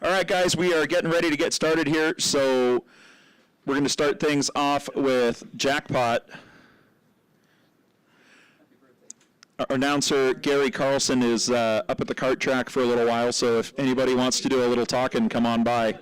All right, guys, we are getting ready to get started here. So we're going to start things off with Jackpot. Our announcer Gary Carlson is up at the kart track for a little while, so if anybody wants to do a little talking, come on by.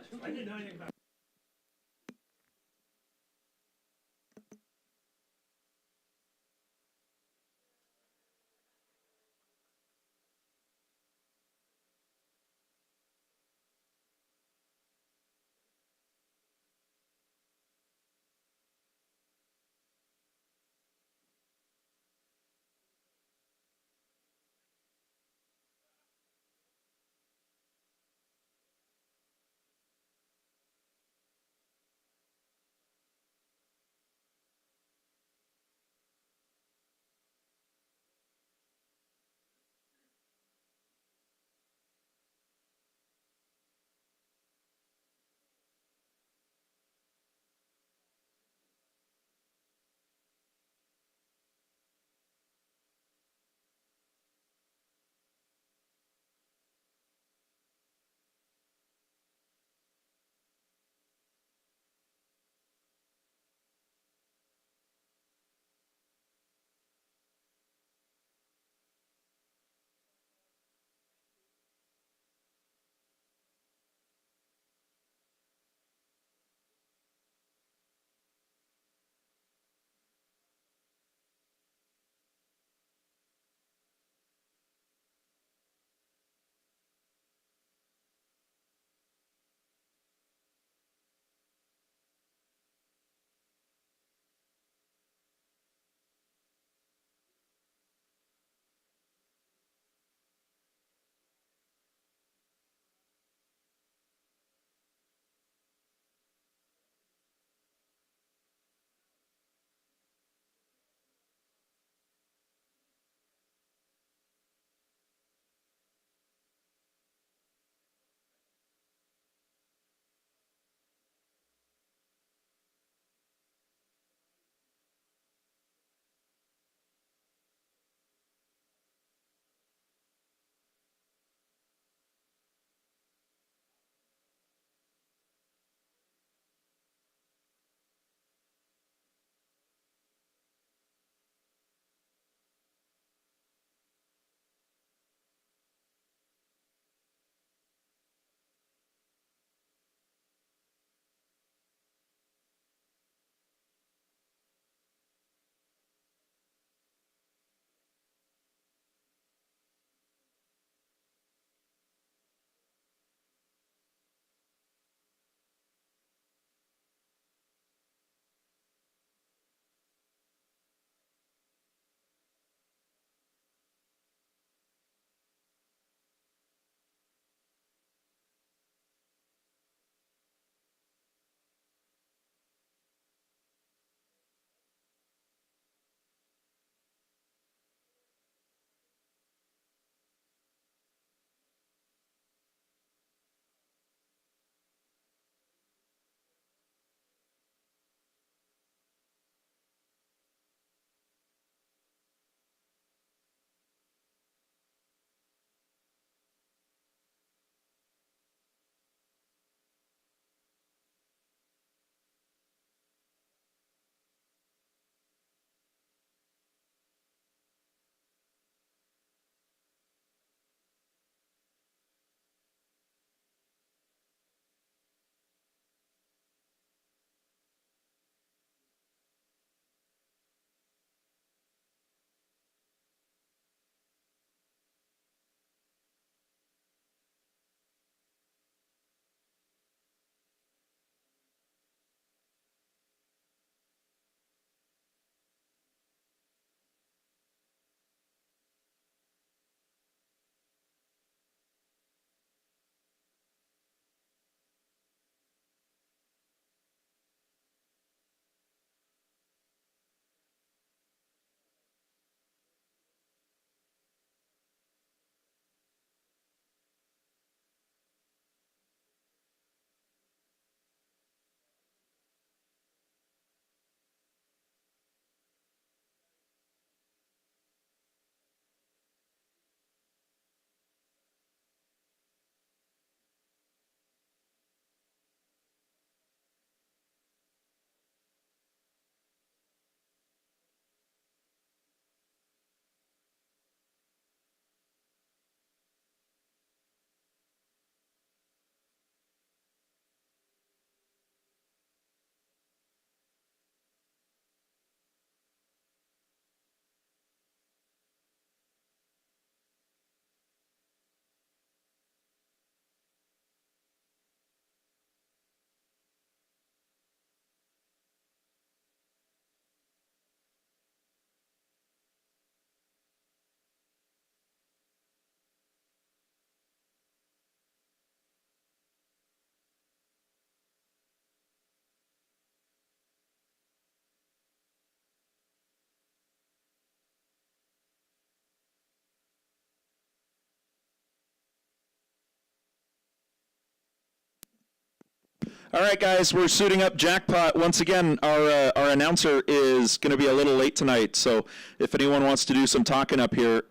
All right, guys, we're suiting up jackpot. Once again, our announcer is going to be a little late tonight, so if anyone wants to do some talking up here,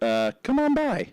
come on by.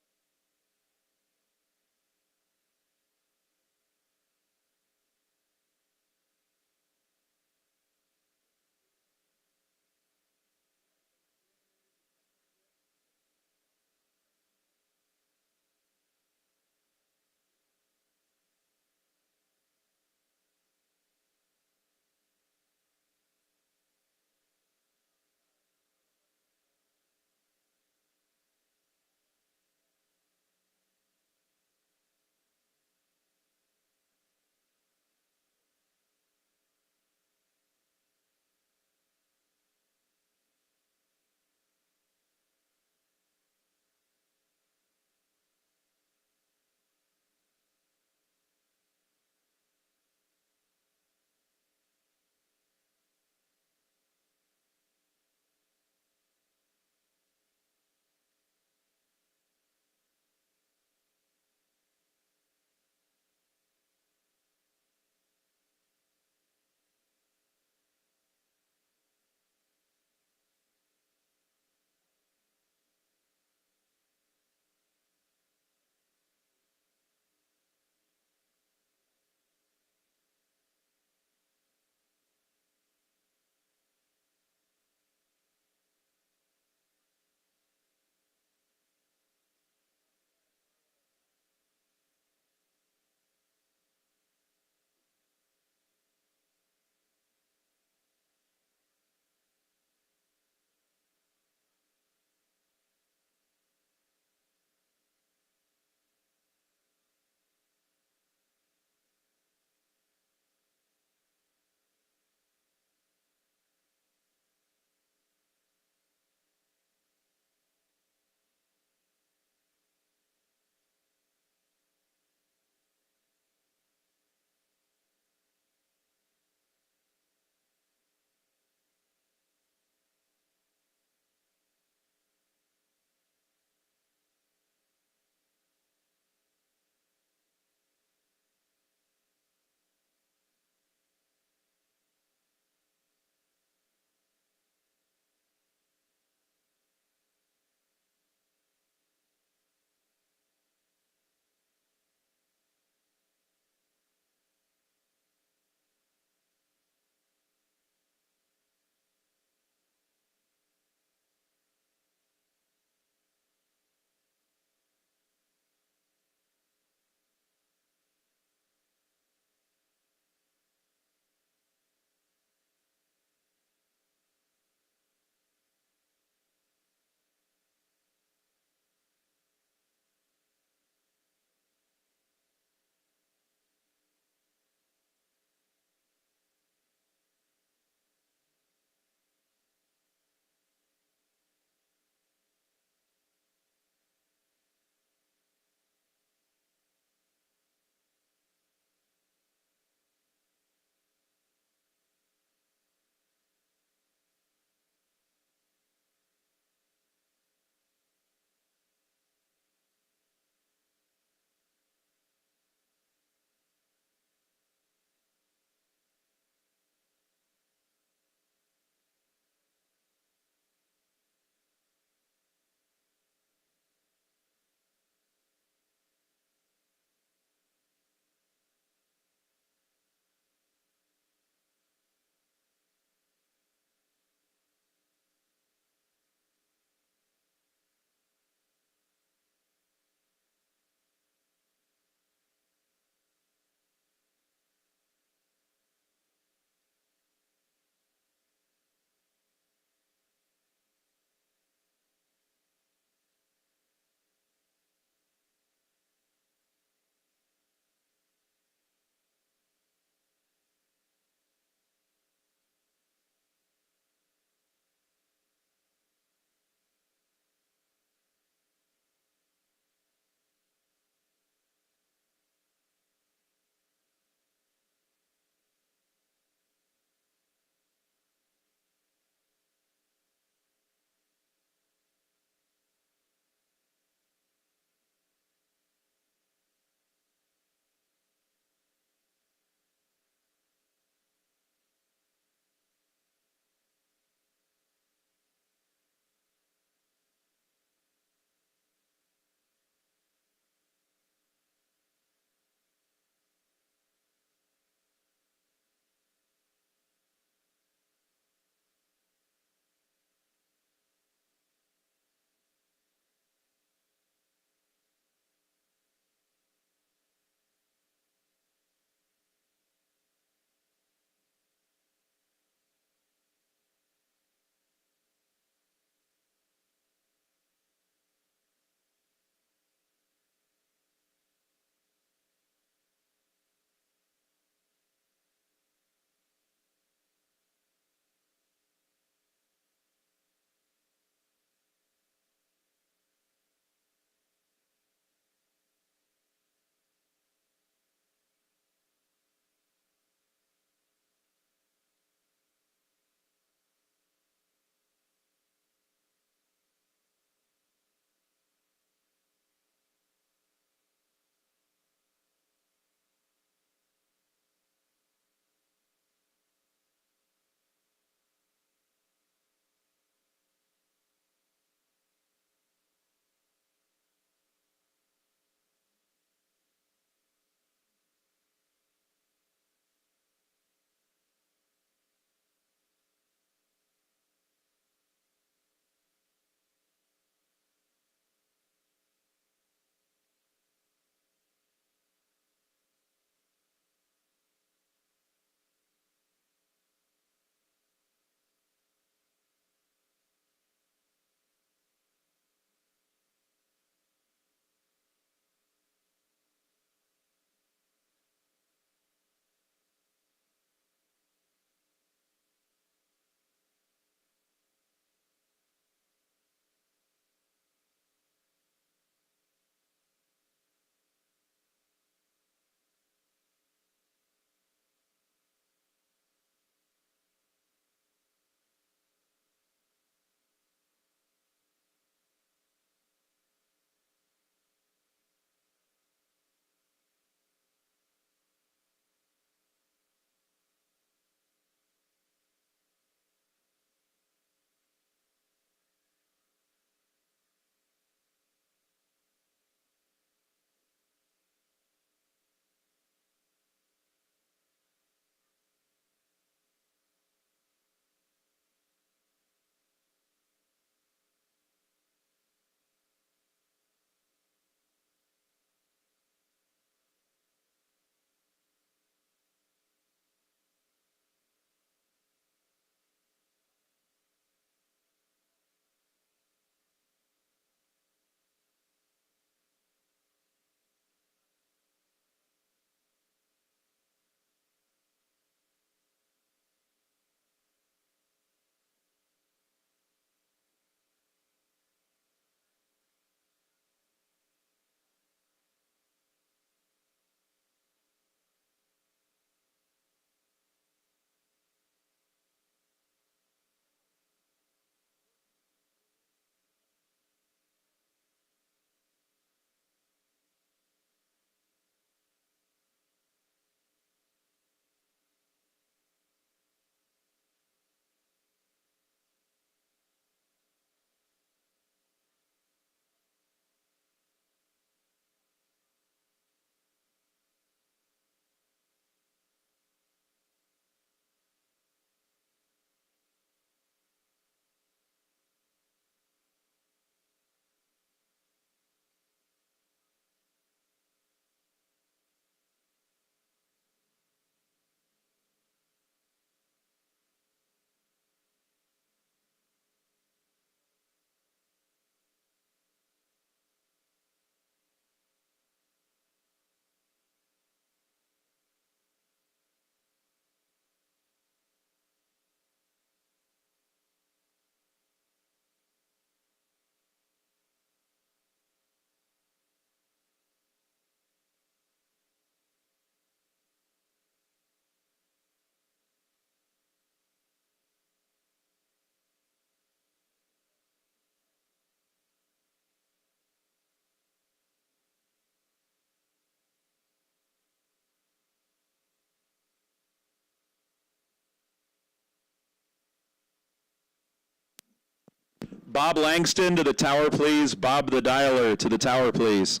Bob Langston to the tower, please. Bob the dialer to the tower, please.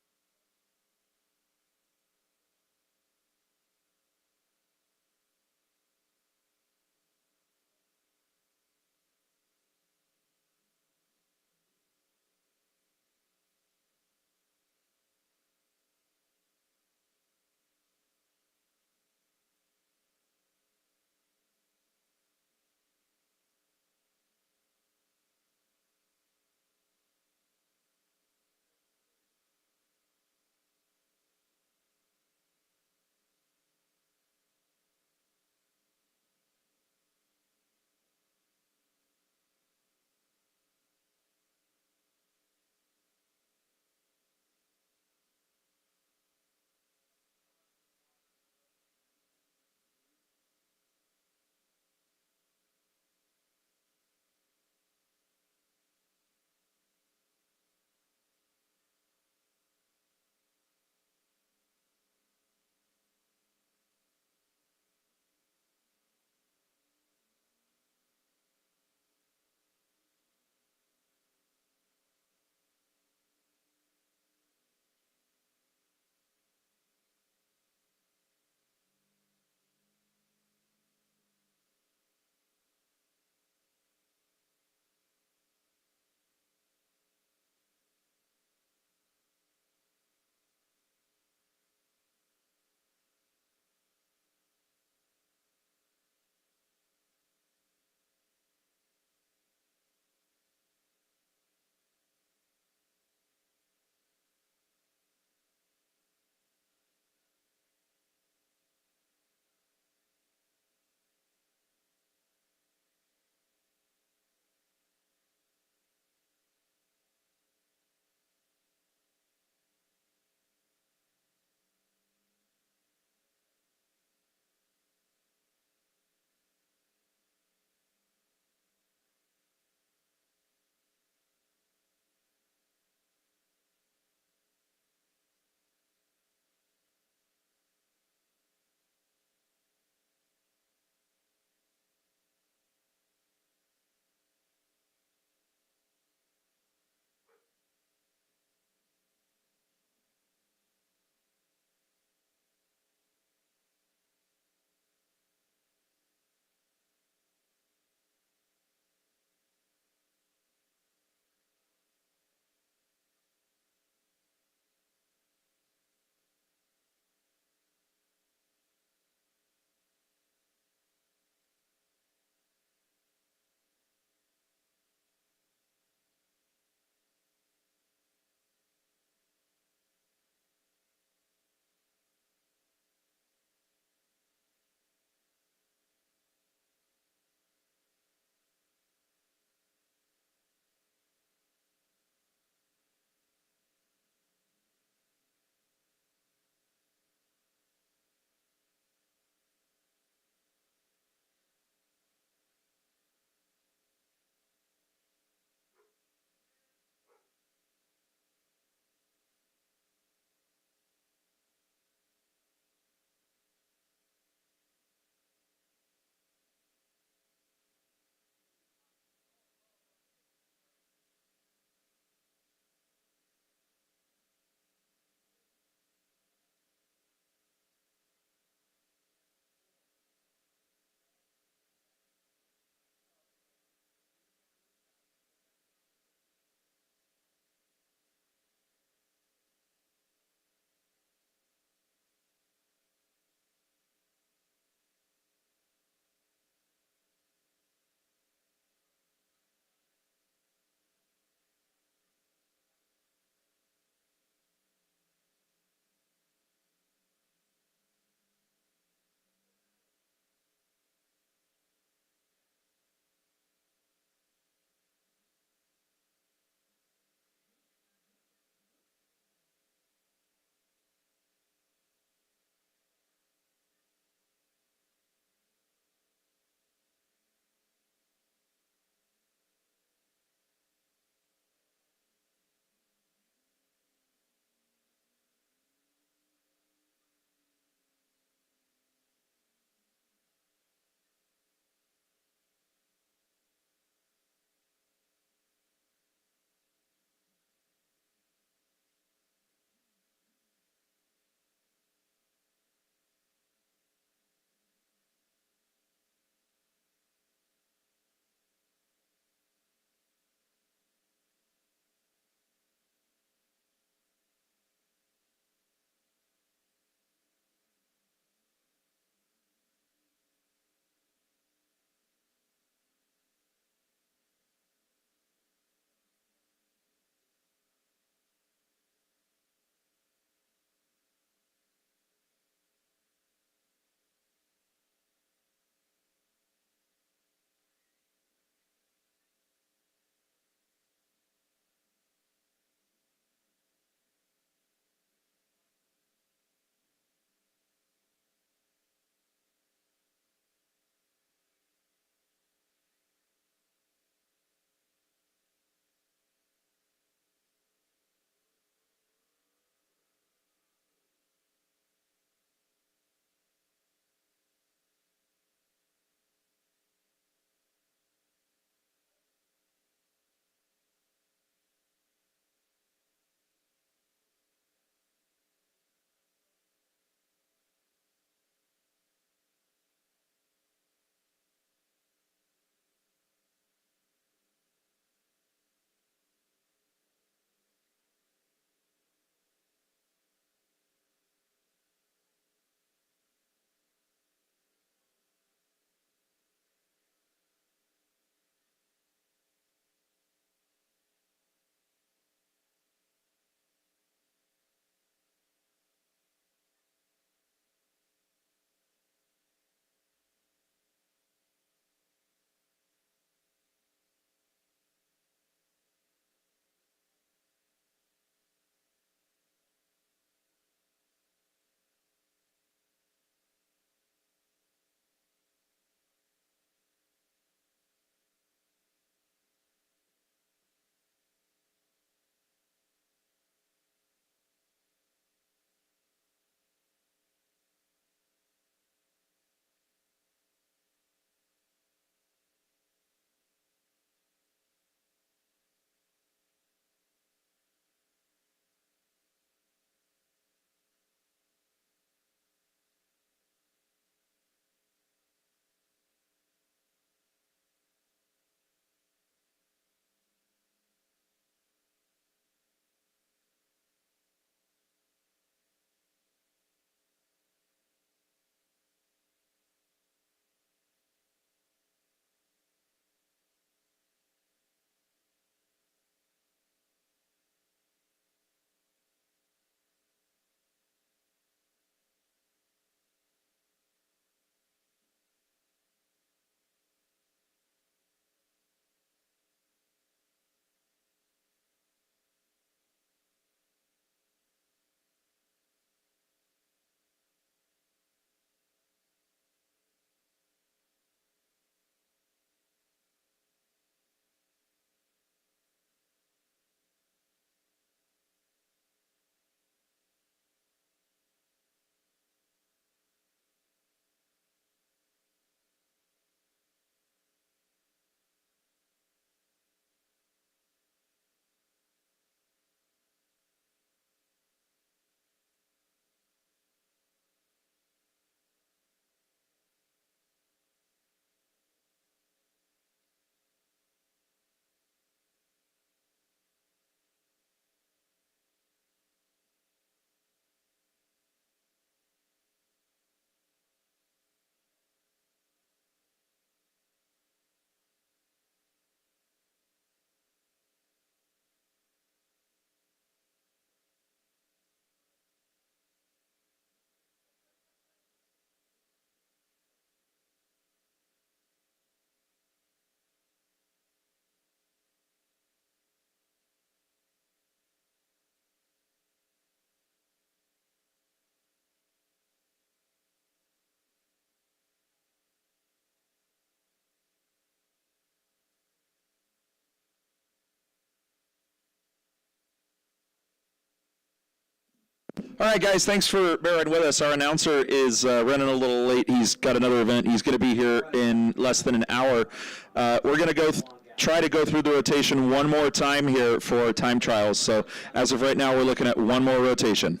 All right, guys, thanks for bearing with us. Our announcer is running a little late. He's got another event. He's going to be here in less than an hour. We're going to try to go through the rotation one more time here for time trials. So as of right now, we're looking at one more rotation.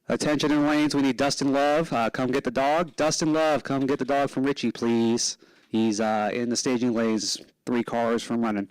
Attention in lanes, we need Dustin Love. Come get the dog. Dustin Love, come get the dog from Richie, please. He's in the staging lanes, 3 cars from running.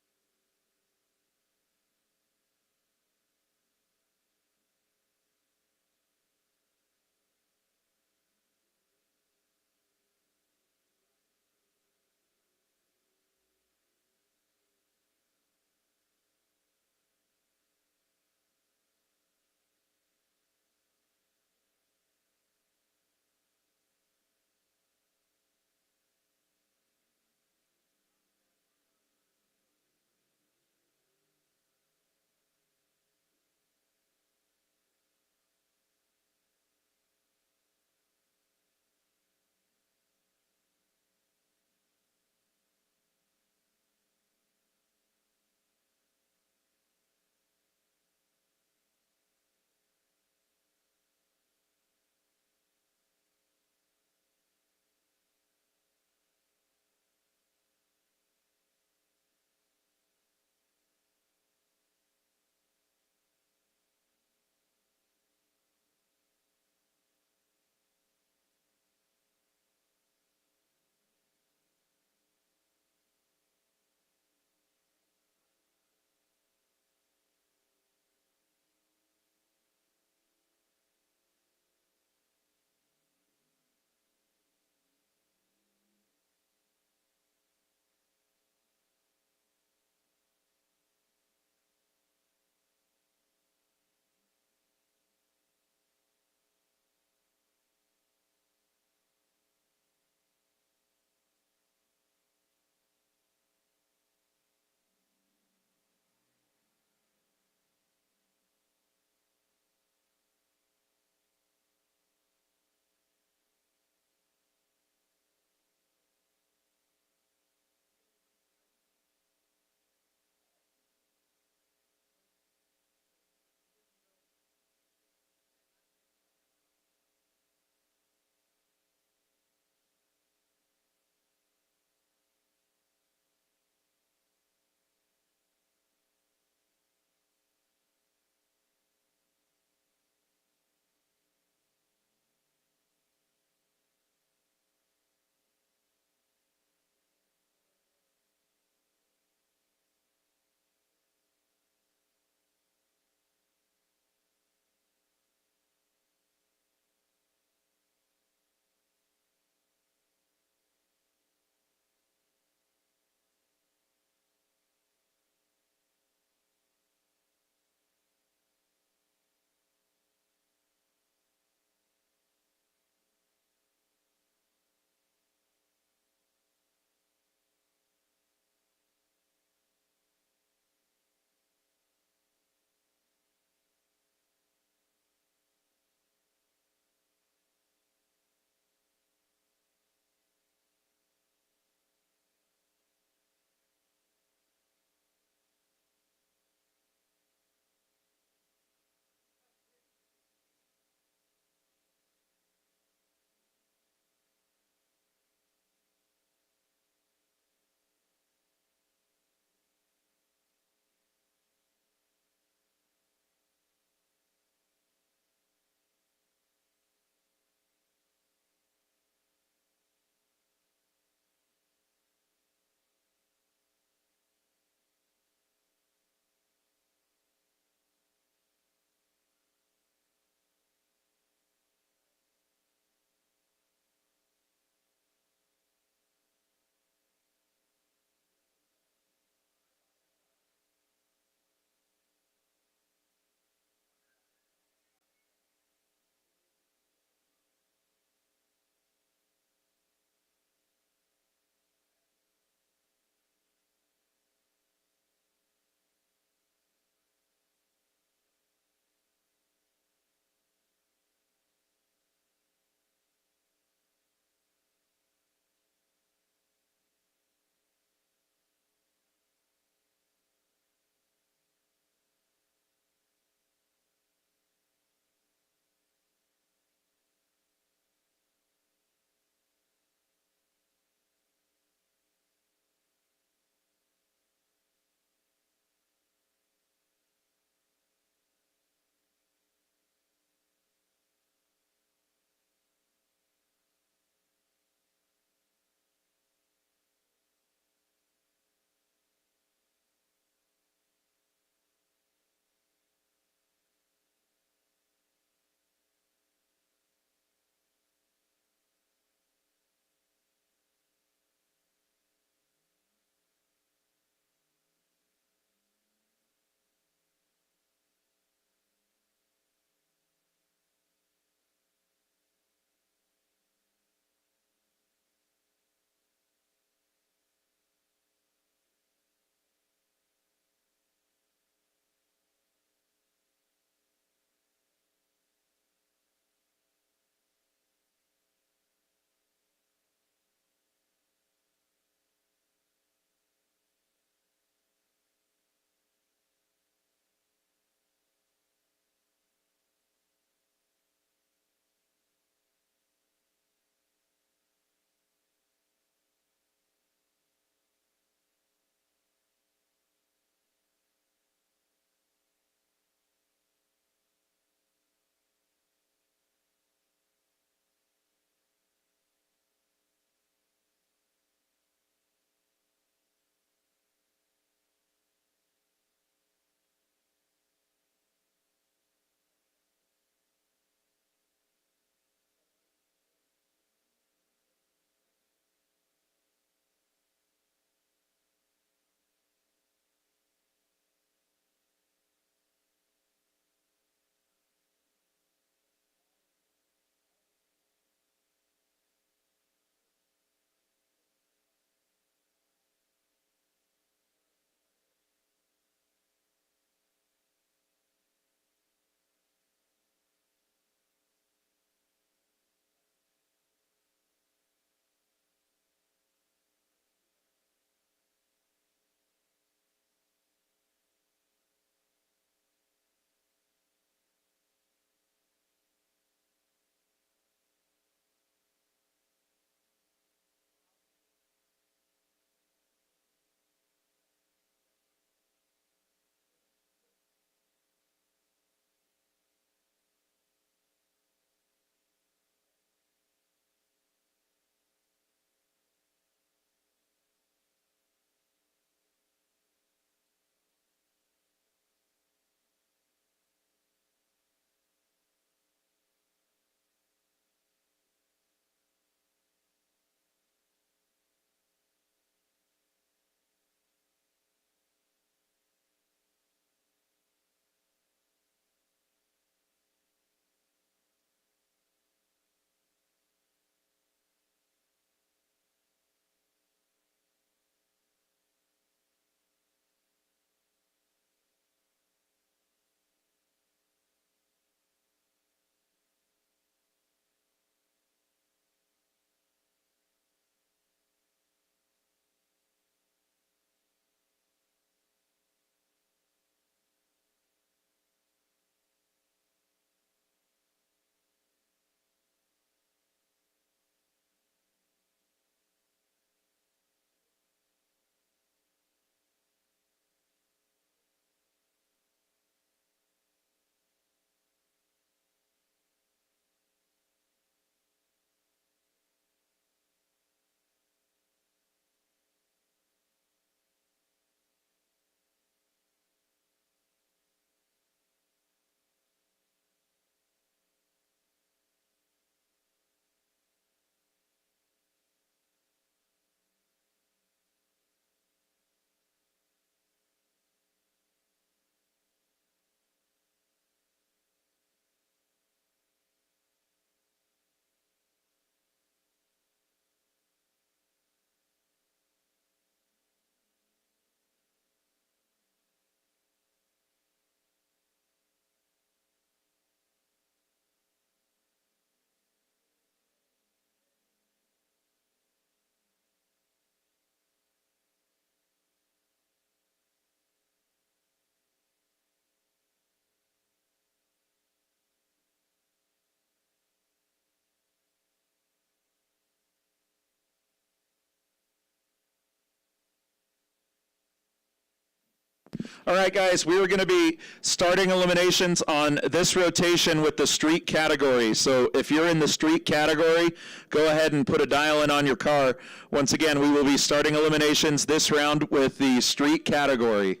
All right, guys, we are going to be starting eliminations on this rotation with the street category. So if you're in the street category, go ahead and put a dial in on your car. Once again, we will be starting eliminations this round with the street category.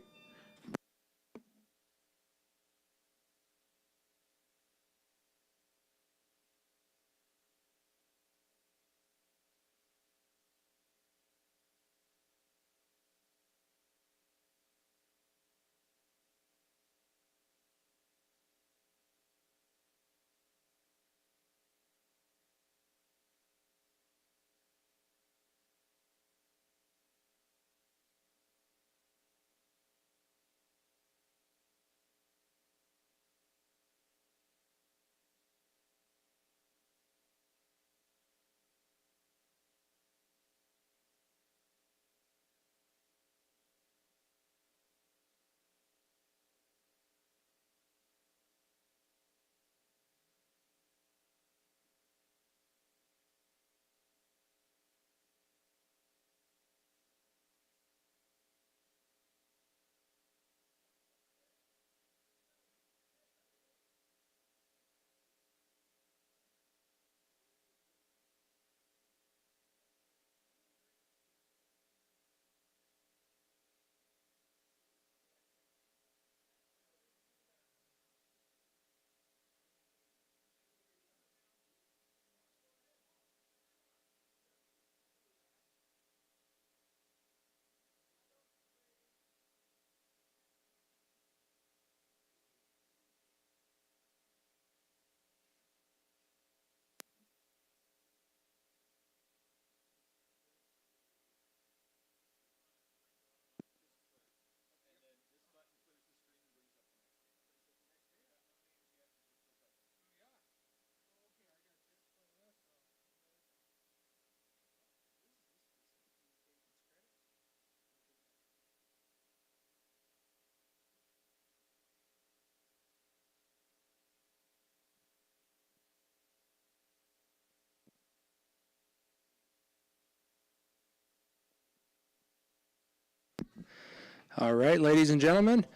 All right, ladies and gentlemen,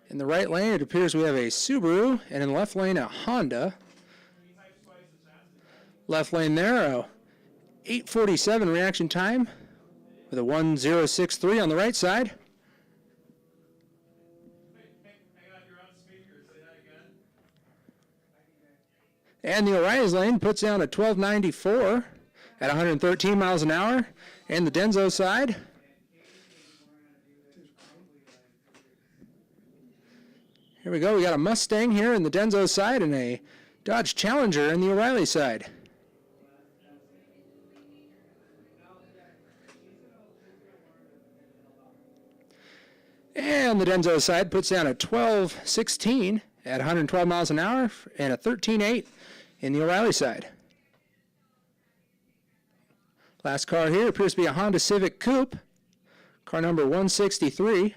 in the right lane, it appears we have a Subaru, and in the left lane, a Honda. Left lane there, a 8:47 reaction time with a 1:063 on the right side. And the O'Reilly's lane puts down a 12:94 at 113 miles an hour. And the Denso side, here we go. We got a Mustang here in the Denso side and a Dodge Challenger in the O'Reilly side. And the Denso side puts down a 12:16 at 112 miles an hour and a 13:8 in the O'Reilly side. Last car here appears to be a Honda Civic Coupe, car number 163.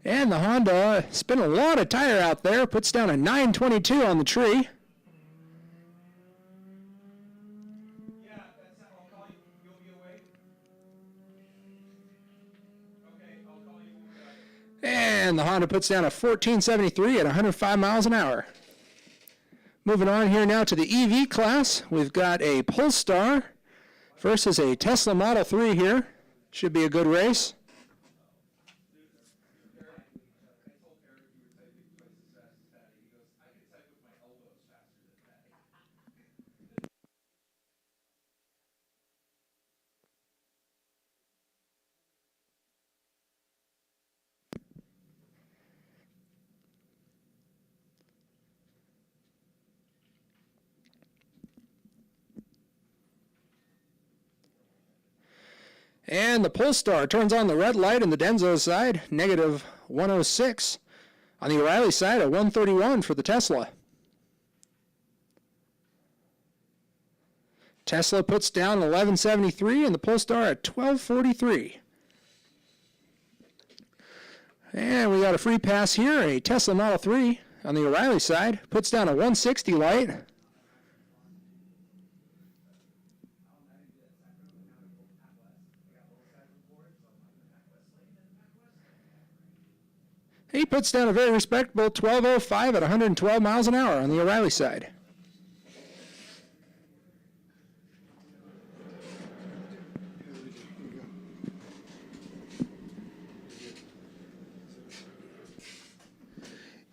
And the Honda spin a lot of tire out there, puts down a 922 on the tree. Yeah, I'll call you. You'll be away? Okay, I'll call you when we're done. And the Honda puts down a 1473 at 105 miles an hour. Moving on here now to the EV class, we've got a Polestar versus a Tesla Model 3 here. Should be a good race. And the Polestar turns on the red light in the Denso side, negative 106. On the O'Reilly side, a 131 for the Tesla. Tesla puts down 1173 and the Polestar at 1243. And we got a free pass here, a Tesla Model 3 on the O'Reilly side. Puts down a 160 light. He puts down a very respectable 12.05 at 112 miles an hour on the O'Reilly side.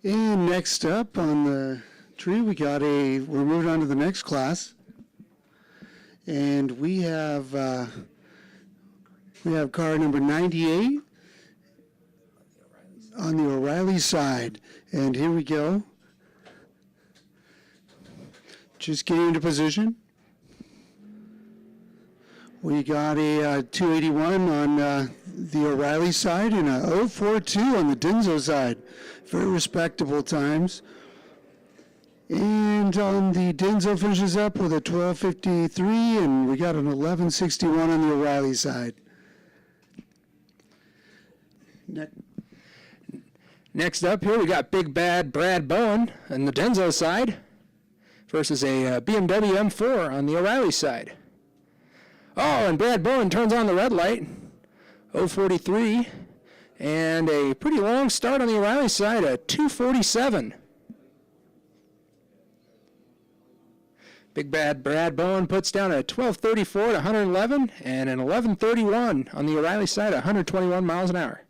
And next up on the tree, we're moving on to the next class. And we have car number 98 on the O'Reilly side. And here we go. Just getting into position. We got a 281 on the O'Reilly side and a 042 on the Denso side. Very respectable times. And on the Denso finishes up with a 1253, and we got an 1161 on the O'Reilly side. Next up here, we got Big Bad Brad Bowen on the Denso side versus a BMW M4 on the O'Reilly side. Oh, and Brad Bowen turns on the red light, 043, and a pretty long start on the O'Reilly side, a 247. Big Bad Brad Bowen puts down a 1234 at 111 and an 1131 on the O'Reilly side at 121 miles an hour.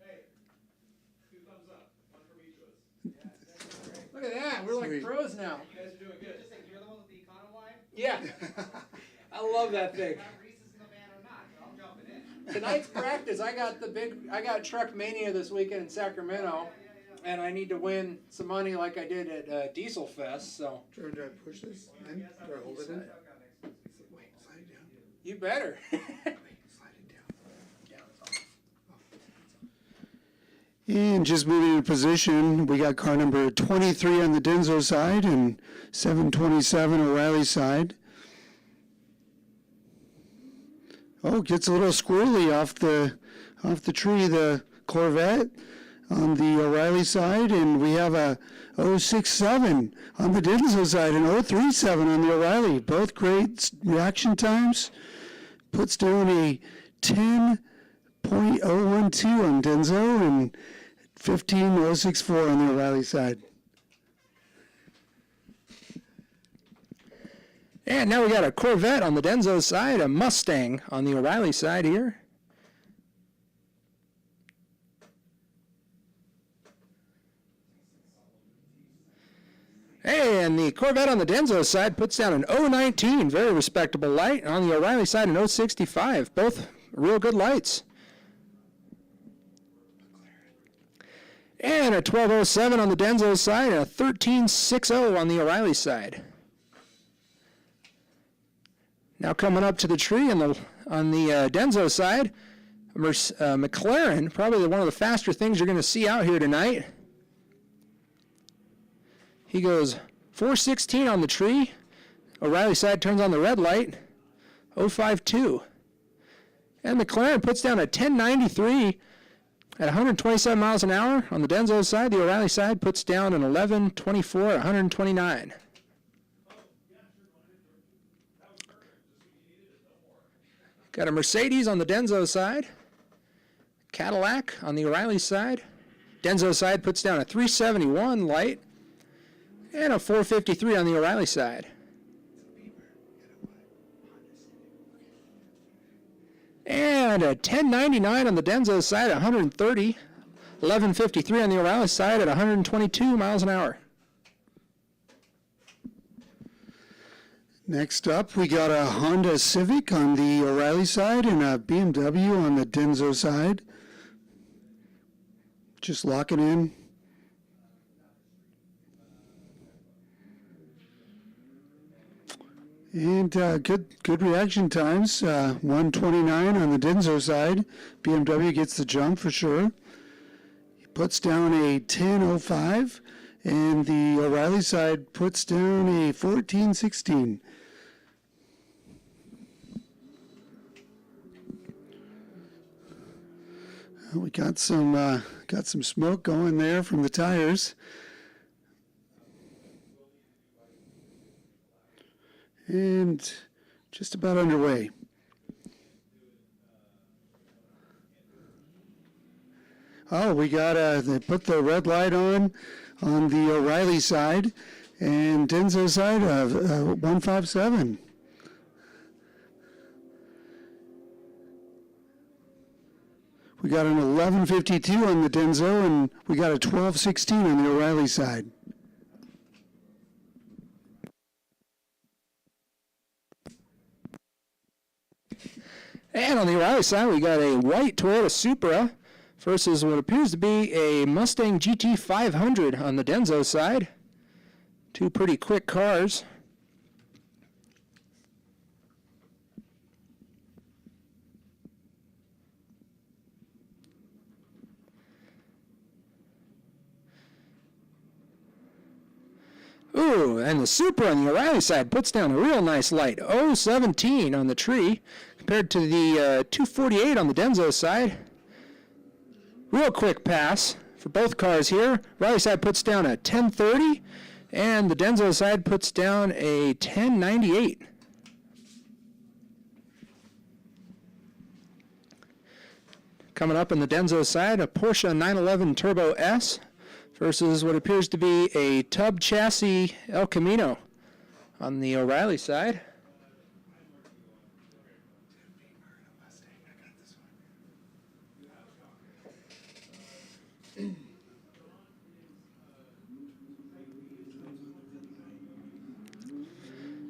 Hey, 2 thumbs up. 1 from each of us. Look at that, we're like pros now. You guys are doing good. Just think, you're the one with the econo line? Yeah, I love that thing. Got Reese's in the van or not, so I'm jumping in. Tonight's practice, I got Truck Mania this weekend in Sacramento, and I need to win some money like I did at Diesel Fest, so. Do I push this in? Do I hold it in? Wait, slide it down. You better. Slide it down. And just moving into position, we got car number 23 on the Denso side and 727 O'Reilly side. Oh, gets a little squirrely off the tree, the Corvette on the O'Reilly side, and we have a 067 on the Denso side and 037 on the O'Reilly. Both great reaction times. Puts down a 10.012 on Denso and 15.064 on the O'Reilly side. And now we got a Corvette on the Denso side, a Mustang on the O'Reilly side here. And the Corvette on the Denso side puts down an 019, very respectable light. On the O'Reilly side, an 065, both real good lights. And a 1207 on the Denso side, and a 1360 on the O'Reilly side. Now coming up to the tree on the Denso side, McLaren, probably one of the faster things you're going to see out here tonight. He goes 416 on the tree. O'Reilly side turns on the red light, 052. And McLaren puts down a 1093 at 127 miles an hour. On the Denso side, the O'Reilly side puts down an 1124 at 129. Got a Mercedes on the Denso side, Cadillac on the O'Reilly side. Denso side puts down a 371 light and a 453 on the O'Reilly side. And a 1099 on the Denso side at 130, 1153 on the O'Reilly side at 122 miles an hour. Next up, we got a Honda Civic on the O'Reilly side and a BMW on the Denso side. Just locking in. And good reaction times. 129 on the Denso side. BMW gets the jump for sure. He puts down a 10.05, and the O'Reilly side puts down a 14.16. We got some smoke going there from the tires. And just about underway. Oh, we got they put the red light on the O'Reilly side, and Denso side of 157. We got an 11:52 on the Denso, and we got a 12:16 on the O'Reilly side. And on the O'Reilly side, we got a white Toyota Supra versus what appears to be a Mustang GT 500 on the Denso side. Two pretty quick cars. Ooh, and the Supra on the O'Reilly side puts down a real nice light. 017 on the tree compared to the 248 on the Denso side. Real quick pass for both cars here. O'Reilly side puts down a 1030, and the Denso side puts down a 1098. Coming up on the Denso side, a Porsche 911 Turbo S versus what appears to be a tub chassis El Camino on the O'Reilly side.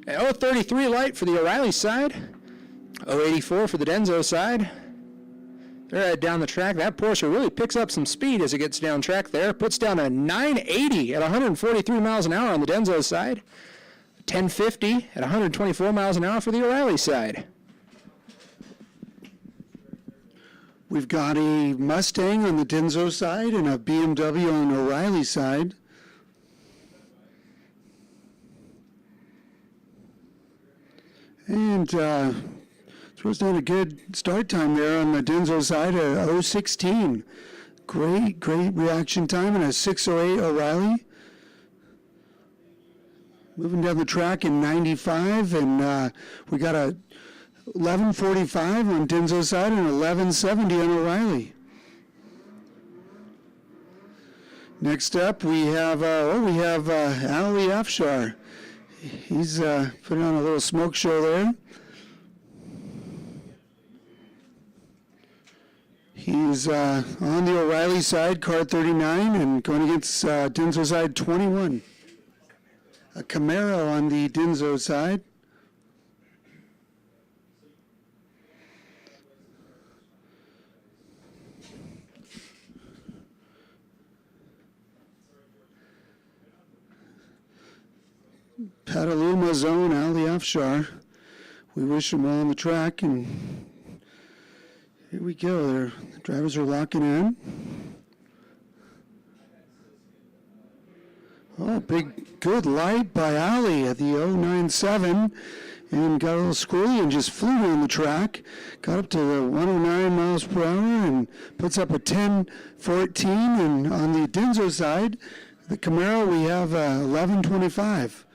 An 033 light for the O'Reilly side. 084 for the Denso side. They're down the track. That Porsche really picks up some speed as it gets down track there. Puts down a 980 at 143 miles an hour on the Denso side. 1050 at 124 miles an hour for the O'Reilly side. We've got a Mustang on the Denso side and a BMW on the O'Reilly side. And throws down a good start time there on the Denso side at 016. Great reaction time and a 608 O'Reilly. Moving down the track in 95, and we got a 1145 on Denso side and 1170 on O'Reilly. Next up, we have Ali Afshar. He's putting on a little smoke show there. He's on the O'Reilly side, car 39, and going against Denso side 21. A Camaro on the Denso side. Petaluma zone, Ali Afshar. We wish him well on the track, and here we go. The drivers are locking in. Oh, good light by Ali at the 097, and got a little squirrely and just flew down the track. Got up to the 109 miles per hour and puts up a 1014. And on the Denso side, the Camaro, we have 1125.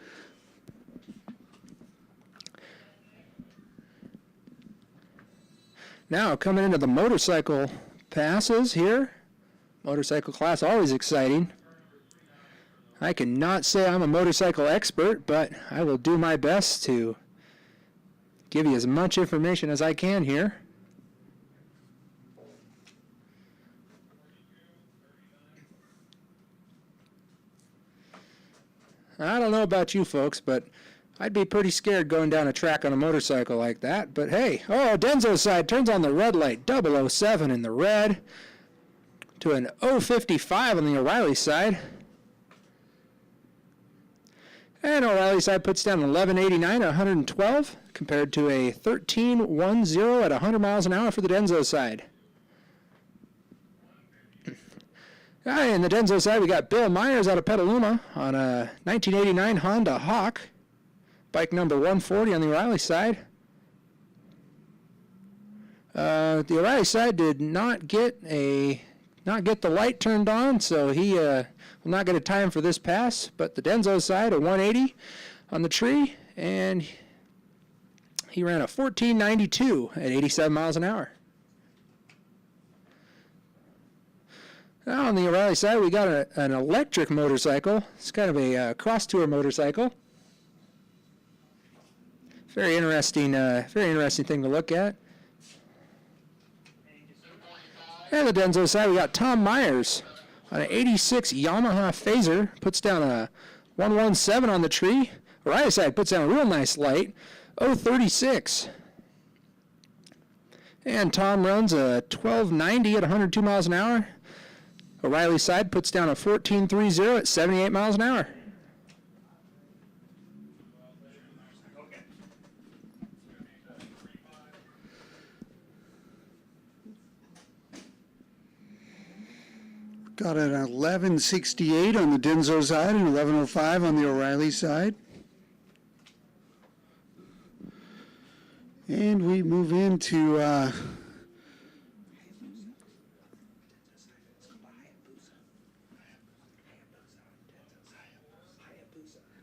Now coming into the motorcycle passes here. Motorcycle class, always exciting. I cannot say I'm a motorcycle expert, but I will do my best to give you as much information as I can here. I don't know about you folks, but I'd be pretty scared going down a track on a motorcycle like that. But hey, Denso side turns on the red light, 007 in the red, to an 055 on the O'Reilly side. And O'Reilly side puts down 1189 at 112, compared to a 1310 at 100 miles an hour for the Denso side. And the Denso side, we got Bill Myers out of Petaluma on a 1989 Honda Hawk. Bike number 140 on the O'Reilly side. The O'Reilly side did not get the light turned on, so he will not get a time for this pass. But the Denso side, a 180 on the tree, and he ran a 14.92 at 87 miles an hour. Now on the O'Reilly side, we got an electric motorcycle. It's kind of a cross tour motorcycle. Very interesting thing to look at. And the Denso side, we got Tom Myers on an 86 Yamaha Phaser. Puts down a 117 on the tree. O'Reilly side puts down a real nice light, 036. And Tom runs a 1290 at 102 miles an hour. O'Reilly side puts down a 1430 at 78 miles an hour. Got an 1168 on the Denso side and 1105 on the O'Reilly side. And we move into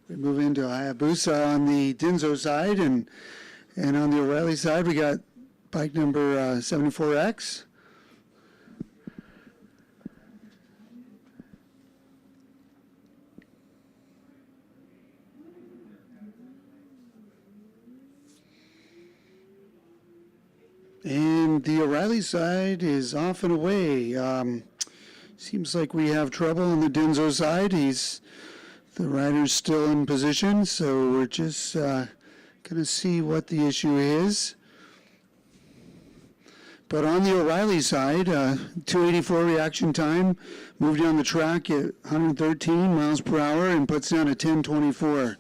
Hayabusa on the Denso side, and on the O'Reilly side we got bike number 74X. And the O'Reilly side is off and away. Seems like we have trouble on the Denso side. The rider's still in position, so we're just going to see what the issue is. But on the O'Reilly side, 284 reaction time, moved down the track at 113 miles per hour and puts down a 1024.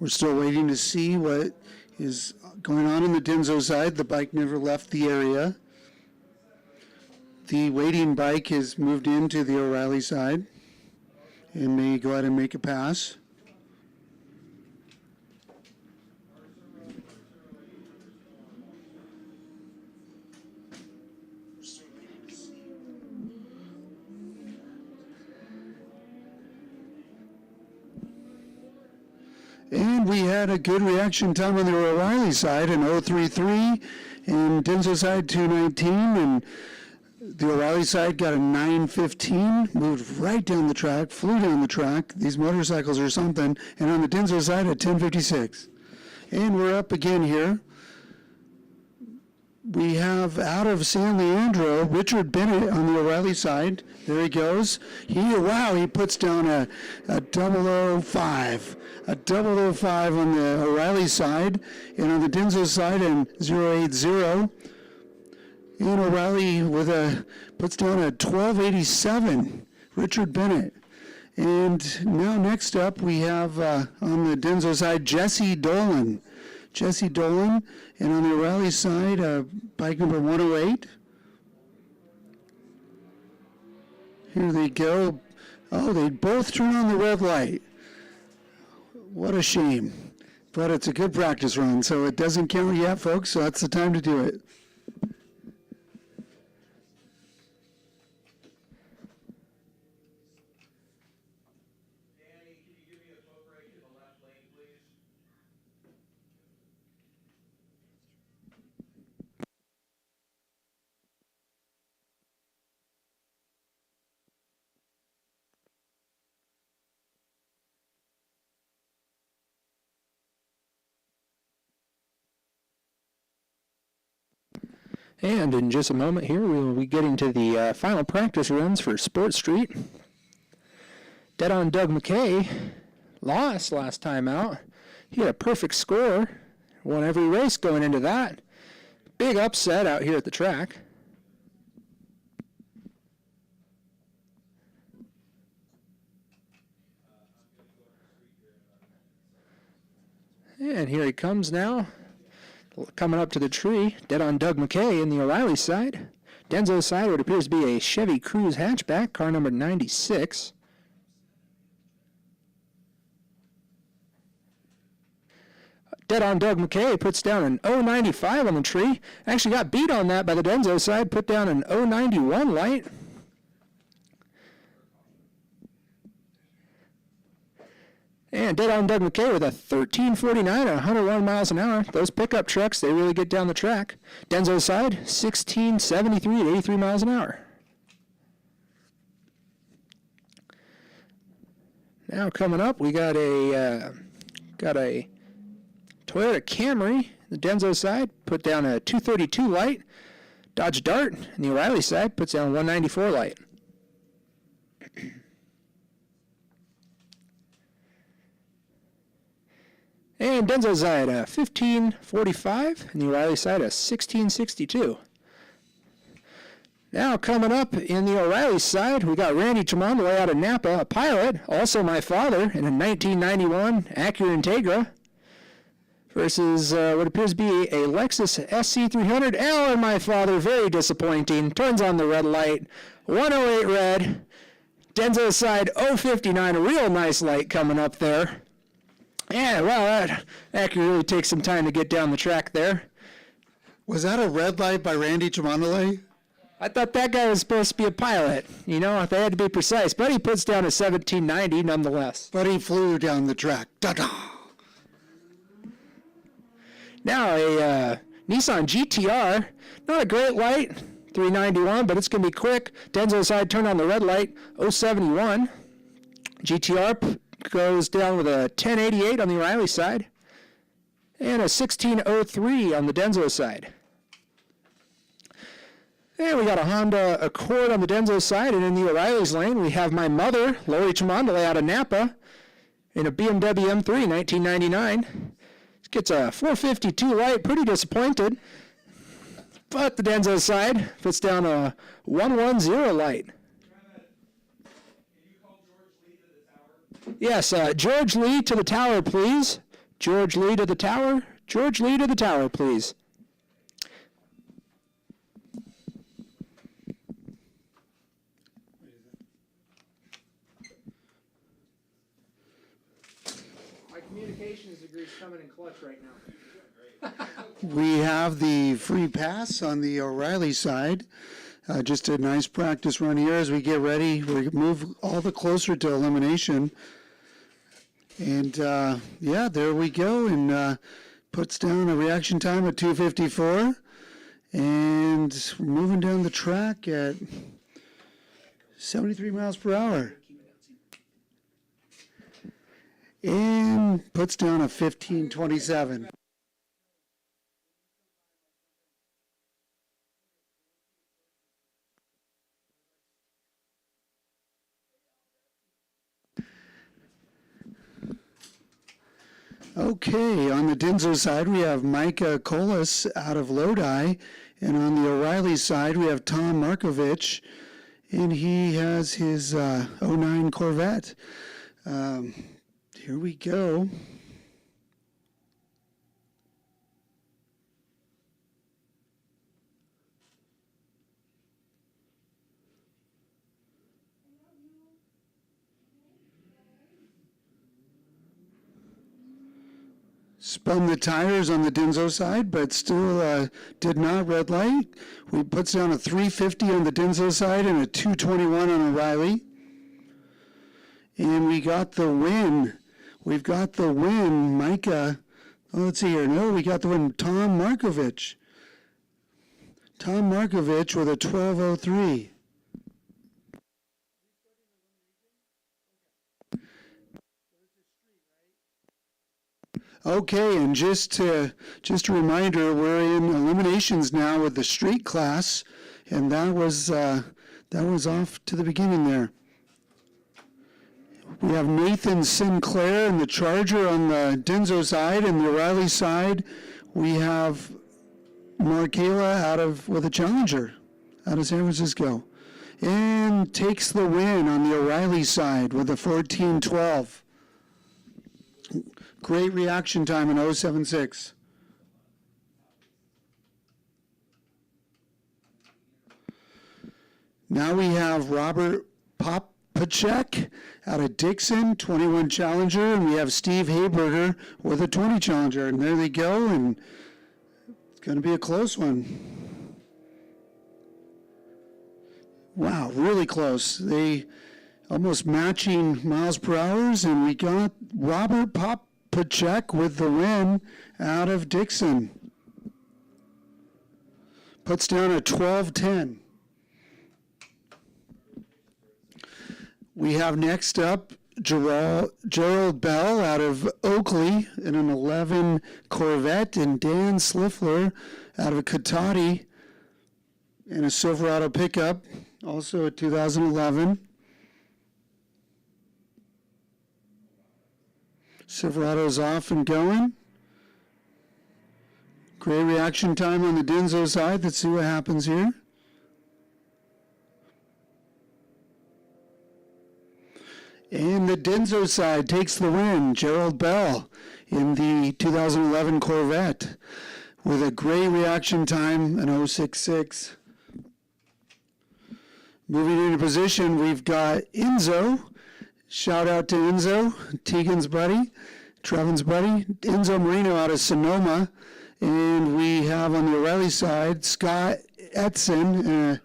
We're still waiting to see what is going on the Denso side. The bike never left the area. The waiting bike has moved into the O'Reilly side and may go ahead and make a pass. And we had a good reaction time on the O'Reilly side, an 033, and Denso side 219, and the O'Reilly side got a 915, moved right down the track, flew down the track. These motorcycles are something. And on the Denso side, a 1056. And we're up again here. We have out of San Leandro, Richard Bennett on the O'Reilly side. There he goes. He puts down a 005. A 005 on the O'Reilly side. And on the Denso side, an 080. And O'Reilly puts down a 1287. Richard Bennett. And now next up we have on the Denso side, Jesse Dolan. Jesse Dolan, and on the O'Reilly side, bike number 108. Here they go. Oh, they both turn on the red light. What a shame. But it's a good practice run, so it doesn't count yet, folks, so that's the time to do it. And in just a moment here, we will be getting to the final practice runs for Sport Street. Dead on Doug McKay lost last time out. He had a perfect score, won every race going into that. Big upset out here at the track. And here he comes now. Coming up to the tree, dead on Doug McKay in the O'Reilly side. Denso's side, what appears to be a Chevy Cruze hatchback, car number 96. Dead on Doug McKay puts down an 095 on the tree. Actually got beat on that by the Denso side, put down an 091 light. And dead on Doug McKay with a 1349 at 101 miles an hour. Those pickup trucks, they really get down the track. Denso side, 1673 at 83 miles an hour. Now coming up, we got a Toyota Camry. The Denso side put down a 232 light. Dodge Dart, and the O'Reilly side puts down a 194 light. And Denso side a 1545, and the O'Reilly side a 1662. Now coming up in the O'Reilly side, we got Randy Tremondelay out of Napa, a pilot, also my father, in a 1991 Acura Integra, versus what appears to be a Lexus SC300. And my father, very disappointing, turns on the red light, 108 red. Denso side 059, a real nice light coming up there. Yeah, well, that Acura really takes some time to get down the track there. Was that a red light by Randy Tremondelay? I thought that guy was supposed to be a pilot. You know, they had to be precise. But he puts down a 1790 nonetheless. But he flew down the track. Da-da! Now a Nissan GTR. Not a great light, 391, but it's going to be quick. Denso side turned on the red light, 071. GTR goes down with a 1088 on the O'Reilly side. And a 1603 on the Denso side. And we got a Honda Accord on the Denso side, and in the O'Reilly's lane, we have my mother, Lori Tremondelay, out of Napa, in a BMW M3, 1999. Gets a 452 light, pretty disappointed. But the Denso side puts down a 110 light. Can you call George Lee to the tower? Yes, George Lee to the tower, please. George Lee to the tower. George Lee to the tower, please. Communications degree is coming in clutch right now. We have the free pass on the O'Reilly side. Just a nice practice run here as we get ready. We move all the closer to elimination. And yeah, there we go. And puts down a reaction time at 2:54. And we're moving down the track at 73 miles per hour. And puts down a 1527. Okay, on the Denso side, we have Micah Colas out of Lodi. And on the O'Reilly side, we have Tom Markovich. And he has his 09 Corvette. Here we go. Spun the tires on the Denso side, but still did not red light. We puts down a 350 on the Denso side and a 221 on O'Reilly. And we got the win. We've got the win, Micah. Oh, let's see here. No, we got the win, Tom Markovich. Tom Markovich with a 1203. Okay, and just a reminder, we're in eliminations now with the street class, and that was off to the beginning there. We have Nathan Sinclair in the Charger on the Denso side, and the O'Reilly side, we have Markela with a Challenger out of San Francisco, and takes the win on the O'Reilly side with a 1412. Great reaction time in 076. Now we have Robert Pachek out of Dixon, 21 Challenger, and we have Steve Hayberger with a 20 Challenger. And there they go, and it's going to be a close one. Wow, really close. They almost matching miles per hour, and we got Robert Pachek with the win out of Dixon. Puts down a 12:10. We have next up Gerald Bell out of Oakley in an 11 Corvette, and Dan Sliffler out of Cotati in a Silverado pickup, also a 2011. Silverado's off and going. Great reaction time on the Denso side. Let's see what happens here. And the Denso side takes the win. Gerald Bell in the 2011 Corvette with a great reaction time, an 0.66. Moving into position, we've got Enzo. Shout out to Enzo, Tegan's buddy, Trevin's buddy. Enzo Marino out of Sonoma. And we have on the O'Reilly side, Scott Etzen,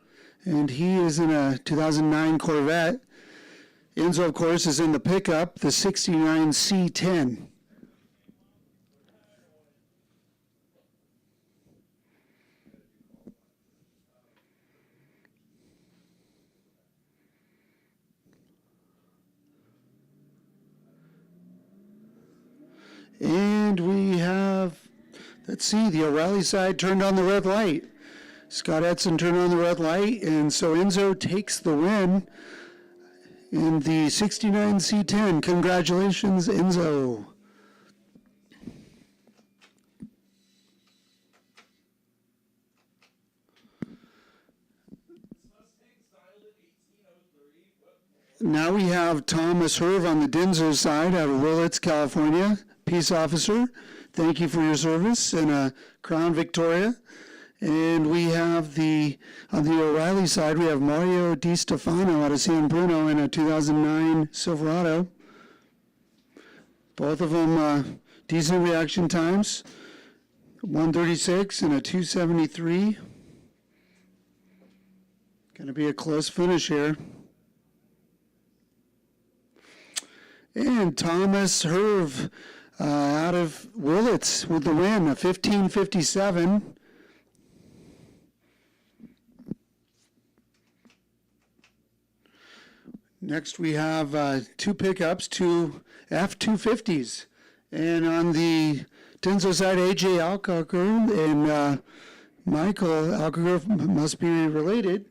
and he is in a 2009 Corvette. Enzo, of course, is in the pickup, the 69 C10. And we have, let's see, the O'Reilly side turned on the red light. Scott Etzen turned on the red light, and so Enzo takes the win in the 69 C10. Congratulations, Enzo. Now we have Thomas Herv on the Denso side out of Willits, California. Peace officer, thank you for your service, and a Crown Victoria. And we have on the O'Reilly side, we have Mario Di Stefano out of San Bruno in a 2009 Silverado. Both of them decent reaction times, 136 and a 273. Going to be a close finish here. And Thomas Herv out of Willits with the win, a 1557. Next we have two pickups, two F-250s. And on the Denso side, AJ Alcocker and Michael Alcocker must be related.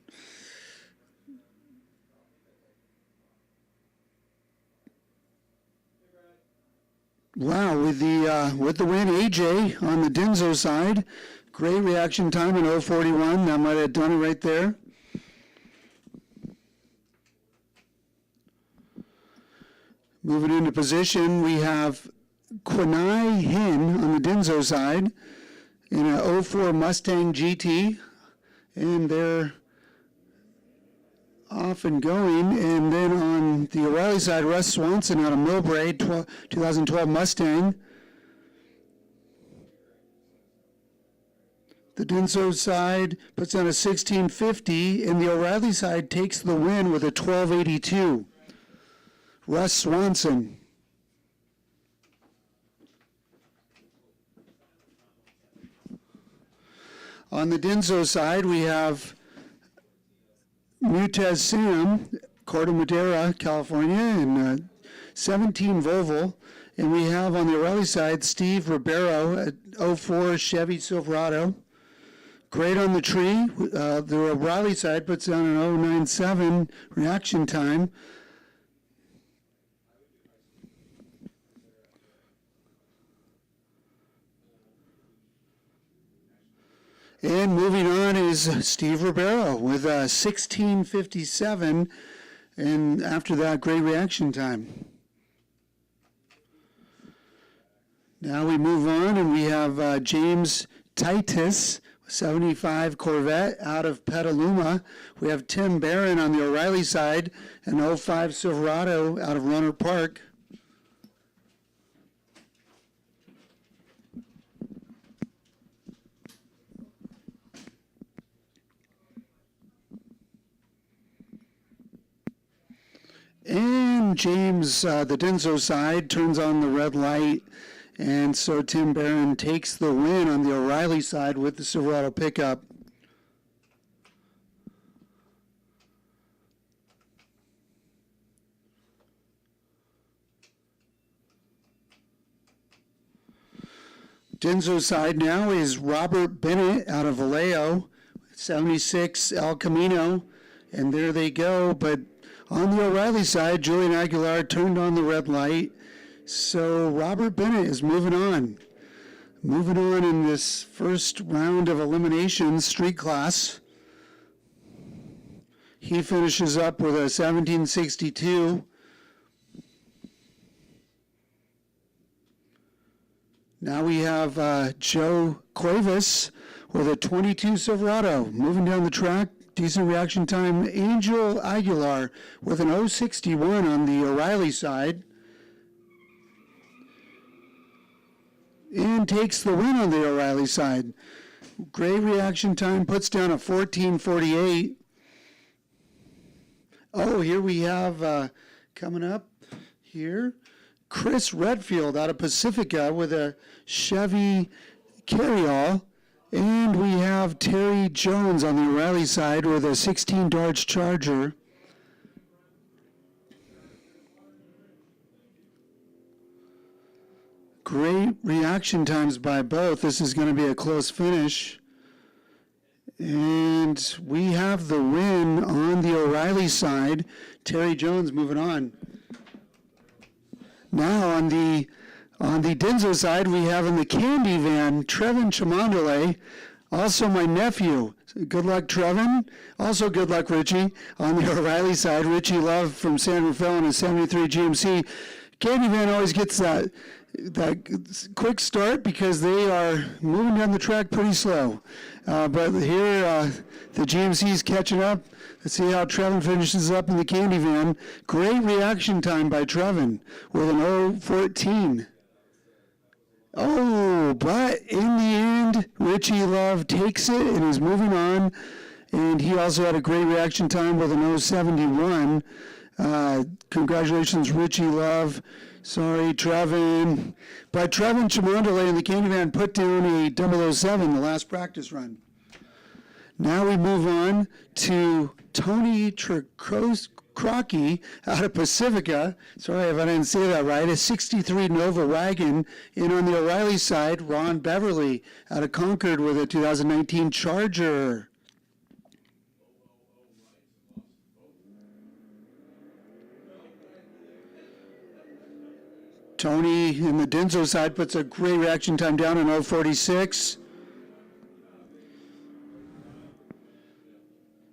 Wow, with the win, AJ on the Denso side. Great reaction time in 0:41. That might have done it right there. Moving into position, we have Quinai Hin on the Denso side in a 04 Mustang GT, and they're off and going. And then on the O'Reilly side, Russ Swanson out of Millbrae, 2012 Mustang. The Denso side puts on a 1650, and the O'Reilly side takes the win with a 1282. Russ Swanson. On the Denso side, we have Mutez Sam, Corte Madera, California, and 17 Volvo. And we have on the O'Reilly side, Steve Ribeiro at 04 Chevy Silverado. Great on the tree. The O'Reilly side puts down an 097 reaction time. And moving on is Steve Ribeiro with a 1657, and after that, great reaction time. Now we move on, and we have James Titus 75 Corvette out of Petaluma. We have Tim Barron on the O'Reilly side, an 05 Silverado out of Runner Park. And James, the Denso side, turns on the red light. And so Tim Barron takes the win on the O'Reilly side with the Silverado pickup. Denso side now is Robert Bennett out of Vallejo, 76 El Camino. And there they go. But on the O'Reilly side, Julian Aguilar turned on the red light. So Robert Bennett is moving on. Moving on in this first round of elimination street class. He finishes up with a 1762. Now we have Joe Cuevas with a 22 Silverado. Moving down the track, decent reaction time. Angel Aguilar with an 061 on the O'Reilly side. And takes the win on the O'Reilly side. Great reaction time, puts down a 14:48. Oh, here we have, coming up here, Chris Redfield out of Pacifica with a Chevy Carryall. And we have Terry Jones on the O'Reilly side with a 16 Dodge Charger. Great reaction times by both. This is going to be a close finish. And we have the win on the O'Reilly side. Terry Jones moving on. Now on the Denso side, we have in the candy van, Trevin Chamandale, also my nephew. Good luck, Trevin. Also good luck, Richie. On the O'Reilly side, Richie Love from San Rafael in a 73 GMC. Candy van always gets that quick start because they are moving down the track pretty slow. But here, the GMC's catching up. Let's see how Trevin finishes up in the candy van. Great reaction time by Trevin with an 014. Oh, but in the end, Richie Love takes it and is moving on. And he also had a great reaction time with an 071. Congratulations, Richie Love. Sorry, Trevin. But Trevin Chamandale in the candy van put down a 007 the last practice run. Now we move on to Tony Crocky out of Pacifica. Sorry if I didn't say that right. A 63 Nova wagon. And on the O'Reilly side, Ron Beverly out of Concord with a 2019 Charger. Tony in the Denso side puts a great reaction time down in 046.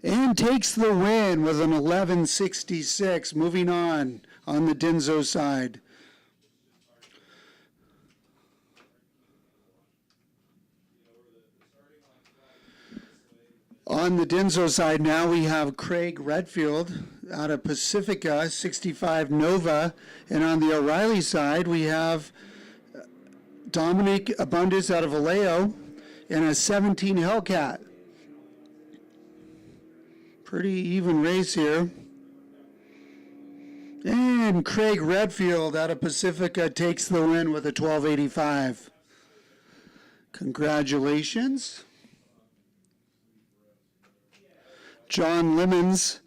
And takes the win with an 1166. Moving on the Denso side. On the Denso side now we have Craig Redfield out of Pacifica, 65 Nova. And on the O'Reilly side we have Dominic Abundis out of Vallejo and a 17 Hellcat. Pretty even race here. And Craig Redfield out of Pacifica takes the win with a 1285. Congratulations. John Lemons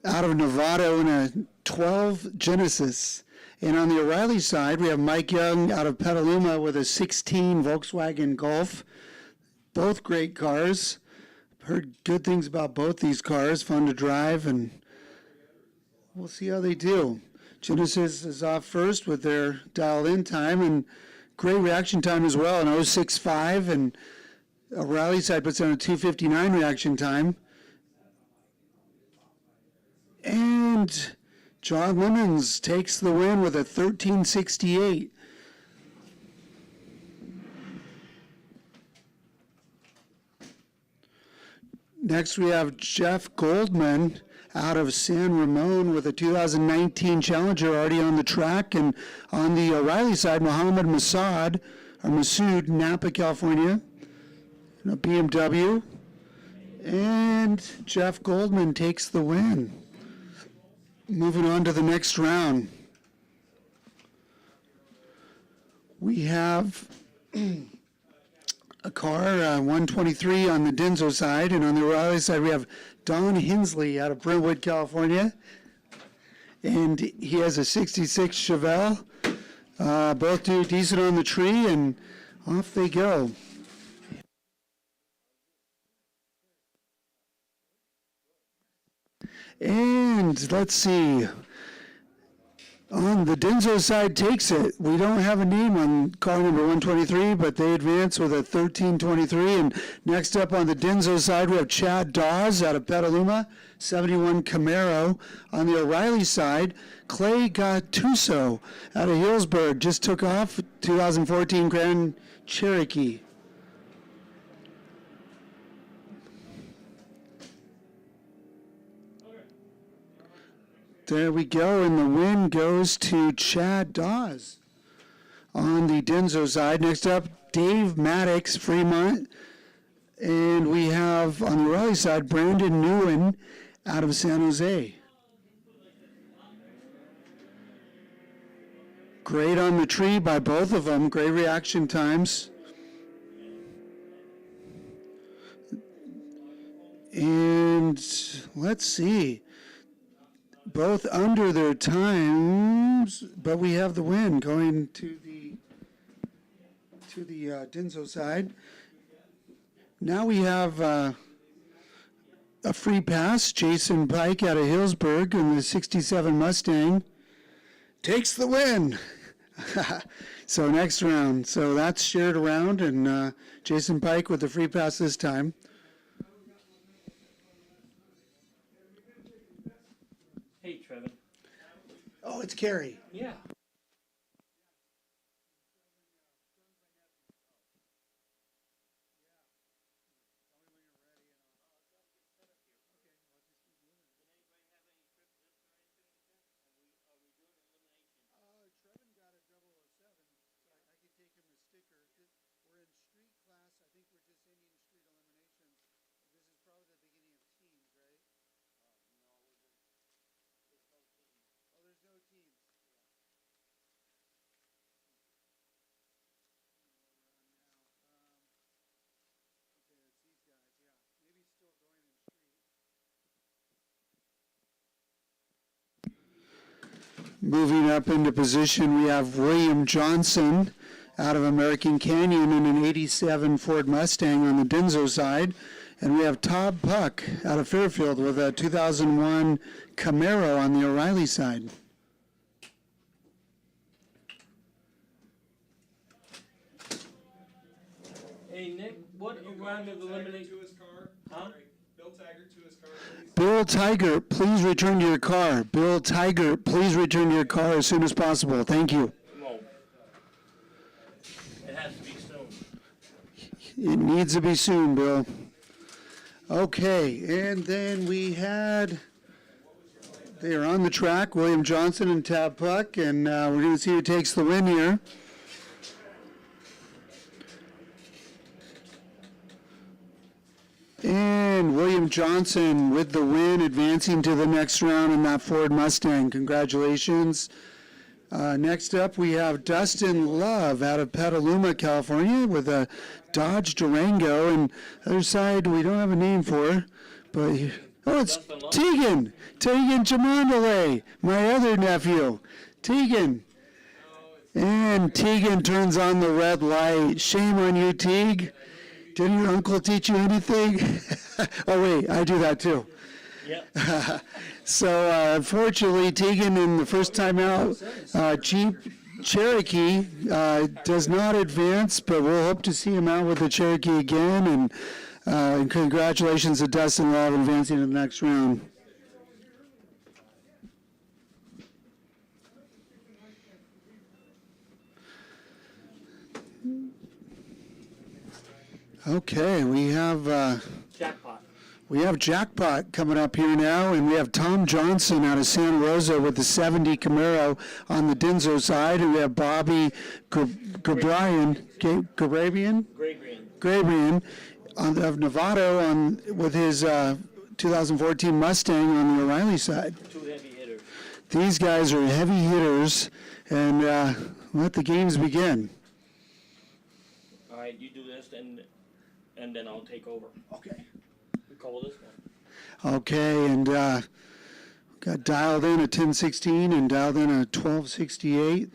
out of Nevada in a 12 Genesis. And on the O'Reilly side, we have Mike Young out of Petaluma with a 16 Volkswagen Golf. Both great cars. Heard good things about both these cars. Fun to drive, and we'll see how they do. Genesis is off first with their dialed-in time, and great reaction time as well, an 065, and O'Reilly side puts on a 259 reaction time. And John Lemons takes the win with a 1368. Next, we have Jeff Goldman out of San Ramon with a 2019 Challenger already on the track. And on the O'Reilly side, Mohammed Masood, Napa, California, in a BMW. And Jeff Goldman takes the win. Moving on to the next round. We have a car, 123 on the Denso side, and on the O'Reilly side we have Don Hensley out of Brentwood, California, and he has a 66 Chevelle. Both do decent on the tree, and off they go. And let's see. On the Denso side takes it. We don't have a name on car number 123, but they advance with a 1323. And next up on the Denso side, we have Chad Dawes out of Petaluma, 71 Camaro. On the O'Reilly side, Clay Gattuso out of Hillsburg just took off, 2014 Grand Cherokee. There we go, and the win goes to Chad Dawes on the Denso side. Next up, Dave Maddox, Fremont. And we have on the O'Reilly side, Brandon Newen out of San Jose. Great on the tree by both of them, great reaction times. And let's see. Both under their times, but we have the win going to the Denso side. Now we have a free pass. Jason Pike out of Hillsburg in the 67 Mustang takes the win. So next round. So that's shared around, and Jason Pike with the free pass this time. Hey, Trevin. Oh, it's Kerry. Yeah. Moving up into position, we have William Johnson out of American Canyon in an 87 Ford Mustang on the Denso side. And we have Todd Puck out of Fairfield with a 2001 Camaro on the O'Reilly side. Hey, Nick, what round of elimination? To his car. Huh? Bill Taggart to his car, please. Bill Tiger, please return to your car. Bill Tiger, please return to your car as soon as possible. Thank you. No. It has to be soon. It needs to be soon, Bill. Okay, and then we had, they are on the track, William Johnson and Tab Puck, and we're going to see who takes the win here. And William Johnson with the win, advancing to the next round in that Ford Mustang. Congratulations. Next up, we have Dustin Love out of Petaluma, California, with a Dodge Durango. And other side, we don't have a name for, but it's Tegan Chamondale, my other nephew, Tegan. And Tegan turns on the red light. Shame on you, Teague. Didn't your uncle teach you anything? Oh, wait, I do that too. Yeah. So, unfortunately, Tegan, in the first time out, Jeep Cherokee does not advance, but we'll hope to see him out with the Cherokee again. And congratulations to Dustin Love advancing to the next round. Jackpot. We have Jackpot coming up here now, and we have Tom Johnson out of Santa Rosa with the 70 Camaro on the Denso side, and we have Bobby Gabrabian of Novato with his 2014 Mustang on the O'Reilly side. Two heavy hitters. These guys are heavy hitters, and let the games begin. All right, you do this, and then I'll take over. Okay. We call this one. Okay, and got dialed in a 1016 and dialed in a 1268.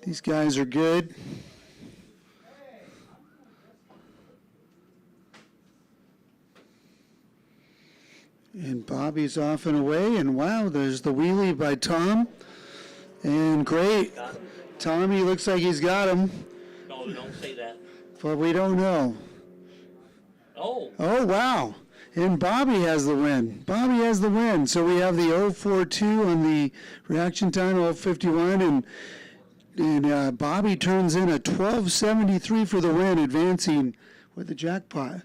These guys are good. And Bobby's off and away, and wow, there's the wheelie by Tom. And great. Tommy looks like he's got him, No, don't say that. but we don't know. Oh, Oh, wow. And Bobby has the win. Bobby has the win. So we have the 042 on the reaction time, 051, and Bobby turns in a 1273 for the win, advancing with the jackpot.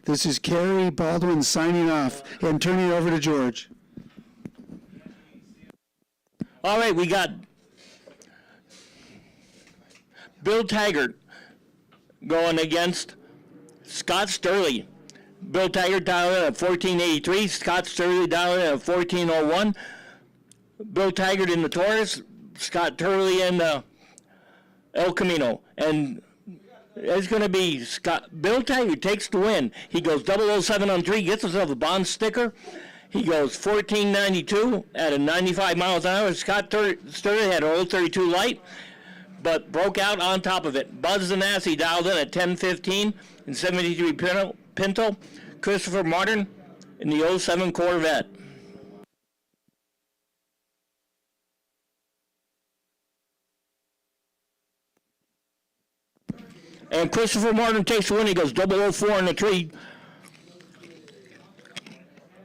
This is Kerry Baldwin signing off and turning it over to George. all right, we got Bill Taggart going against Scott Sturley. Bill Taggart dialed in at 1483, Scott Sturley dialed in at 1401. Bill Taggart in the Taurus, Scott Turley in the El Camino. And it's going to be Bill Taggart takes the win. He goes 007 on 3, gets himself a Bond sticker. He goes 1492 at a 95 miles an hour. Scott Sturley had an 032 light, but broke out on top of it. Buzz Zanassi dialed in at 1015 and 73 Pinto. Christopher Martin in the 07 Corvette. And Christopher Martin takes the win. He goes 004 in the tree.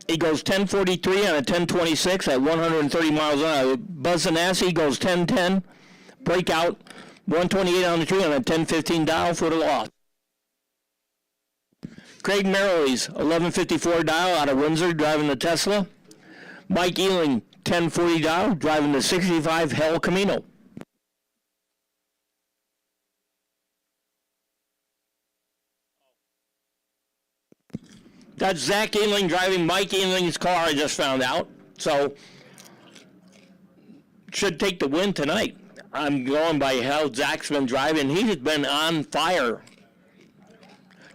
He goes 1043 on a 1026 at 130 miles an hour. Buzz Zanassi goes 1010, breakout, 128 on the tree on a 1015 dial for the loss. Craig Merrill's 1154 dial out of Windsor driving the Tesla. Mike Ealing 1040 dial driving the 65 Hell Camino. That's Zach Ealing driving Mike Ealing's car, I just found out. So, should take the win tonight. I'm going by how Zach's been driving. He's been on fire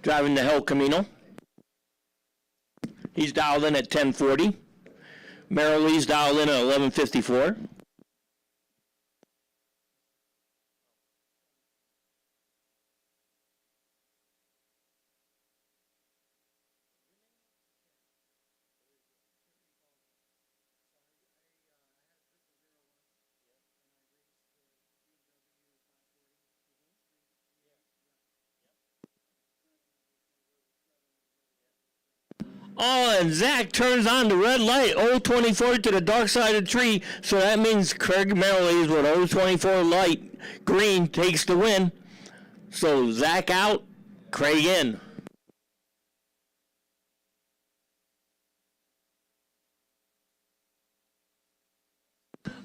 driving the Hell Camino. He's dialed in at 1040. Merrill Lee's dialed in at 1154. Oh, and Zach turns on the red light, 024 to the dark side of the tree, so that means Craig Merrill's with 024 light, green, takes the win. So Zach out, Craig in.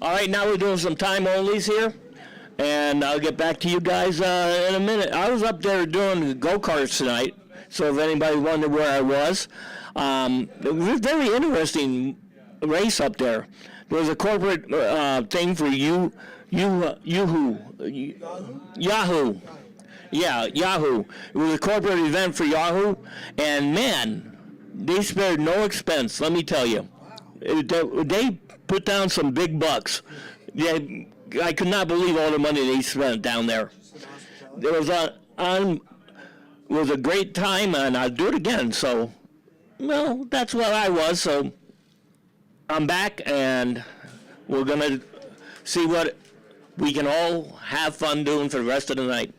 All right, now we're doing some time onlys here, and I'll get back to you guys in a minute. I was up there doing go-karts tonight, so if anybody wondered where I was, it was a very interesting race up there. There was a corporate thing for Yahoo. Yeah, Yahoo. It was a corporate event for Yahoo, and man, they spared no expense, let me tell you. They put down some big bucks. I could not believe all the money they spent down there. It was a great time, and I'll do it again. So, well, that's what I was. So, I'm back, and we're gonna see what we can all have fun doing for the rest of the night.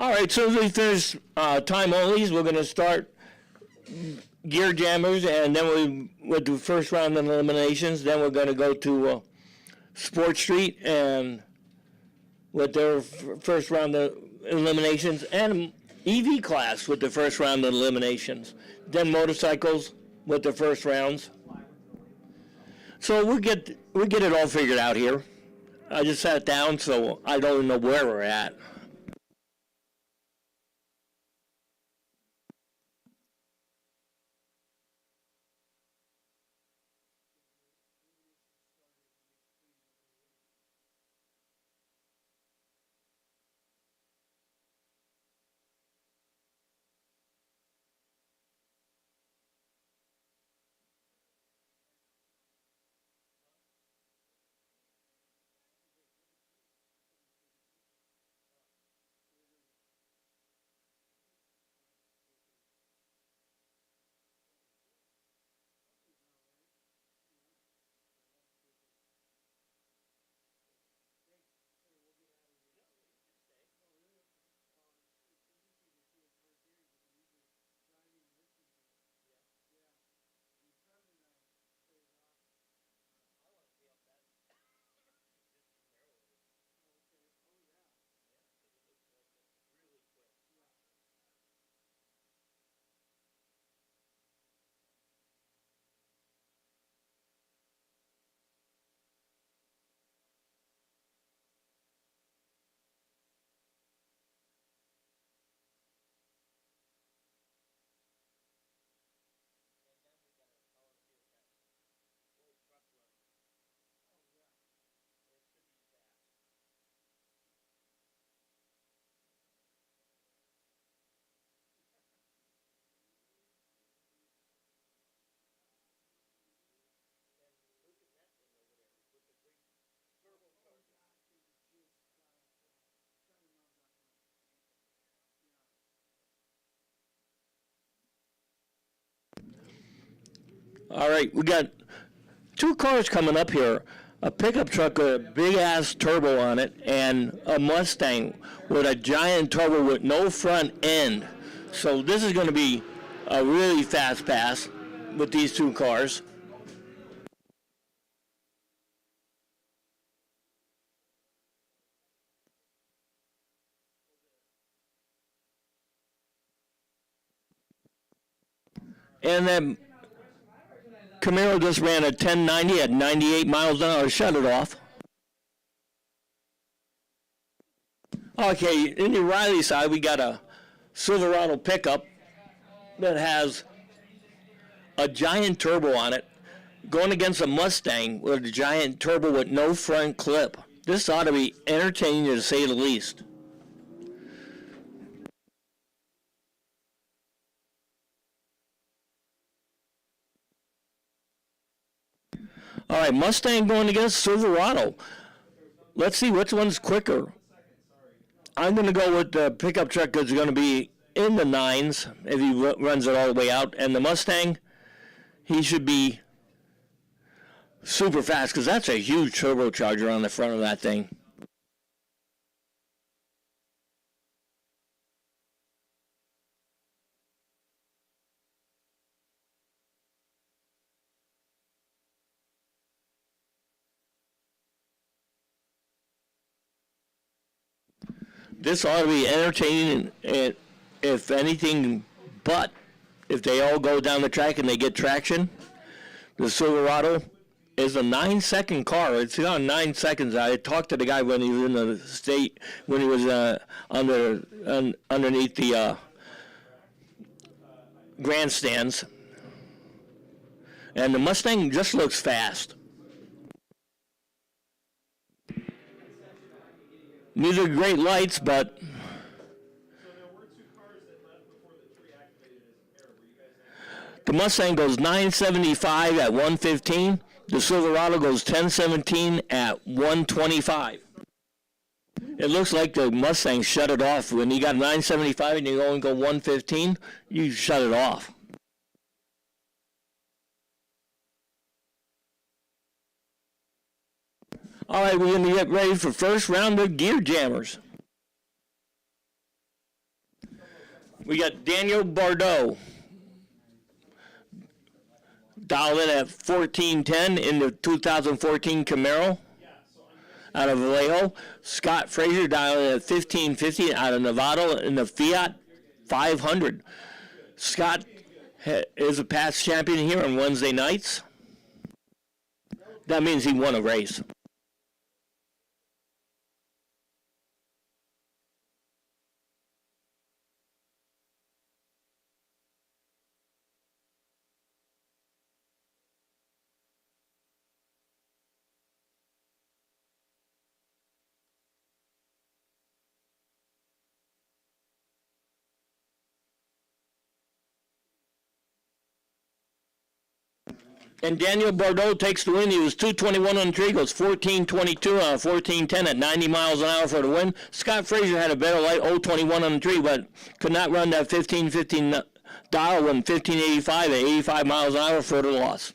All right, so if there's time onlys, we're going to start gear jammers, and then we'll do first round of eliminations. Then we're going to go to Sport Street and with their first round of eliminations, and EV class with the first round of eliminations. Then motorcycles with the first rounds. So we get it all figured out here. I just sat down, so I don't know where we're at. All right, we got two cars coming up here. A pickup truck with a big-ass turbo on it, and a Mustang with a giant turbo with no front end. So this is going to be a really fast pass with these two cars. And then Camaro just ran a 1090 at 98 miles an hour. Shut it off. Okay, in the Riley side, we got a Silverado pickup that has a giant turbo on it, going against a Mustang with a giant turbo with no front clip. This ought to be entertaining, to say the least. All right, Mustang going against Silverado. Let's see which one's quicker. I'm going to go with the pickup truck that's going to be in the nines if he runs it all the way out. And the Mustang, he should be super fast because that's a huge turbocharger on the front of that thing. This ought to be entertaining, and if anything but, if they all go down the track and they get traction, the Silverado is a 9-second car. It's on 9 seconds. I talked to the guy when he was in the state, when he was underneath the grandstands. And the Mustang just looks fast. These are great lights, but So there were two cars that left before the tree activated as a pair. Were you guys the Mustang goes 975 at 115. The Silverado goes 1017 at 125. It looks like the Mustang shut it off. When you got 975 and you only go 115, you shut it off. All right, we're going to get ready for first round of gear jammers. We got Daniel Bordeaux, dialed in at 1410 in the 2014 Camaro out of Vallejo. Scott Fraser dialed in at 1550 out of Nevada in the Fiat 500. Scott is a past champion here on Wednesday nights. That means he won a race. And Daniel Bordeaux takes the win. He was 221 on the tree, goes 1422 on a 1410 at 90 miles an hour for the win. Scott Fraser had a better light, 021 on the tree, but could not run that 1515 dial, went 1585 at 85 miles an hour for the loss.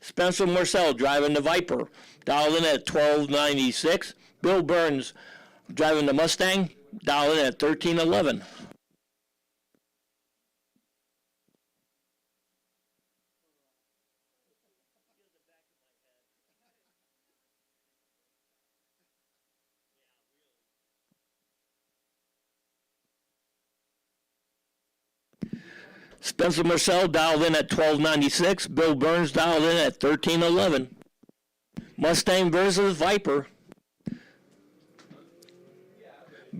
Spencer Marcel driving the Viper, dialed in at 1296. Bill Burns driving the Mustang, dialed in at 1311. Spencer Marcel dialed in at 1296. Bill Burns dialed in at 1311. Mustang versus Viper.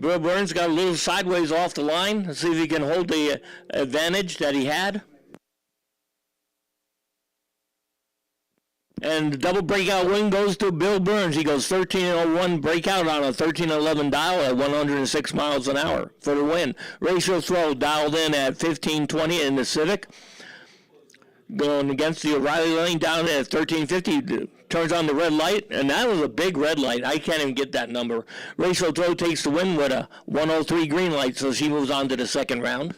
Bill Burns got a little sideways off the line. Let's see if he can hold the advantage that he had. And the double breakout win goes to Bill Burns. He goes 1301 breakout on a 1311 dial at 106 miles an hour for the win. Ratio throw dialed in at 1520 in the Civic. Going against the O'Reilly lane down at 1350. Turns on the red light, and that was a big red light. I can't even get that number. Ratio throw takes the win with a 103 green light, so she moves on to the second round.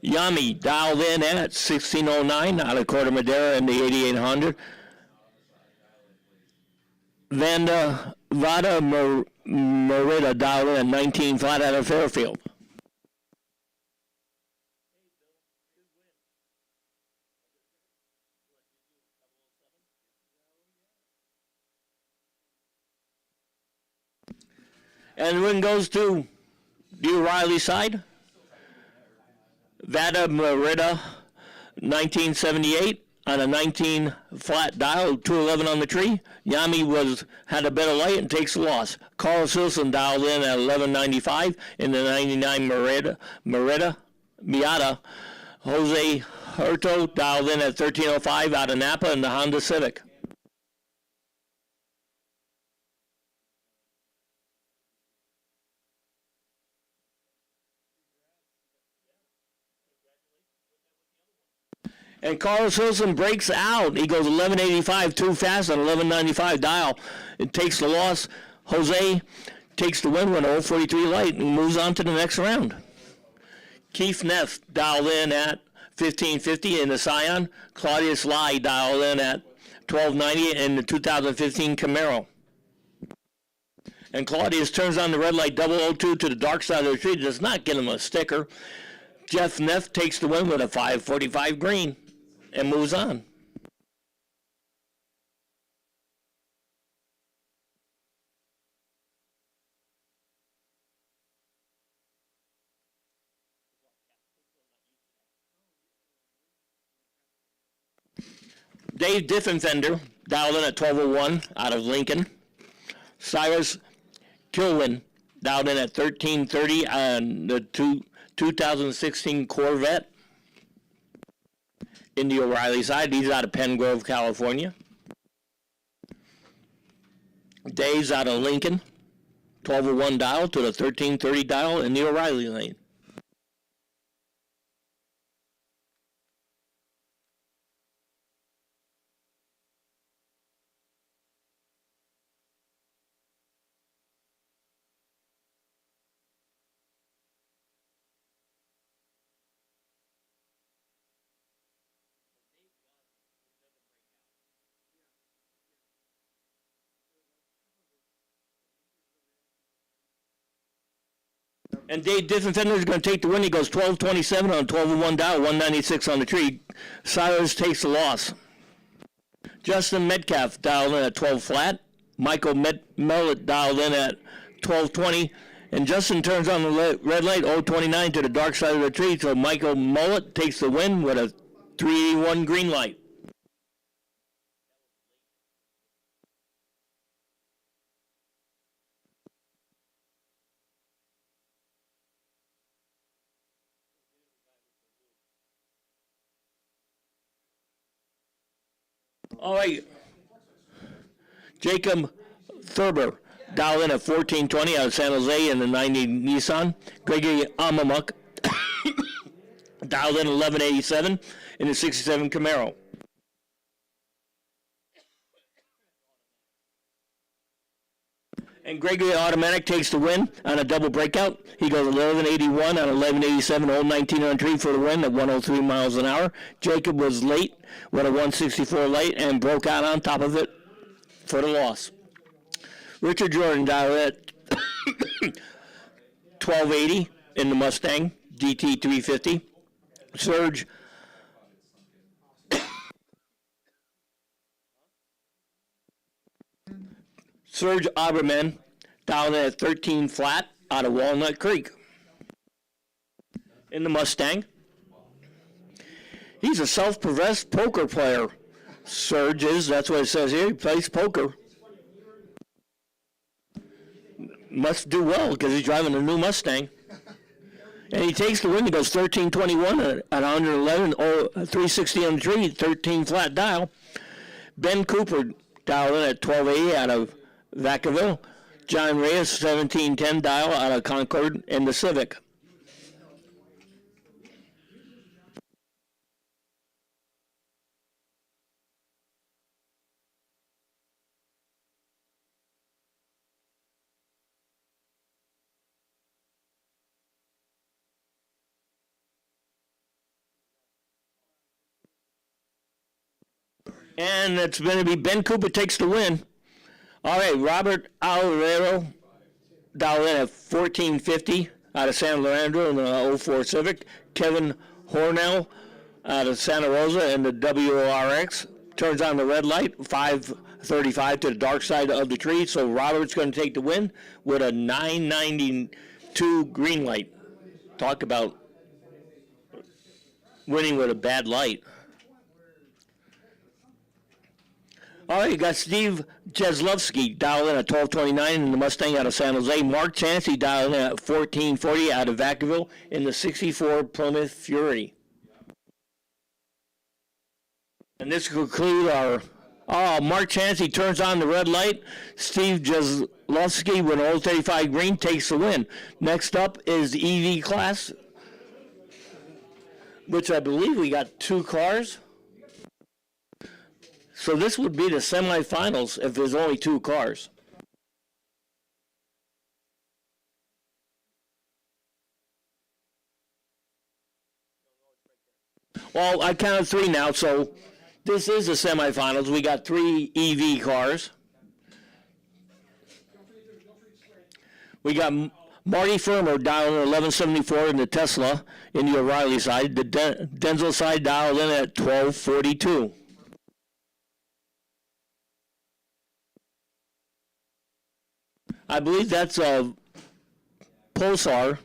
Yami dialed in at 1609 out of Corte Madera in the 8800. Vada Merida dialed in at 19 flat out of Fairfield. And the win goes to the O'Reilly side. Vada Merida, 1978 on a 19 flat dial, 211 on the tree. Yami had a better light and takes the loss. Carl Silson dialed in at 1195 in the 99 Merida Miata. Jose Hurto dialed in at 1305 out of Napa in the Honda Civic. And Carlos Wilson breaks out. He goes 1185 too fast on 1195 dial. It takes the loss. Jose takes the win with a 043 light and moves on to the next round. Keith Neff dialed in at 1550 in the Scion. Claudius Lai dialed in at 1290 in the 2015 Camaro. And Claudius turns on the red light 002 to the dark side of the tree. Does not get him a sticker. Jeff Neff takes the win with a 545 green and moves on. Dave Diffenfender dialed in at 1201 out of Lincoln. Cyrus Kilwin dialed in at 1330 on the 2016 Corvette. In the O'Reilly side, he's out of Penn Grove, California. Dave's out of Lincoln, 1201 dial to the 1330 dial in the O'Reilly lane. And Dave Diffenfender is going to take the win. He goes 12-27 on 12-1 dial, 196 on the tree. Cyrus takes the loss. Justin Metcalf dialed in at 12 flat. Michael Mellett dialed in at 12-20. And Justin turns on the red light, 0-29 to the dark side of the tree. So Michael Mellett takes the win with a 381 green light. All right. Jacob Thurber dialed in at 1420 out of San Jose in the 90 Nissan. Gregory Amamuk dialed in 1187 in the 67 Camaro. And Gregory Automatic takes the win on a double breakout. He goes 1181 on 1187, 019 on tree for the win at 103 miles an hour. Jacob was late with a 164 light and broke out on top of it for the loss. Richard Jordan dialed at 1280 in the Mustang GT 350. Serge Oberman down at 13 flat out of Walnut Creek in the Mustang. He's a self-professed poker player. Serge is, that's what it says here. He plays poker. Must do well because he's driving a new Mustang. And he takes the win. He goes 13-21 at 111, 360 on the tree, 13 flat dial. Ben Cooper dialed in at 1280 out of Vacaville. John Reyes, 1710 dial out of Concord in the Civic. And it's going to be Ben Cooper takes the win. All right, Robert Alvarero dialed in at 1450 out of San Leandro in the 04 Civic. Kevin Hornell out of Santa Rosa in the WRX. Turns on the red light, 535 to the dark side of the tree. So Robert's going to take the win with a 992 green light. Talk about winning with a bad light. All right, you got Steve Jeslovsky dialed in at 1229 in the Mustang out of San Jose. Mark Chancey dialed in at 1440 out of Vacaville in the 64 Plymouth Fury. And this concludes our, Mark Chancey turns on the red light. Steve Jeslovsky with an 035 green takes the win. Next up is the EV class, which I believe we got 2 cars. So this would be the semifinals if there's only 2 cars. Well, I counted 3 now, so this is the semifinals. We got 3 EV cars. We got Marty Firmer dialed in 1174 in the Tesla in the O'Reilly side. The Denzel side dialed in at 1242. I believe that's a Pulsar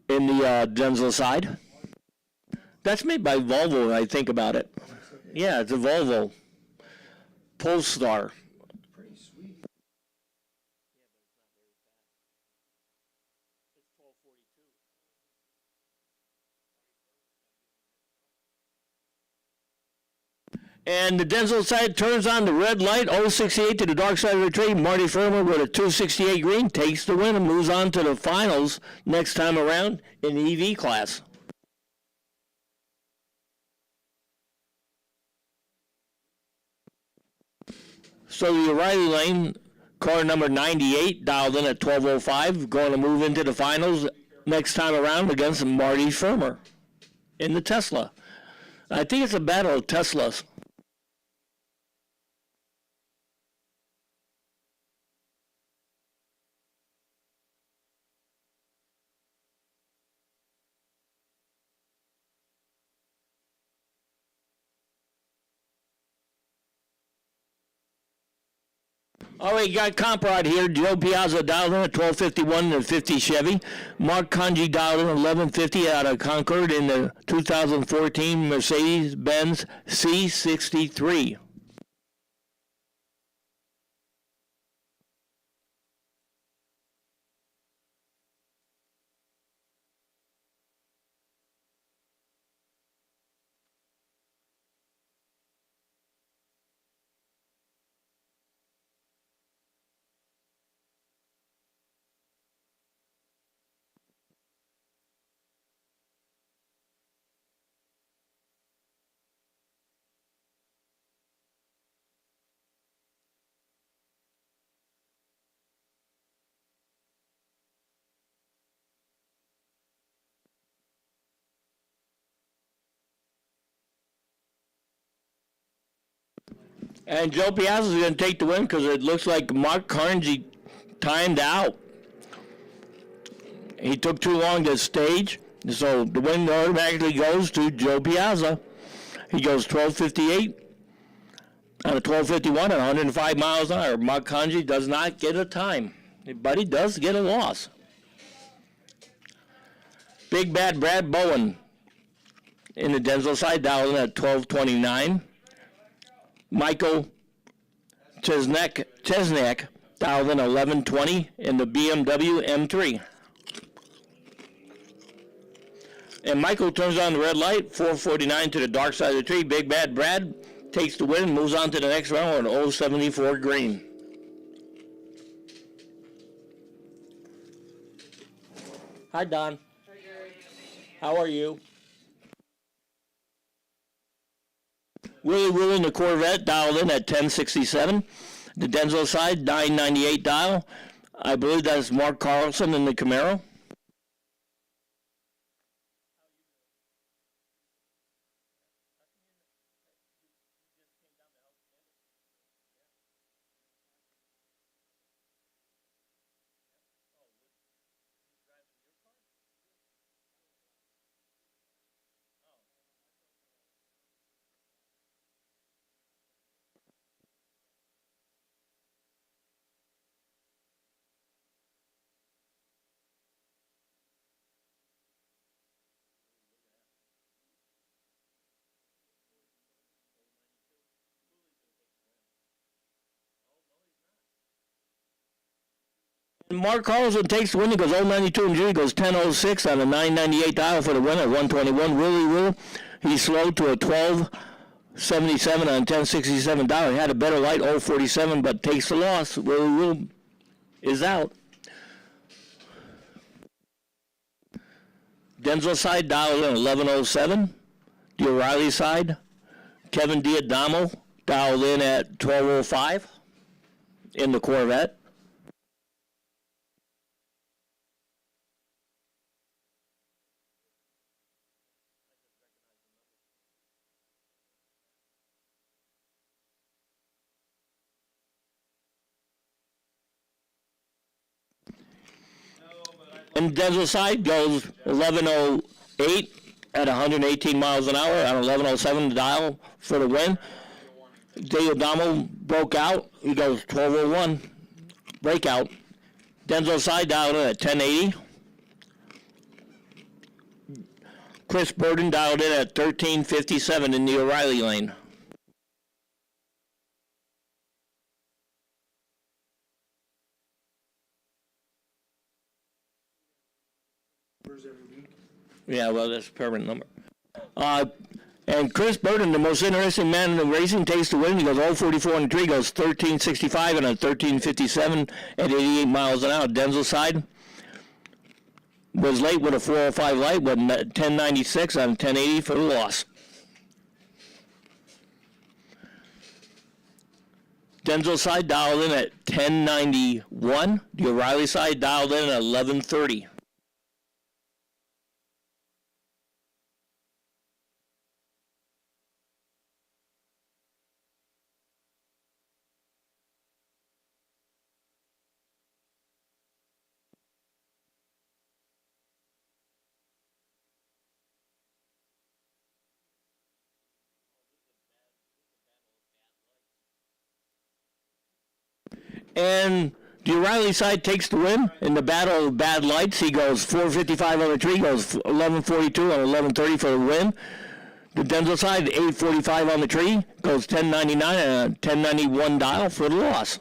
in the Denzel side. That's made by Volvo, when I think about it. Yeah, it's a Volvo Polestar. And the Denzel side turns on the red light, 068 to the dark side of the tree. Marty Firmer with a 268 green takes the win and moves on to the finals next time around in the EV class. So the O'Reilly Lane, car number 98, dialed in at 1205, going to move into the finals next time around against Marty Firmer in the Tesla. I think it's a battle of Teslas. All right, got comp rod here. Joe Piazza dialed in at 1251 in the 50 Chevy. Mark Conji dialed in 1150 out of Concord in the 2014 Mercedes-Benz C63. And Joe Piazza is going to take the win because it looks like Mark Carnegie timed out. He took too long to stage, so the win automatically goes to Joe Piazza. He goes 12:58 out of 12:51 at 105 miles an hour. Mark Carnegie does not get a time, but he does get a loss. Big Bad Brad Bowen in the Denzel side, down at 12:29. Michael Chesnak dialed in 11:20 in the BMW M3. And Michael turns on the red light, 4:49 to the dark side of the tree. Big Bad Brad takes the win and moves on to the next round on 074 green. Hi, Don. Hi, Gary. How are you? Willie Will in the Corvette dialed in at 1067. The Denzel side, 998 dial. I believe that's Mark Carlson in the Camaro. Mark Carlson takes the win. He goes 092 and Judy goes 1006 on a 998 dial for the win at 121. Willie Will, he slowed to a 1277 on 1067 dial. He had a better light, 047, but takes the loss. Willie Will is out. Denzel side dialed in 1107. The O'Reilly side, Kevin Diadamo dialed in at 1205 in the Corvette. And Denzel side goes 1108 at 118 miles an hour on 1107 dial for the win. Diadamo broke out. He goes 1201 breakout. Denzel side dialed in at 1080. Chris Burden dialed in at 1357 in the O'Reilly lane. Yeah, well, that's a permanent number. And Chris Burden, the most interesting man in the racing, takes the win. He goes 044 and 3, goes 1365 and a 1357 at 88 miles an hour. Denzel side was late with a 405 light, with 1096 on 1080 for the loss. Denzel side dialed in at 1091. The O'Reilly side dialed in at 1130. And the O'Reilly side takes the win in the battle of bad lights. He goes 455 on the tree, goes 1142 on 1130 for the win. The Denzel side, 845 on the tree, goes 1099 and a 1091 dial for the loss.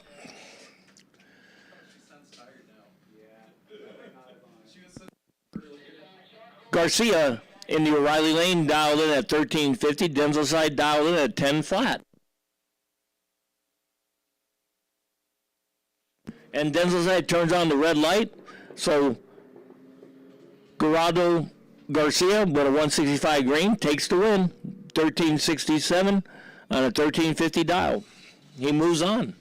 Garcia in the O'Reilly lane dialed in at 1350. Denzel side dialed in at 10 flat. And Denzel side turns on the red light, so Gerardo Garcia with a 165 green takes the win, 1367 on a 1350 dial. He moves on.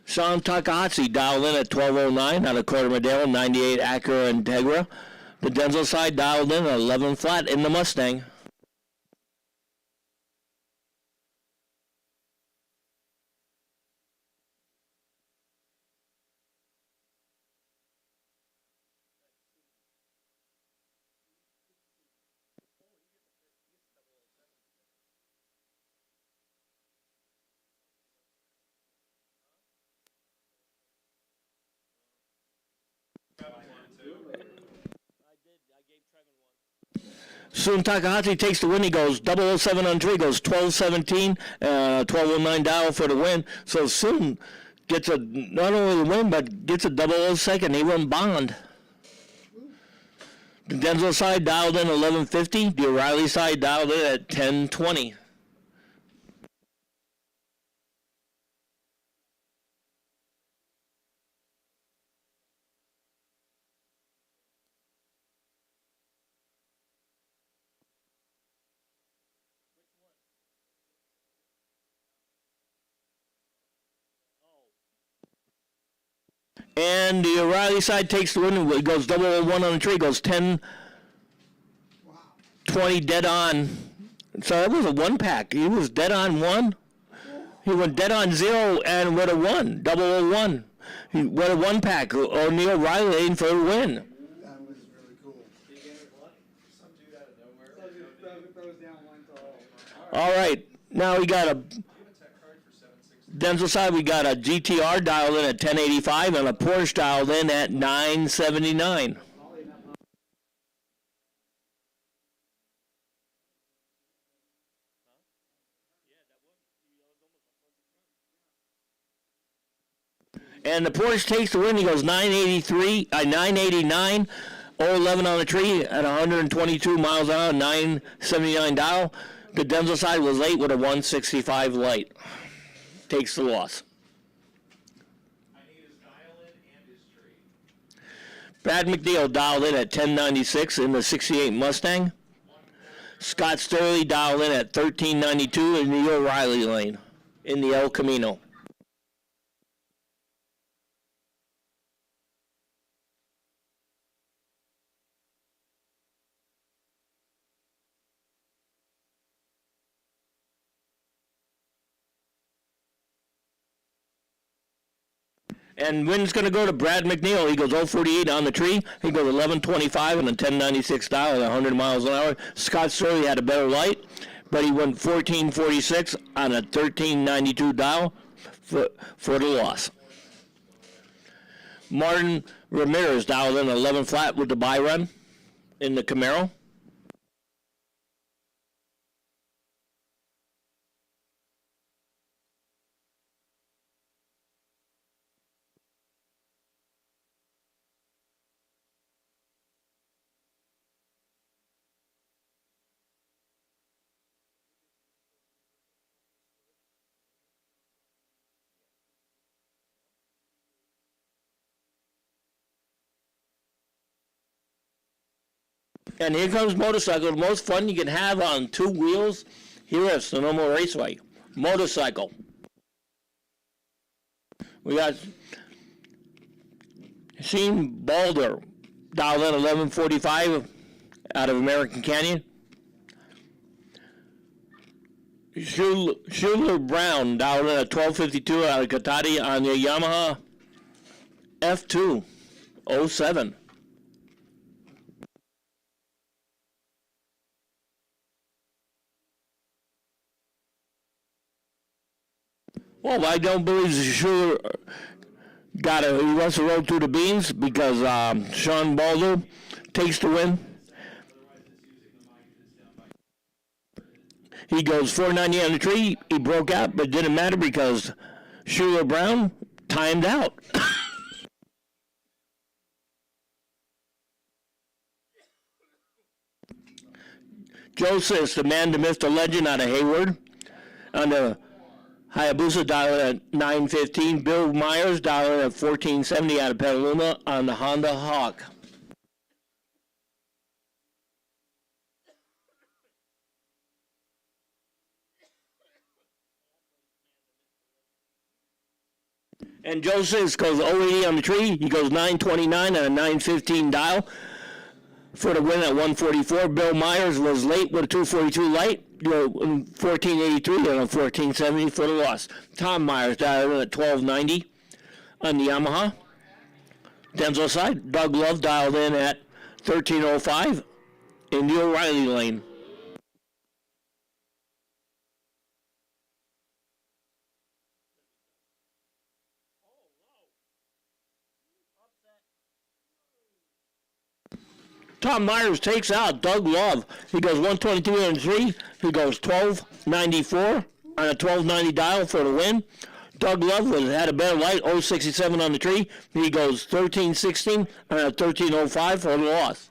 Sean Takahashi dialed in at 1209 on a quarter Modelo 98 Acura Integra. The Denzel side dialed in at 11 flat in the Mustang. Soon Takahashi takes the win. He goes 007 on tree, goes 1217, 1209 dial for the win. So Soon gets a not only the win, but gets a 002nd. He won bond. The Denzel side dialed in 1150. The O'Reilly side dialed in at 1020. And the O'Reilly side takes the win. It goes 001 on the tree. Goes 10, 20 dead on. So that was a one pack. He was dead on one. He went dead on zero and with a one. 001. He went a one pack. O'Neal O'Reilly in for a win. That was really cool. All right. Now we got a Denzel side, we got a GTR dialed in at 1085 and a Porsche dialed in at 979. And the Porsche takes the win. He goes 989, 011 on the tree at 122 miles an hour, 979 dial. The Denzel side was late with a 165 light. Takes the loss. I need his dial-in and his tree. Brad McNeil dialed in at 1096 in the 68 Mustang. Scott Sturley dialed in at 1392 in the O'Reilly lane in the El Camino. And win's going to go to Brad McNeil. He goes 048 on the tree. He goes 1125 and a 1096 dial at 100 miles an hour. Scott Sturley had a better light, but he went 1446 on a 1392 dial for the loss. Martin Ramirez dialed in 11 flat with the buy run in the Camaro. And here comes motorcycle. The most fun you can have on two wheels here at Sonoma Raceway. Motorcycle. We got Sheen Balder, dialed in 1145 out of American Canyon. Schuler Brown, dialed in at 1252 out of Katati on the Yamaha F2 07. Well, I don't believe Schuler he wants to roll through the beans because Sean Baldo takes the win. He goes 490 on the tree. He broke out, but it didn't matter because Schuler Brown timed out. Joe Sis, the man, the myth, the legend out of Hayward. On the Hayabusa, dial at 915. Bill Myers, dial at 1470 out of Petaluma on the Honda Hawk. And Joe Sis goes 080 on the tree. He goes 929 on a 915 dial for the win at 144. Bill Myers was late with a 242 light, 1483 and a 1470 for the loss. Tom Myers dialed in at 1290 on the Yamaha. Denzel side, Doug Love dialed in at 1305 in the O'Reilly lane. Tom Myers takes out Doug Love. He goes 122 and 3. He goes 1294 on a 1290 dial for the win. Doug Love had a better light, 067 on the tree. He goes 1316 on a 1305 for the loss.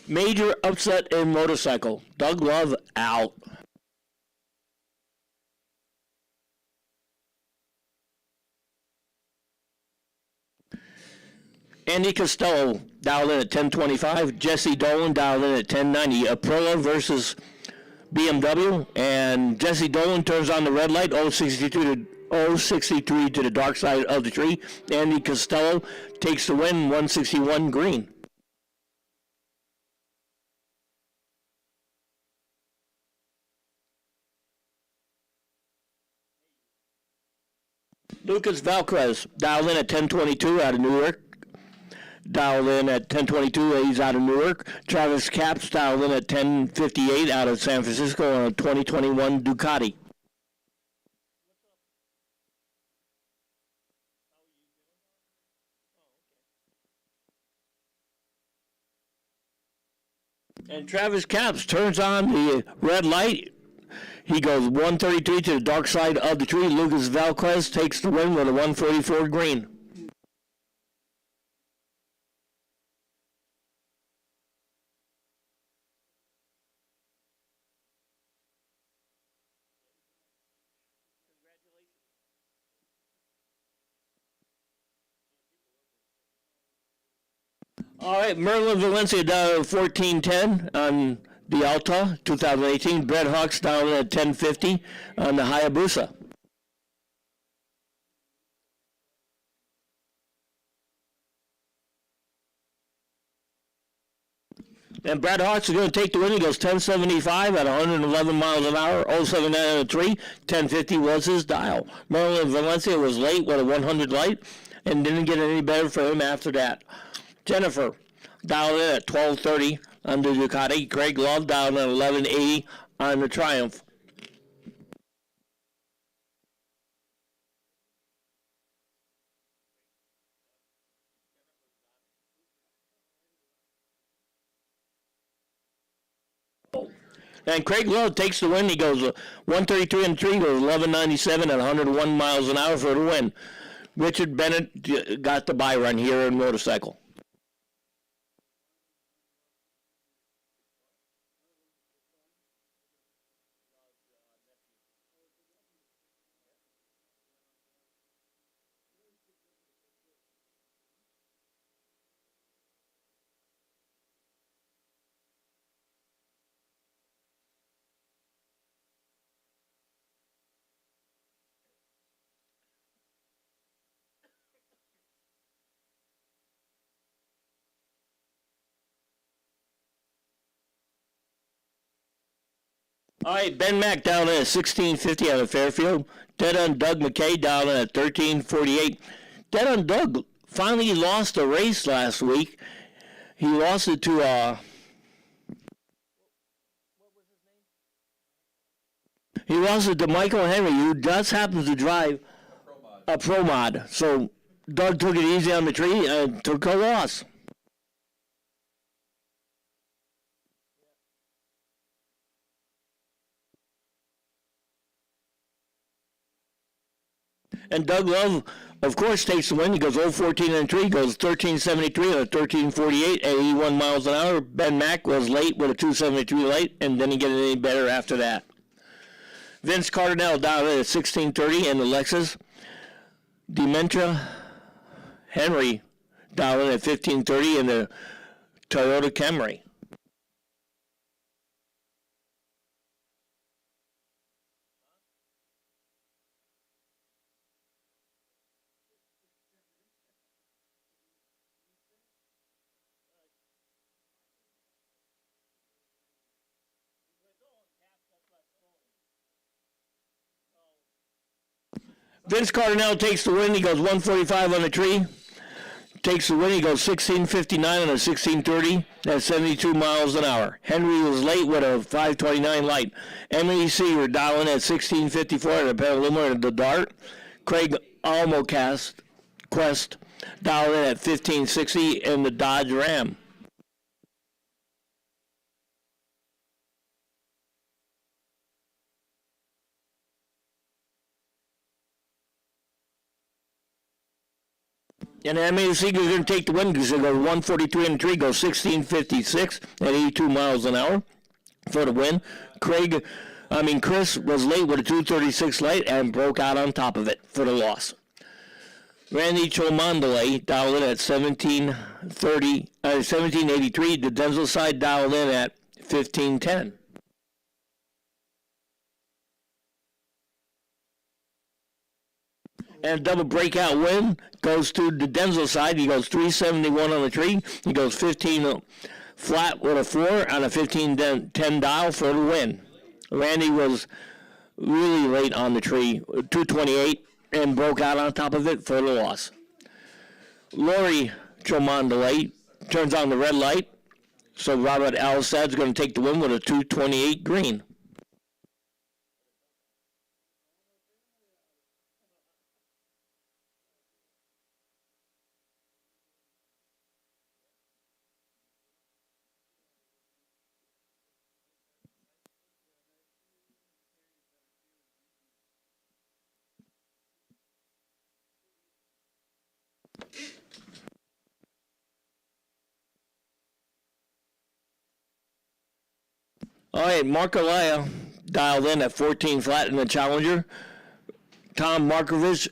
Major upset in motorcycle. Doug Love out. Andy Costello dialed in at 1025. Jesse Dolan dialed in at 1090. Aprilia versus BMW. And Jesse Dolan turns on the red light, 063 to the dark side of the tree. Andy Costello takes the win, 161 green. Lucas Valquez dialed in at 1022 out of Newark. Dialed in at 1022, he's out of Newark. Travis Capps dialed in at 1058 out of San Francisco on a 2021 Ducati. And Travis Capps turns on the red light. He goes 133 to the dark side of the tree. Lucas Valquez takes the win with a 144 green. All right, Merlin Valencia down at 1410 on the Alta 2018. Brett Hawks down at 1050 on the Hayabusa. And Brad Hawks is going to take the win. He goes 1075 at 111 miles an hour, 07903. 1050 was his dial. Merlin Valencia was late with a 100 light and didn't get any better for him after that. Jennifer dialed in at 1230 on the Ducati. Greg Love dialed in at 1180 on the Triumph. And Craig Love takes the win. He goes 133 and 3, goes 1197 at 101 miles an hour for the win. Richard Bennett got the bye run here in motorcycle. All right, Ben Mack down at 1650 out of Fairfield. Dead on Doug McKay down at 1348. Dead on Doug finally lost a race last week. He lost it to He lost it to Michael Henry, who does happen to drive a Pro Mod. So Doug took it easy on the tree and took a loss. And Doug Love, of course, takes the win. He goes 0-14 on the tree, goes 13.73 on a 13.48 at 81 miles an hour. Ben Mack was late with a 2.73 late, and didn't get any better after that. Vince Cardinale down at 16.30 in the Lexus. Demetra Henry down at 15.30 in the Toyota Camry. Vince Cardinale takes the win. He goes 145 on the tree. Takes the win. He goes 16:59 on a 16:30 at 72 miles an hour. Henry was late with a 5:29 light. Emily Seaver dialing at 16:54 at a Petaluma at the Dart. Craig Almocast Quest dialing at 15:60 in the Dodge Ram. And Emily Seager is going to take the win because they go 143 in the tree, goes 16:56 at 82 miles an hour for the win. Chris was late with a 2:36 light and broke out on top of it for the loss. Randy Chomandale dialed in at 1783. The Denzel side dialed in at 1510. And a double breakout win goes to the Denzel side. He goes 371 on the tree. He goes 15 flat with a 4 on a 15-10 dial for the win. Randy was really late on the tree, 228, and broke out on top of it for the loss. Lori Chomandale turns on the red light, so Robert Alstad's going to take the win with a 228 green. All right, Mark Elia dialed in at 14 flat in the Challenger. Tom Markovich,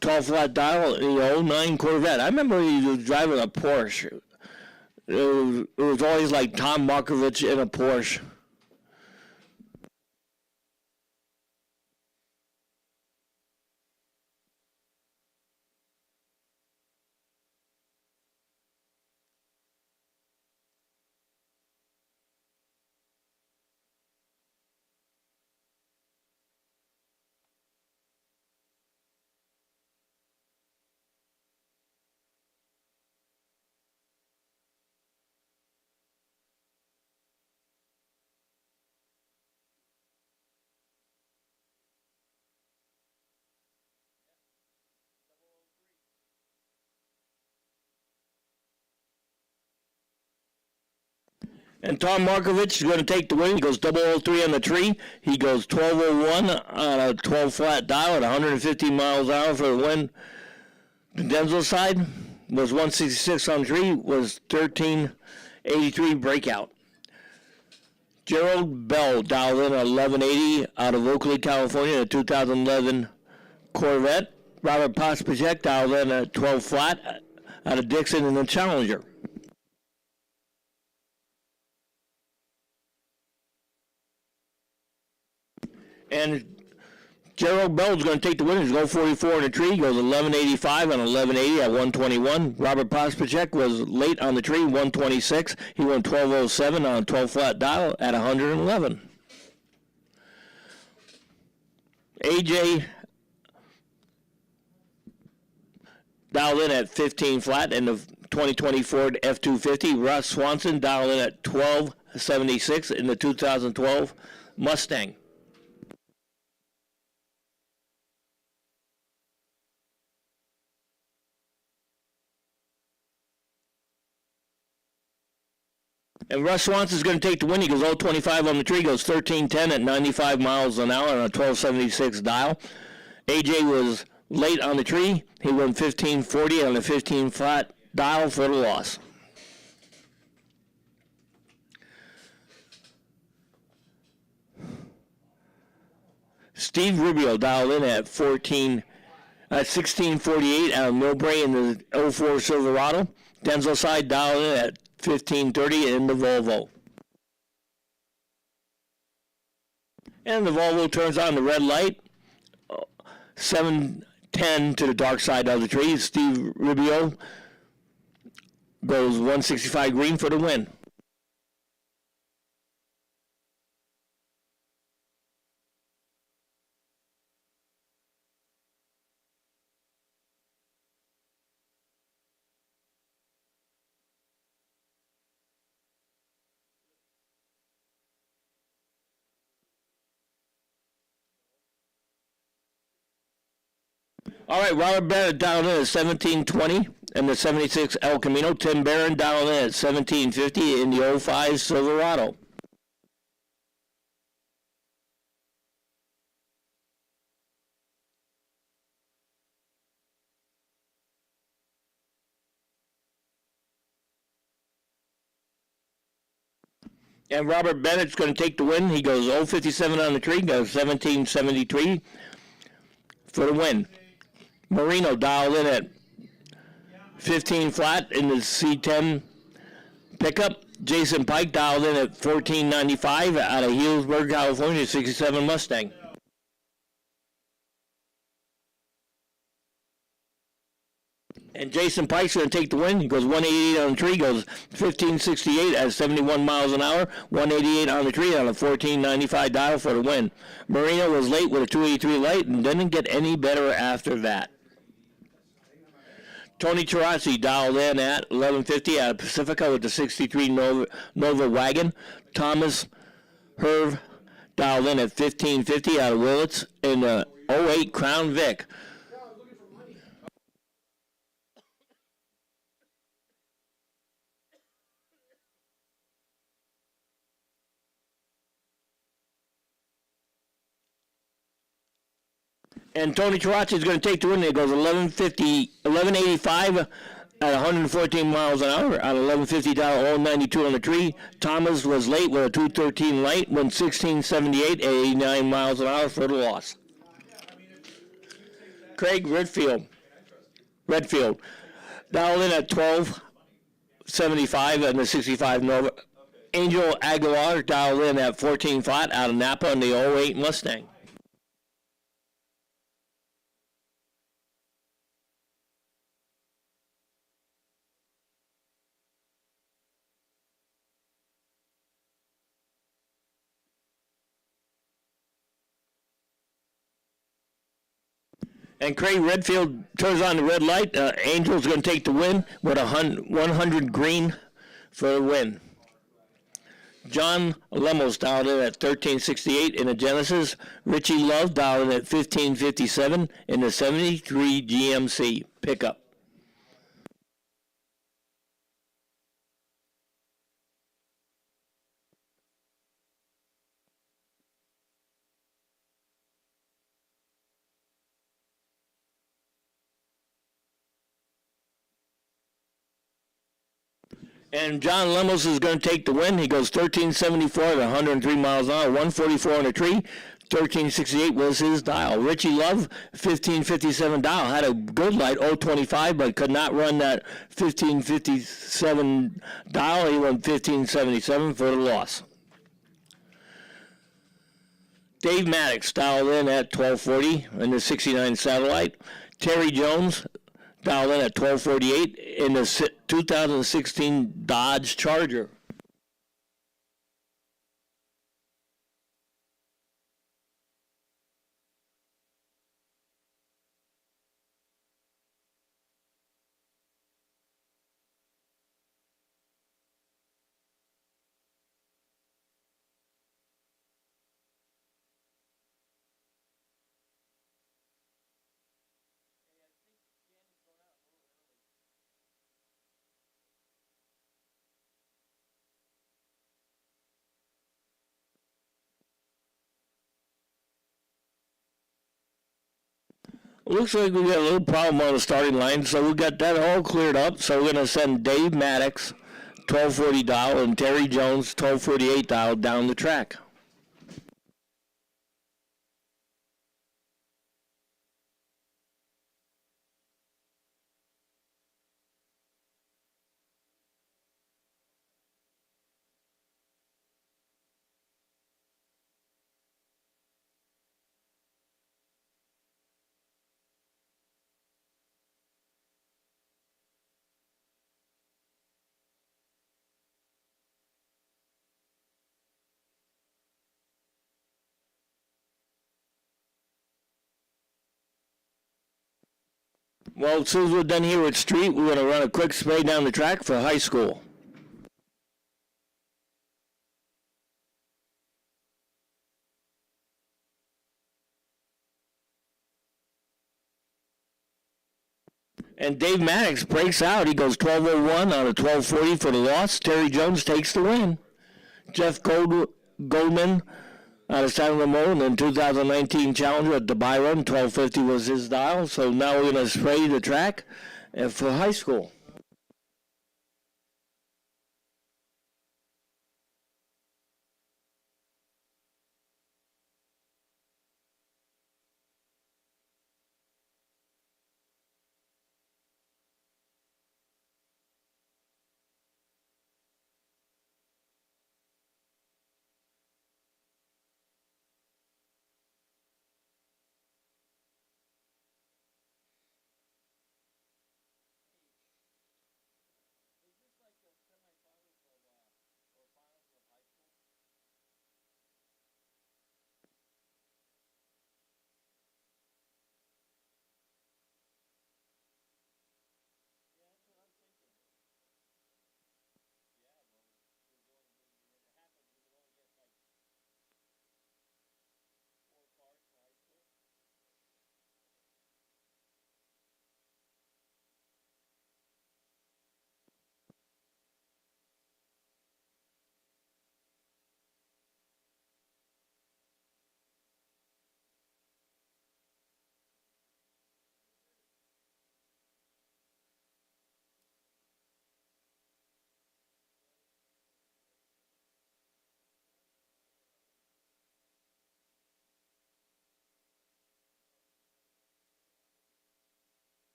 12 flat dial in the 09 Corvette. I remember he was driving a Porsche. It was always like Tom Markovich in a Porsche. And Tom Markovich is going to take the win. He goes 003 on the tree. He goes 1201 on a 12 flat dial at 150 miles an hour for the win. The Denzel side was 166 on the tree, was 1383 breakout. Gerald Bell dialed in at 1180 out of Oakley, California, a 2011 Corvette. Robert Pospacek dialed in at 12 flat out of Dixon in the Challenger. And Gerald Bell's going to take the win. He's going 44 in the tree. He goes 1185 on 1180 at 121. Robert Pospacek was late on the tree, 126. He went 1207 on a 12 flat dial at 111. AJ dialed in at 15 flat in the 2020 Ford F-250. Russ Swanson dialed in at 1276 in the 2012 Mustang. And Russ Swanson's going to take the win. He goes 0.25 on the tree, goes 13.10 at 95 miles an hour on a 1276 dial. AJ was late on the tree. He won 15.40 on a 15 flat dial for the loss. Steve Rubio dialed in at 16.48 out of Millbrae in the 04 Silverado. Denzel Side dialed in at 15.30 in the Volvo. And the Volvo turns on the red light. 7:10 to the dark side of the tree. Steve Rubio goes 165 green for the win. All right, Robert Bennett down in at 17.20 in the 76 El Camino. Tim Barron down in at 17.50 in the 05 Silverado. And Robert Bennett's going to take the win. He goes 0.57 on the tree, goes 17.73 for the win. Marino dialed in at 15 flat in the C10 pickup. Jason Pike dialed in at 14.95 out of Healdsburg, California, 67 Mustang. And Jason Pike's going to take the win. He goes 188 on the tree, goes 15.68 at 71 miles an hour, 188 on the tree on a 14.95 dial for the win. Marino was late with a 283 light and didn't get any better after that. Tony Tarazzi dialed in at 11.50 out of Pacifica with the 63 Nova wagon. Thomas Herv dialed in at 15.50 out of Willits in the 08 Crown Vic. And Tony Tarazzi is going to take the win. It goes 11.85 at 114 miles an hour at 11.50 dial 092 on the tree. Thomas was late with a 213 light, went 16.78 at 89 miles an hour for the loss. Craig Redfield dialed in at 12.75 in the 65 Nova. Angel Aguilar dialed in at 14 flat out of Napa in the 08 Mustang. And Craig Redfield turns on the red light. Angel's going to take the win with 100 green for the win. John Lemos dialed in at 13.68 in the Genesis. Richie Love dialed in at 15.57 in the 73 GMC pickup. And John Lemos is going to take the win. He goes 13.74 at 103 miles an hour, 144 on the tree. 13.68 was his dial. Richie Love, 15.57 dial. Had a good light, 0.25, but could not run that 15.57 dial. He went 15.77 for the loss. Dave Maddox dialed in at 12.40 in the 69 Satellite. Terry Jones dialed in at 12.48 in the 2016 Dodge Charger. Looks like we got a little problem on the starting line, so we got that all cleared up. So we're going to send Dave Maddox, 1240 dial, and Terry Jones, 1248 dial, down the track. Well, as soon as we're done here at Street, we're going to run a quick spray down the track for high school. And Dave Maddox breaks out. He goes 12:01 out of 12:40 for the loss. Terry Jones takes the win. Jeff Goldman out of San Ramon in 2019 Challenger at the Byron, 1250 was his dial. So now we're going to spray the track for high school.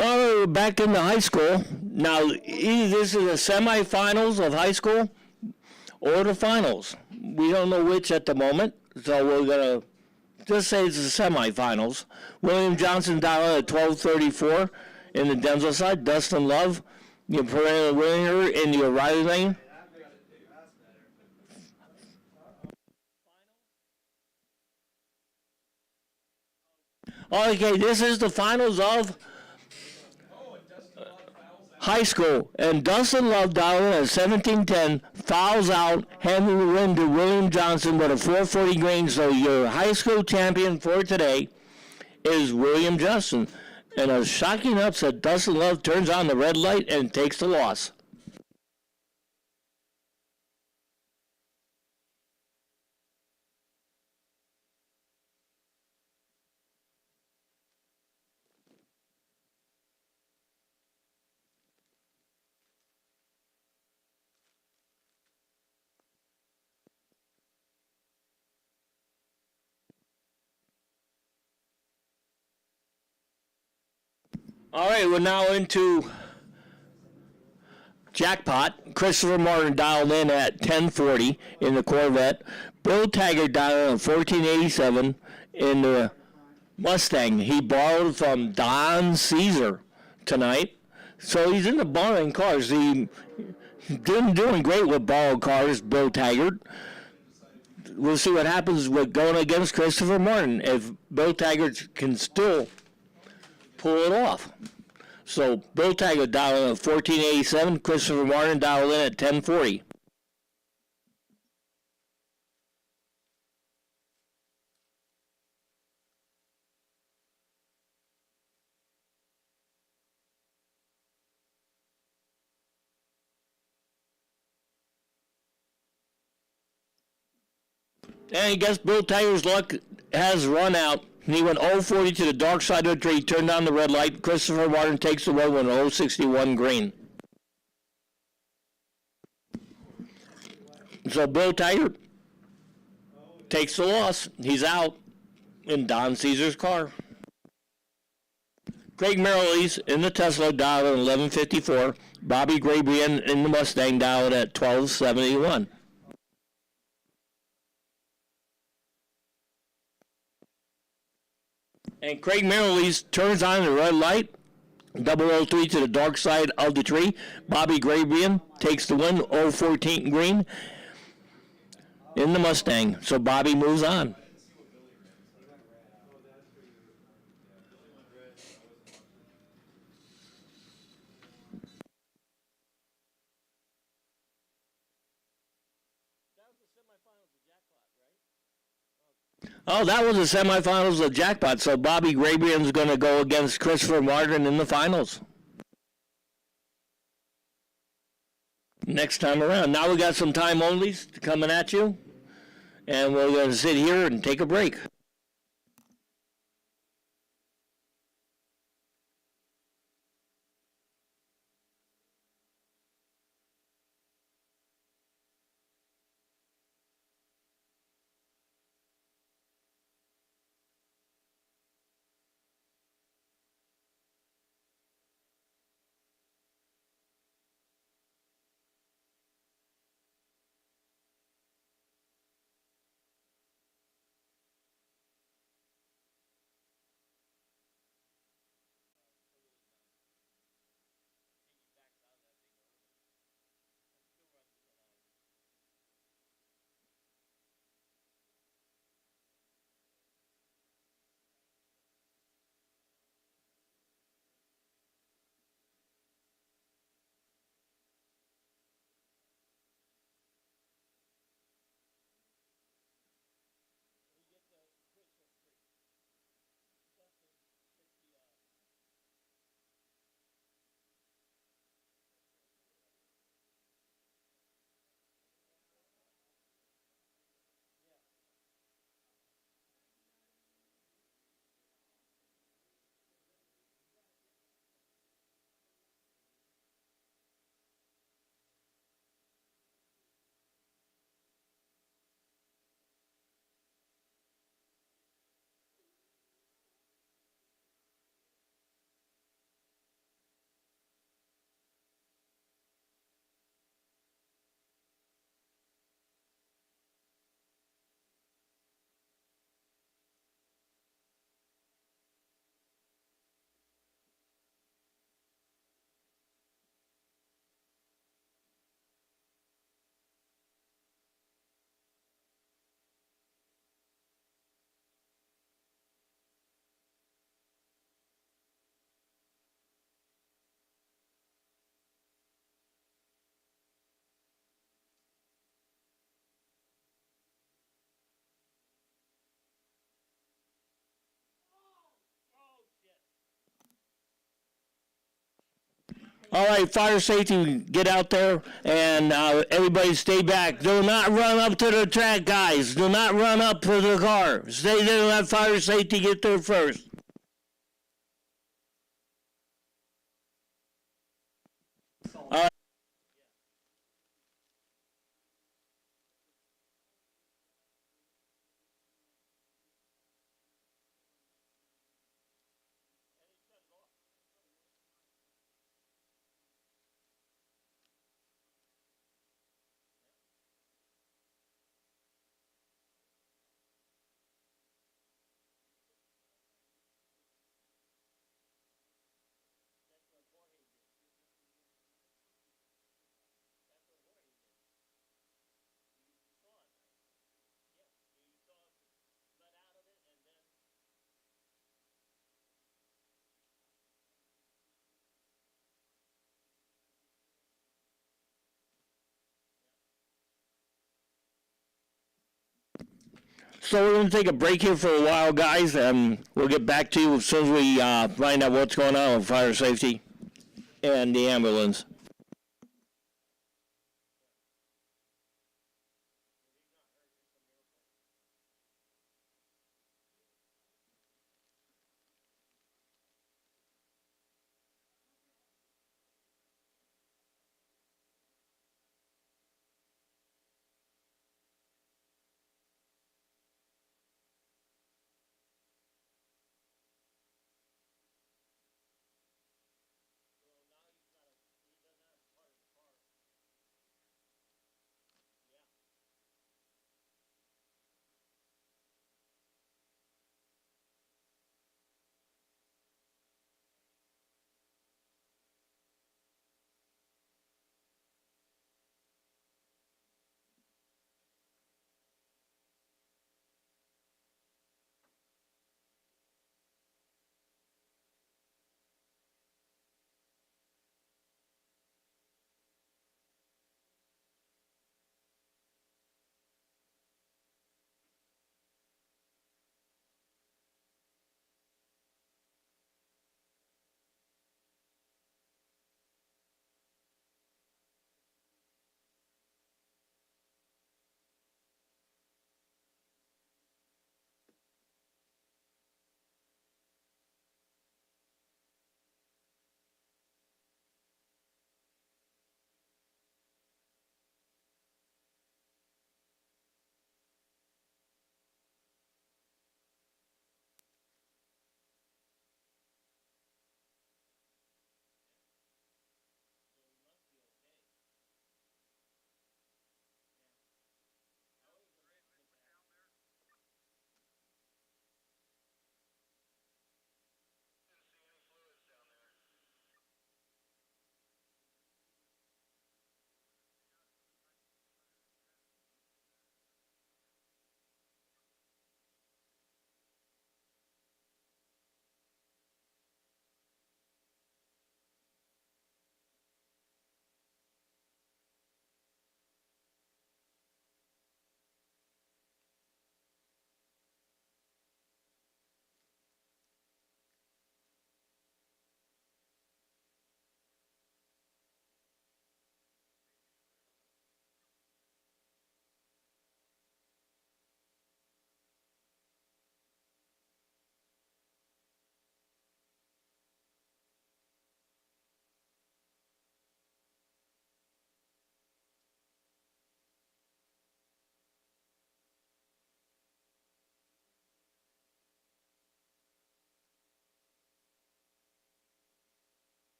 Oh, back into high school. Now, either this is the semifinals of high school or the finals. We don't know which at the moment, so we're going to just say it's the semifinals. William Johnson dial at 1234 in the Denzel side. Dustin Love, your perennial winner in the O'Reilly lane. Okay, this is the finals of high school, and Dustin Love dialed in at 1710, fouls out, handing the win to William Johnson with a 440 green. So your high school champion for today is William Justin. And a shocking upset, Dustin Love turns on the red light and takes the loss. All right, we're now into jackpot. Christopher Martin dialed in at 1040 in the Corvette. Bill Taggart dialed in at 1487 in the Mustang. He borrowed from Don Caesar tonight. So he's into borrowing cars. He didn't doing great with borrowed cars, Bill Taggart. We'll see what happens with going against Christopher Martin if Bill Taggart can still pull it off. So Bill Taggart dialed in at 1487, Christopher Martin dialed in at 1040. And I guess Bill Taggart's luck has run out. He went 040 to the dark side of the tree, turned on the red light. Christopher Martin takes the road with 061 green. So Bill Taggart takes the loss. He's out in Don Caesar's car. Craig Merrill's in the Tesla dialed at 1154. Bobby Grabrian in the Mustang dialed at 1271. And Craig Merrill's turns on the red light, 003 to the dark side of the tree. Bobby Grabrian takes the win, 014 green in the Mustang. So Bobby moves on. Oh, that was the semifinals of Jackpot. So Bobby Grabrian's going to go against Christopher Martin in the finals next time around. Now we got some time onlys coming at you, and we're going to sit here and take a break. All right, fire safety, get out there, and everybody stay back. Do not run up to the track, guys. Do not run up to the car. Stay there and let fire safety get there first. All right. So we're going to take a break here for a while, guys, and we'll get back to you as soon as we find out what's going on with fire safety and the ambulance.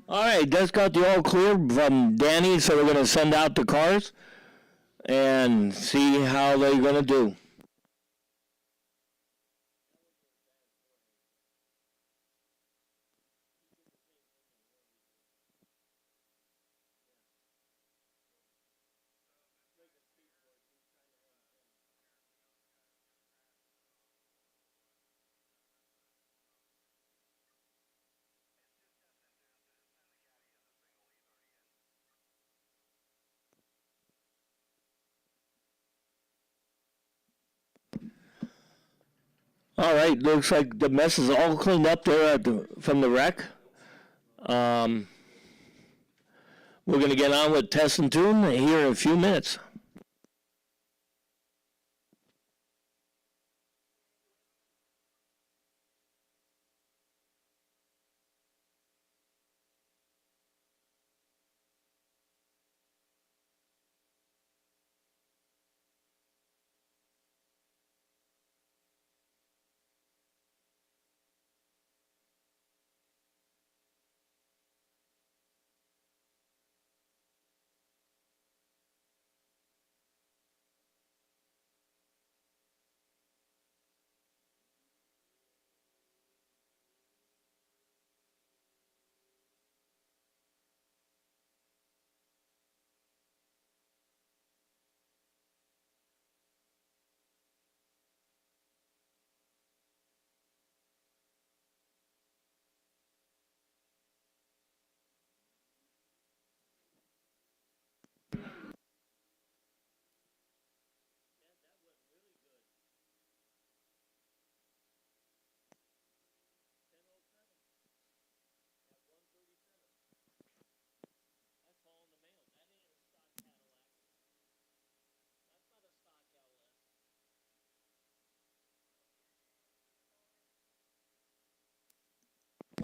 All right, just got the all clear from Danny, so we're going to send out the cars and see how they're going to do. All right, looks like the mess is all cleaned up there from the wreck. We're going to get on with test and tune here in a few minutes.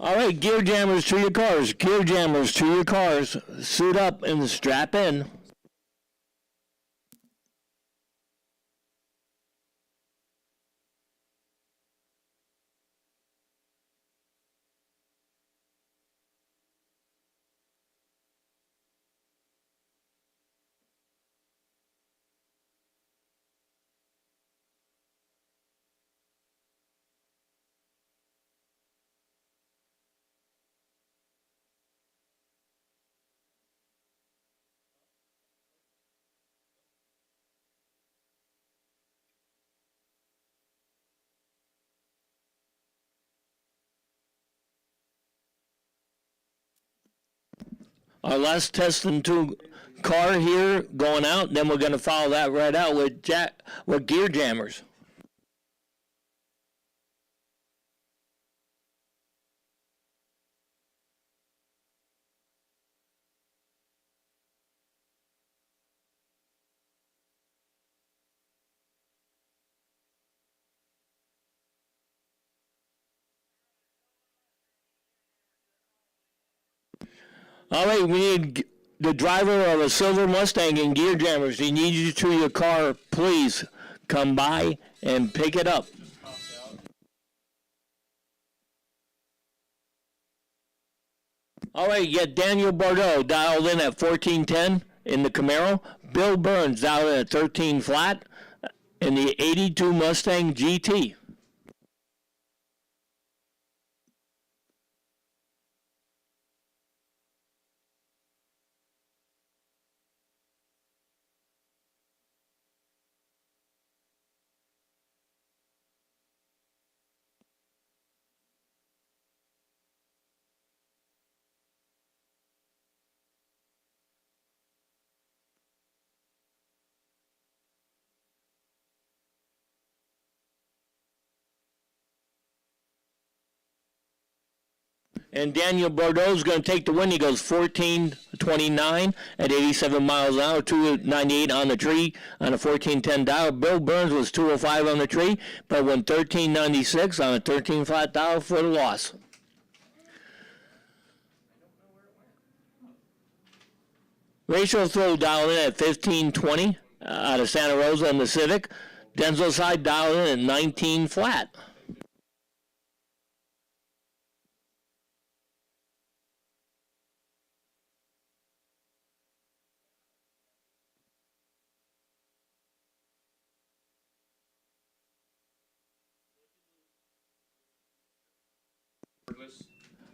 All right, gear jammers to your cars. Gear jammers to your cars. Suit up and strap in. Our last test and tune car here going out. Then we're going to follow that right out with gear jammers. All right, we need the driver of a silver Mustang and gear jammers. He needs you to your car. Please come by and pick it up. All right, you got Daniel Bordeaux dialed in at 1410 in the Camaro. Bill Burns dialed in at 13 flat in the 82 Mustang GT. And Daniel Bordeaux is going to take the win. He goes 14.29 at 87 miles an hour, 298 on the tree on a 1410 dial. Bill Burns was 205 on the tree, but went 1396 on a 13 flat dial for the loss. Rachel Throw dialed in at 1520 out of Santa Rosa in the Civic. Denzel Side dialed in at 19 flat.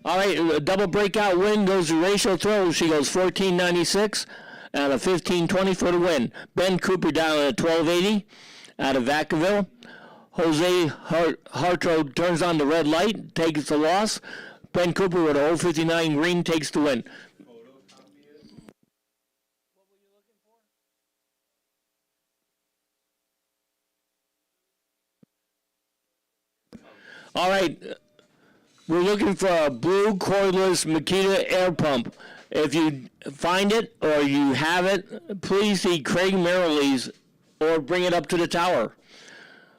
All right, a double breakout win goes to Rachel Throw. She goes 14.96 out of 15.20 for the win. Ben Cooper down at 12.80 out of Vacaville. Jose Hartro turns on the red light, takes the loss. Ben Cooper with a 0.59 green takes the win. All right, we're looking for a blue cordless Makita air pump. If you find it or you have it, please see Craig Merrill's or bring it up to the tower.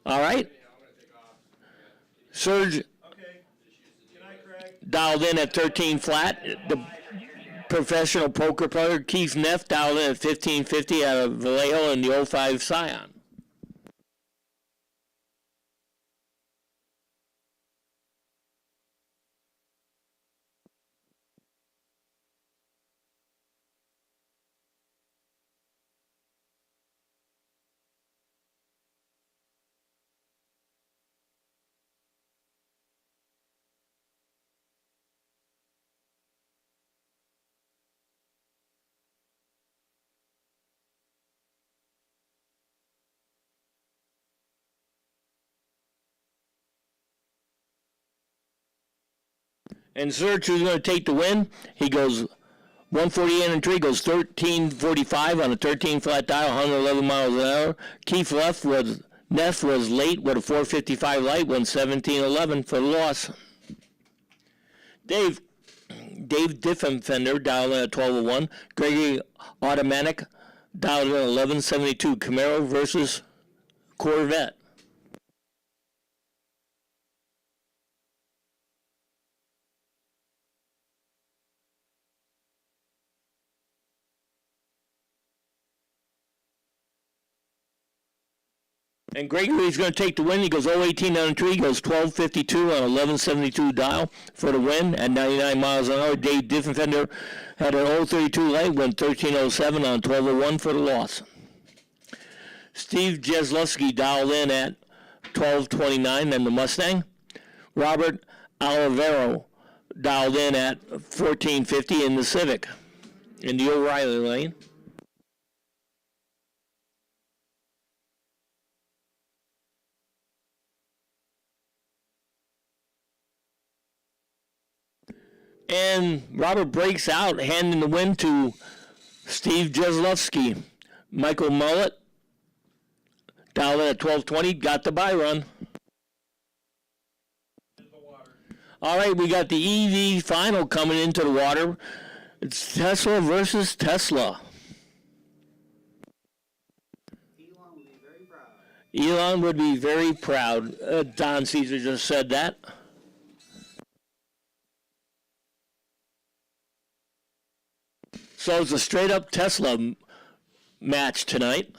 All right? Serge Okay. Good night, Craig. dialed in at 13 flat. The professional poker player Keith Neff dialed in at 1550 out of Vallejo in the 05 Scion. And Serge, who's going to take the win, he goes 148 and 3, goes 1345 on a 13 flat dial, 111 miles an hour. Keith Neff was late with a 455 light, went 1711 for the loss. Dave Diffenfender dialed in at 1201. Gregory Automatic dialed in at 1172. Camaro versus Corvette. And Gregory's going to take the win. He goes 018 on a tree, goes 1252 on 1172 dial for the win at 99 miles an hour. Dave Diffenfender had an 032 light, went 1307 on 1201 for the loss. Steve Jeslovsky dialed in at 1229 in the Mustang. Robert Olivero dialed in at 1450 in the Civic in the O'Reilly lane. And Robert breaks out, handing the win to Steve Jeslovsky. Michael Mullet, dialed in at 1220, got the bye run. All right, we got the EV final coming into the water. It's Tesla versus Tesla. Elon would be very proud. Don Caesar just said that. So it's a straight-up Tesla match tonight.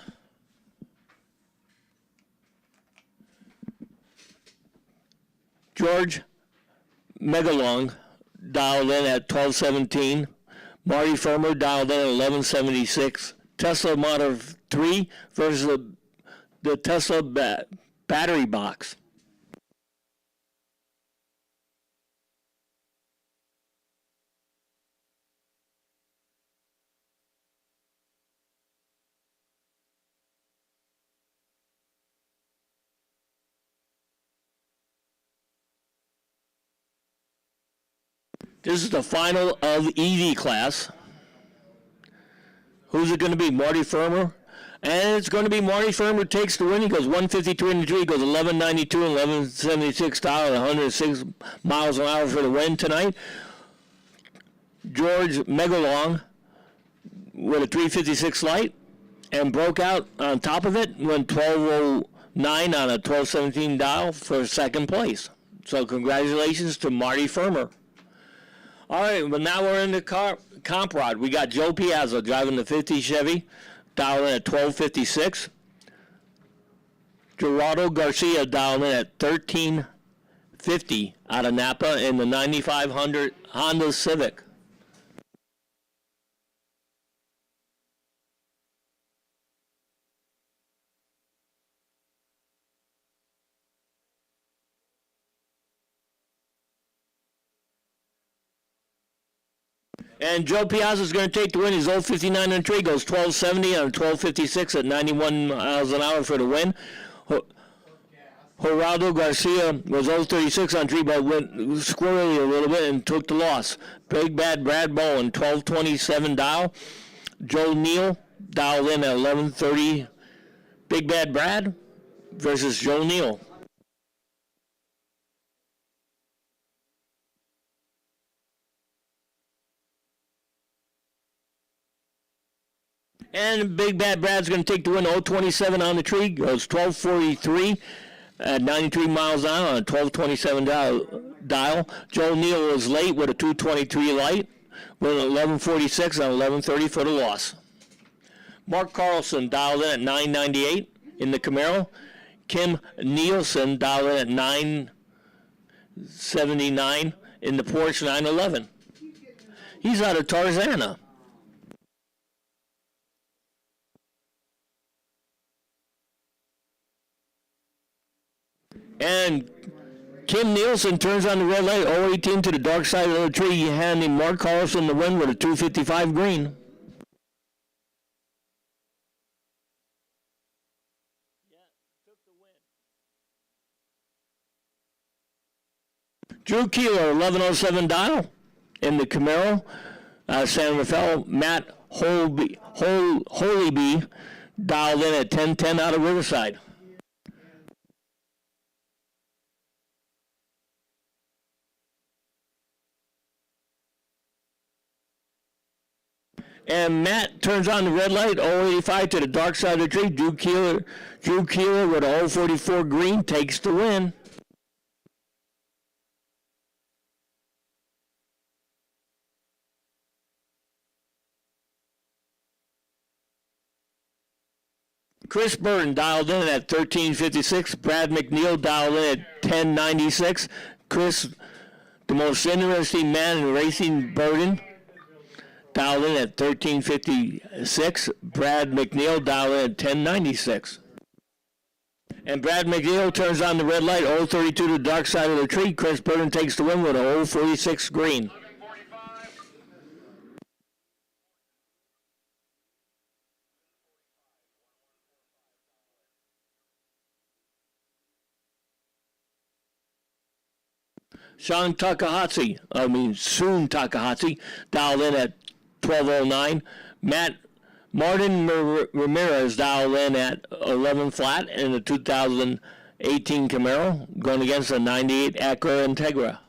George Megalong dialed in at 1217. Marty Firmer dialed in at 1176. Tesla Model 3 versus the Tesla battery box. This is the final of EV class. Who's it going to be? Marty Firmer? And it's going to be Marty Firmer takes the win. He goes 152 and 3. He goes 1192 and 1176 style at 106 miles an hour for the win tonight. George Megalong with a 356 light and broke out on top of it. Went 1209 on a 1217 dial for second place. So congratulations to Marty Firmer. All right, but now we're in the comp rod. We got Joe Piazza driving the 50 Chevy, dialed in at 1256. Gerardo Garcia dialed in at 1350 out of Napa in the 9500 Honda Civic. And Joe Piazza is going to take the win. He's 0.59 on the tree, goes 12.70 on 12.56 at 91 miles an hour for the win. Geraldo Garcia was 0.36 on tree, but went squirrely a little bit and took the loss. Big Bad Brad Bowen, 12.27 dial. Joe Neal dialed in at 11.30. Big Bad Brad versus Joe Neal. And Big Bad Brad's going to take the win, 0.27 on the tree, goes 12.43 at 93 miles an hour on a 12.27 dial. Joe Neal was late with a 2.23 light, with 11.46 on 11.30 for the loss. Mark Carlson dialed in at 9.98 in the Camaro. Kim Nielsen dialed in at 9.79 in the Porsche 911. He's out of Tarzana. And Kim Nielsen turns on the red light, 018 to the dark side of the tree, handing Mark Carlson the win with a 255 green. Drew Keeler, 1107 dial in the Camaro, San Rafael. Matt Holby dialed in at 1010 out of Riverside. And Matt turns on the red light, 085 to the dark side of the tree. Drew Keeler with a 044 green takes the win. Chris Burton dialed in at 1356. Brad McNeil dialed in at 1096. Chris, the most interesting man in racing, Burton, dialed in at 1356. Brad McNeil dialed in at 1096. And Brad McNeil turns on the red light, 032 to the dark side of the tree. Chris Burton takes the win with a 046 green. Soon Takahashi, dialed in at 1209. Martin Ramirez dialed in at 11 flat in the 2018 Camaro, going against a 98 Acura Integra.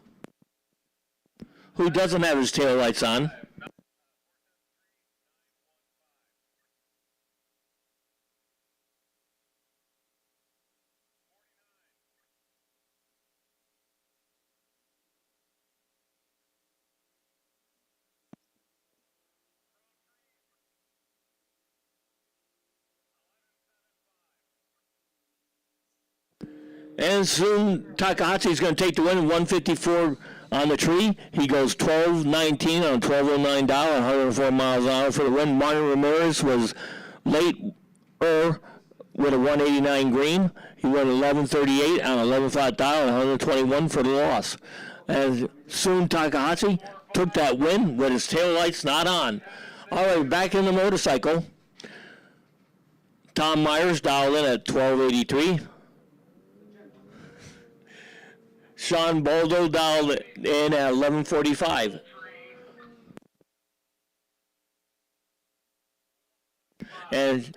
Who doesn't have his taillights on? And soon Takahashi is going to take the win, 154 on the tree. He goes 12.19 on 12.09 dial, 104 miles an hour for the win. Martin Ramirez was late with a 189 green. He went 11.38 on 11 flat dial, 121 for the loss. And soon Takahashi took that win with his taillights not on. All right, back in the motorcycle. Tom Myers dialed in at 12.83. Sean Boldo dialed in at 11.45. And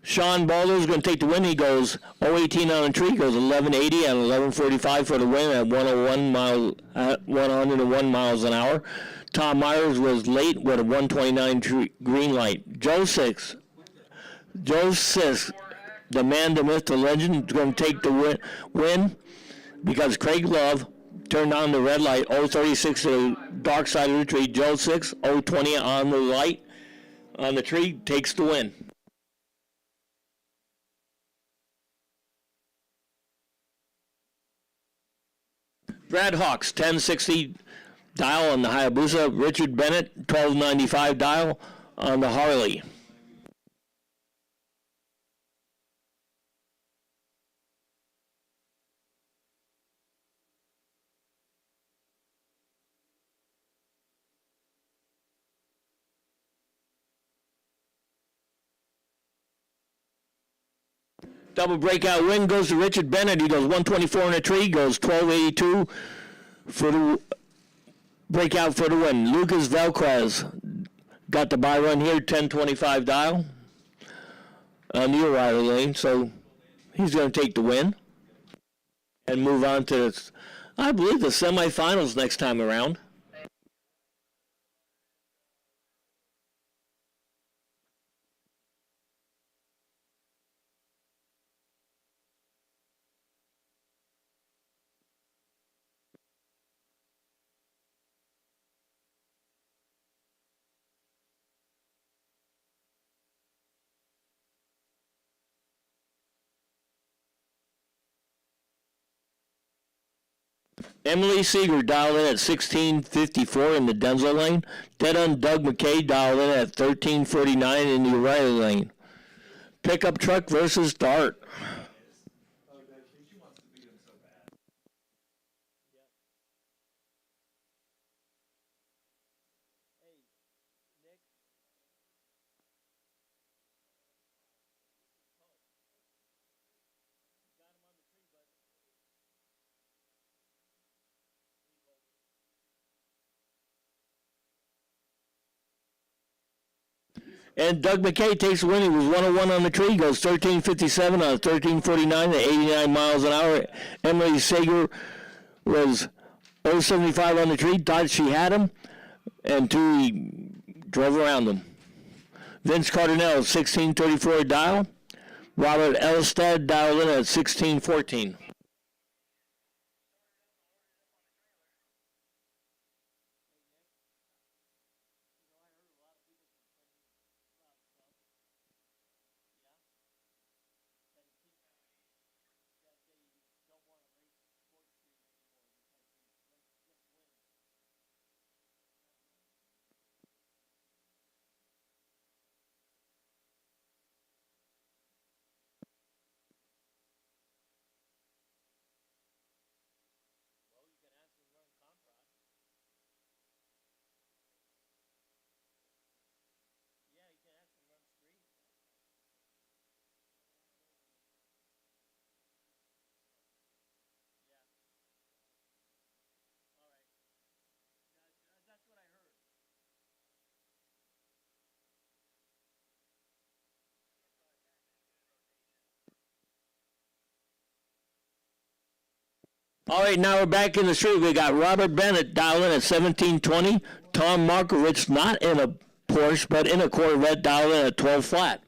Sean Baldo is going to take the win. He goes 018 on the tree, goes 1180 and 1145 for the win at 101 miles an hour. Tom Myers was late with a 129 green light. Joe Six, the man, the myth, the legend, is going to take the win because Craig Love turned on the red light, 036 to the dark side of the tree. Joe Six, 020 on the light on the tree, takes the win. Brad Hawks, 1060 dial on the Hayabusa. Richard Bennett, 1295 dial on the Harley. Double breakout win goes to Richard Bennett. He goes 124 in the tree, goes 1282 for the breakout for the win. Lucas Velquez got the buy run here, 1025 dial on the O'Reilly lane, so he's going to take the win and move on to, I believe, the semifinals next time around. Emily Seeger dialed in at 1654 in the Denzel lane. Dead on Doug McKay dialed in at 1349 in the O'Reilly lane. Pickup truck versus Dart. And Doug McKay takes the win. He was 101 on the tree, goes 1357 on 1349 at 89 miles an hour. Emily Sager was 075 on the tree, thought she had him, and he drove around him. Vince Cardinale, 1634 dial. Robert Elstad dialed in at 1614. All right, now we're back in the street. We got Robert Bennett dialed in at 1720. Tom Markovich, not in a Porsche, but in a Corvette, dialed in at 12 flat.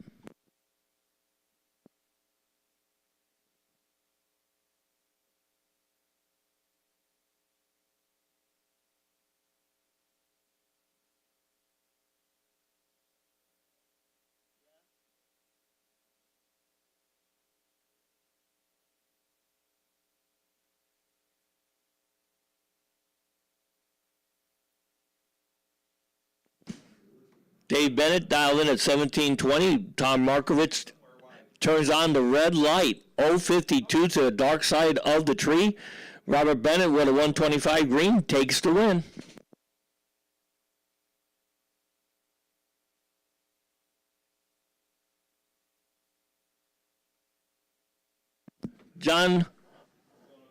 Dave Bennett dialed in at 1720. Tom Markovich turns on the red light. 052 to the dark side of the tree. Robert Bennett with a 125 green takes the win. John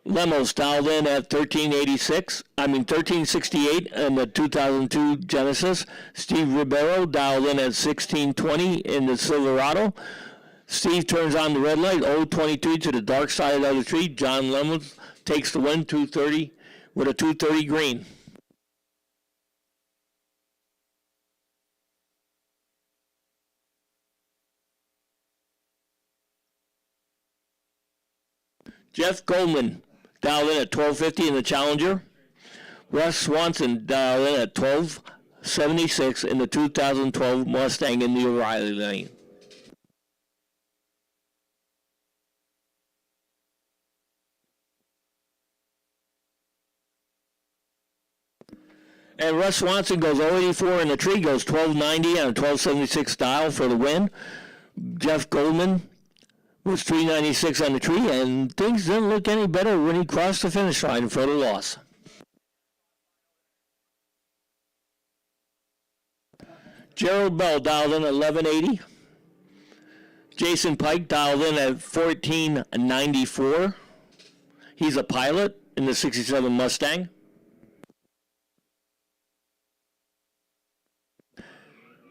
Lemos dialed in at 1368 in the 2002 Genesis. Steve Ribeiro dialed in at 1620 in the Silverado. Steve turns on the red light, 022 to the dark side of the tree. John Lemos takes the win, 230 with a 230 green. Jeff Goldman dialed in at 1250 in the Challenger. Russ Swanson dialed in at 1276 in the 2012 Mustang in the O'Reilly lane. And Russ Swanson goes 084 in the tree, goes 1290 on a 1276 dial for the win. Jeff Goldman was 396 on the tree, and things didn't look any better when he crossed the finish line for the loss. Gerald Bell dialed in 1180. Jason Pike dialed in at 1494. He's a pilot in the 67 Mustang.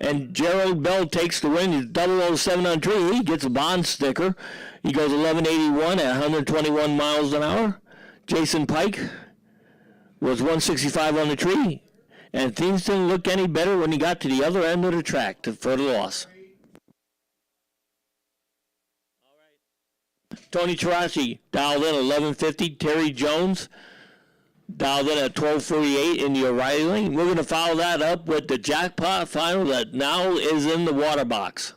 And Gerald Bell takes the win. He's 007 on tree. He gets a bond sticker. He goes 1181 at 121 miles an hour. Jason Pike was 165 on the tree. And things didn't look any better when he got to the other end of the track for the loss. Tony Tarassi dialed in 1150. Terry Jones dialed in at 1248 in the O'Reilly lane. We're going to follow that up with the jackpot final that now is in the water box.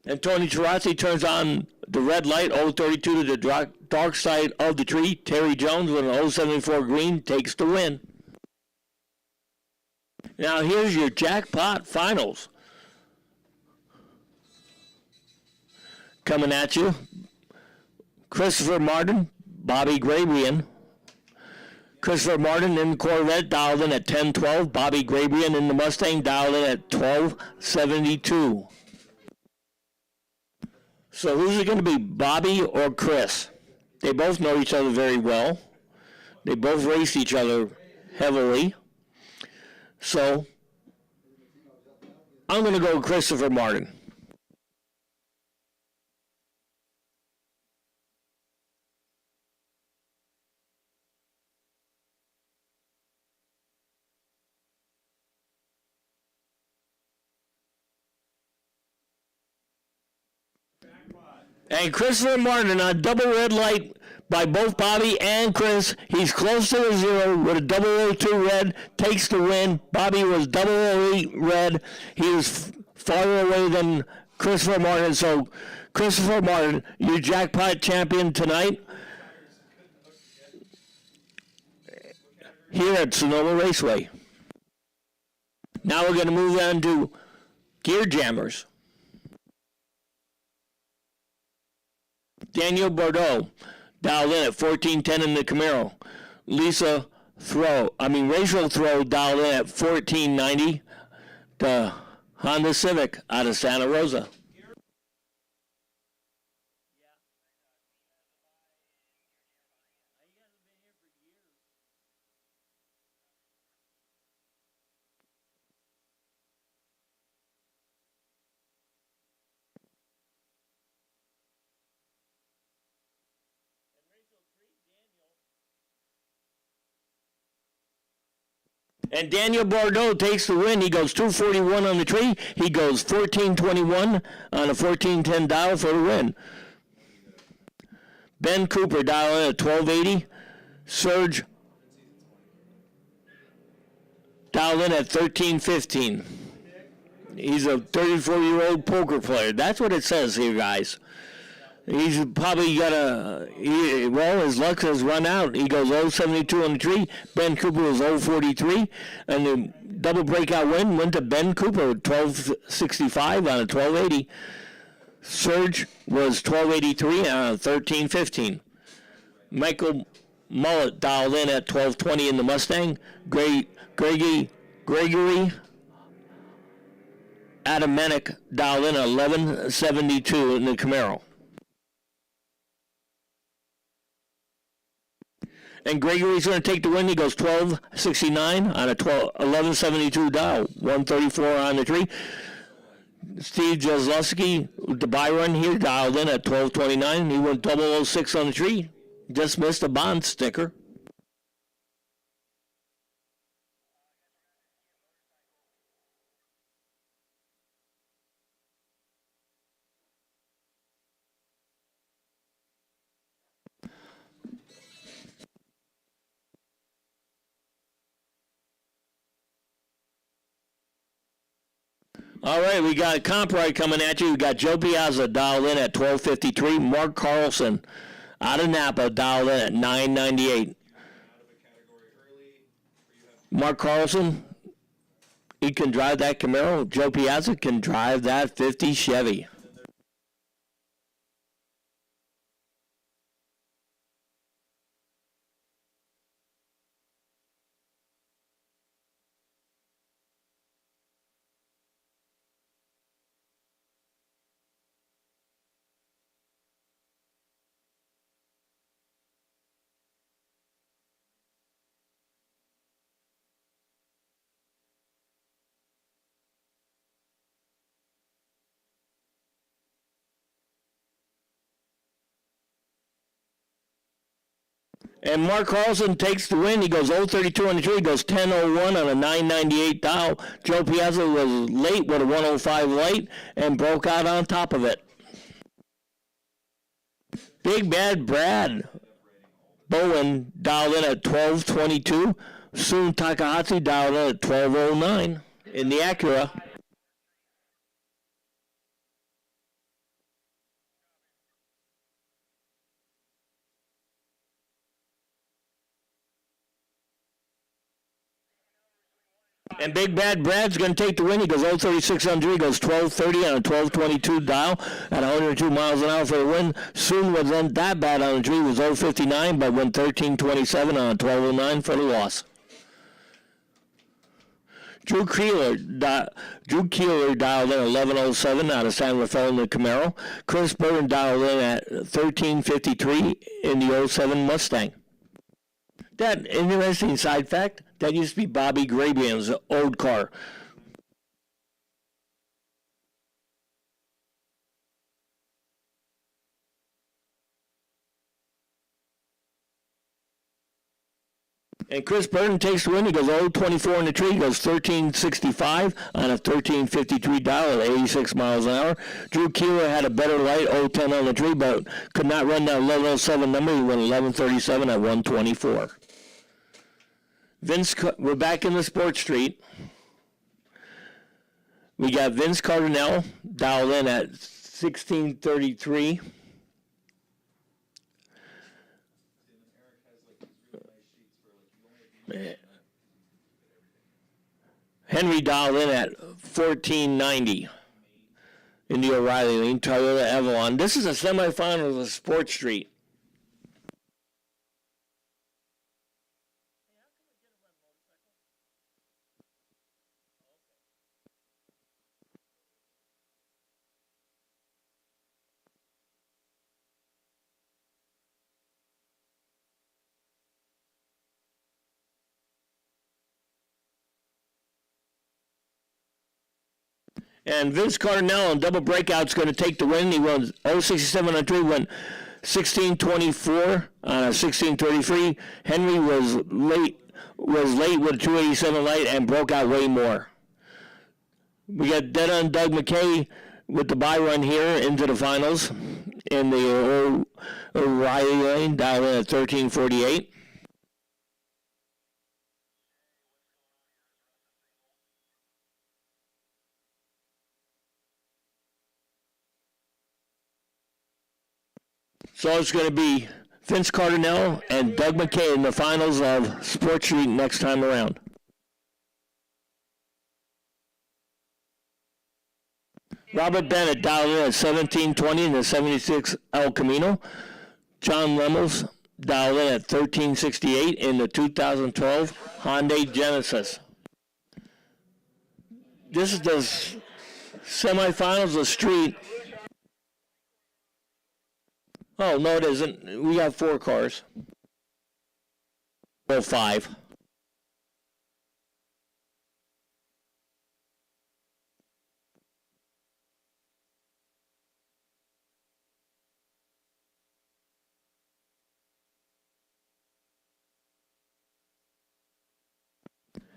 And Tony Tarassi turns on the red light, 032 to the dark side of the tree. Terry Jones with an 074 green takes the win. Now here's your jackpot finals. Coming at you, Christopher Martin, Bobby Grabrian. Christopher Martin in the Corvette dialed in at 1012. Bobby Grabrian in the Mustang dialed in at 1272. So who's it going to be, Bobby or Chris? They both know each other very well. They both race each other heavily. So I'm going to go with Christopher Martin. And Christopher Martin on double red light by both Bobby and Chris. He's close to the zero with a 002 red, takes the win. Bobby was 008 red. He was farther away than Christopher Martin. So Christopher Martin, your jackpot champion tonight here at Sonoma Raceway. Now we're going to move on to Gear Jammers. Daniel Bordeaux dialed in at 1410 in the Camaro. Rachel Throw dialed in at 1490. The Honda Civic out of Santa Rosa. And Daniel Bordeaux takes the win. He goes 241 on the tree. He goes 1421 on a 1410 dial for the win. Ben Cooper dialed in at 1280. Serge dialed in at 1315. He's a 34-year-old poker player. That's what it says here, guys. He's probably got his luck has run out. He goes 072 on the tree. Ben Cooper was 043. And the double breakout win went to Ben Cooper, 1265 on a 1280. Serge was 1283 on a 1315. Michael Mullet dialed in at 1220 in the Mustang. Gregory Adamanic dialed in at 1172 in the Camaro. And Gregory's going to take the win. He goes 1269 on a 1172 dial, 134 on the tree. Steve Jaslowski, the buy run here, dialed in at 1229. He went 006 on the tree. Just missed a bond sticker. All right, we got comp right coming at you. We got Joe Piazza dialed in at 1253. Mark Carlson out of Napa dialed in at 998. Mark Carlson, he can drive that Camaro. Joe Piazza can drive that 50 Chevy. And Mark Carlson takes the win. He goes 0.32 on the tree. He goes 10.01 on a 9.98 dial. Joe Piazza was late with a 1.05 light and broke out on top of it. Big Bad Brad Bowen dialed in at 12.22. Soon Takahashi dialed in at 12.09 in the Acura. And Big Bad Brad's going to take the win. He goes 0.36 on the tree. He goes 12.30 on a 12.22 dial at 102 miles an hour for the win. Soon wasn't that bad on the tree. It was 0.59, but went 13.27 on a 12.09 for the loss. Drew Keeler dialed in 11.07 out of San Rafael in the Camaro. Chris Burton dialed in at 13.53 in the 07 Mustang. That interesting side fact, that used to be Bobby Grabian's old car. And Chris Burton takes the win. He goes 0.24 in the tree. He goes 13.65 on a 13.53 dial at 86 miles an hour. Drew Keeler had a better light, 0.10 on the tree, but could not run that 11.07 number. He went 11.37 at 124. We're back in the Sports Street. We got Vince Cardinale dialed in at 16.33. Henry dialed in at 14.90 in the O'Reilly Lane, Toyota Avalon. This is a semifinal of the Sports Street. And Vince Cardinale on double breakout is going to take the win. He runs 0.67 on 3, went 16.24 on a 16.33. Henry was late with a 2.87 light and broke out way more. We got dead on Doug McKay with the bye run here into the finals in the O'Reilly Lane, dialed in at 13.48. So it's going to be Vince Cardinale and Doug McKay in the finals of Sports Street next time around. Robert Bennett dialed in at 17.20 in the 76 El Camino. John Lemmels dialed in at 13.68 in the 2012 Hyundai Genesis. This is the semifinals of Street. Oh, no, it isn't. We got 4 cars. Well, 5.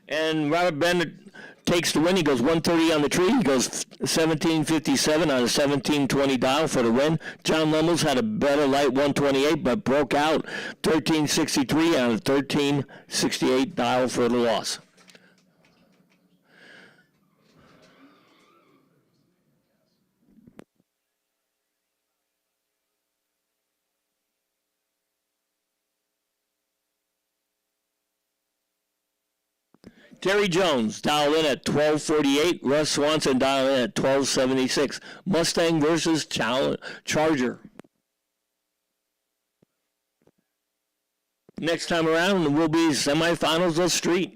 And Robert Bennett takes the win. He goes 130 on the tree. He goes 17.57 on a 17.20 dial for the win. John Lemmels had a better light, 128, but broke out 13.63 on a 13.68 dial for the loss. Terry Jones dialed in at 12.48. Russ Swanson dialed in at 12.76. Mustang versus Charger. Next time around will be semifinals of Street.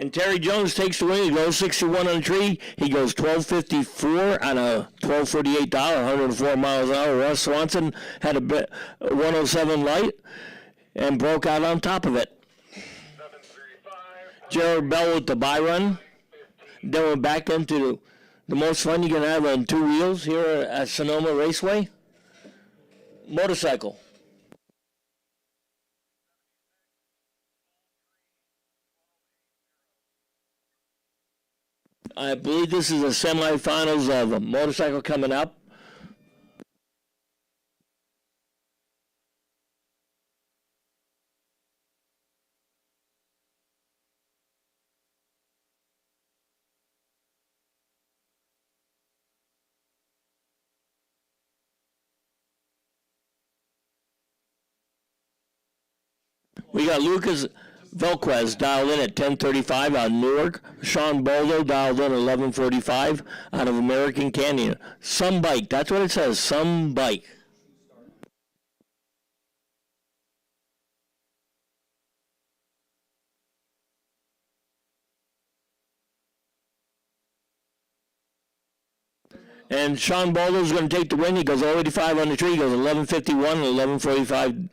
And Terry Jones takes the win. He goes 61 on the tree. He goes 12:54 on a 12:48 dollar, 104 miles an hour. Russ Swanson had a bit 107 light and broke out on top of it. Jared Bell with the bye run. Then we're back into the most fun you can have on two wheels here at Sonoma Raceway. Motorcycle. I believe this is the semifinals of a motorcycle coming up. We got Lucas Velquez dialed in at 10:35 out of Newark. Sean Boldo dialed in at 11:45 out of American Canyon. Some bike. That's what it says. Some bike. And Sean Boldo is going to take the win. He goes 085 on the tree. He goes 11:51 and 11:45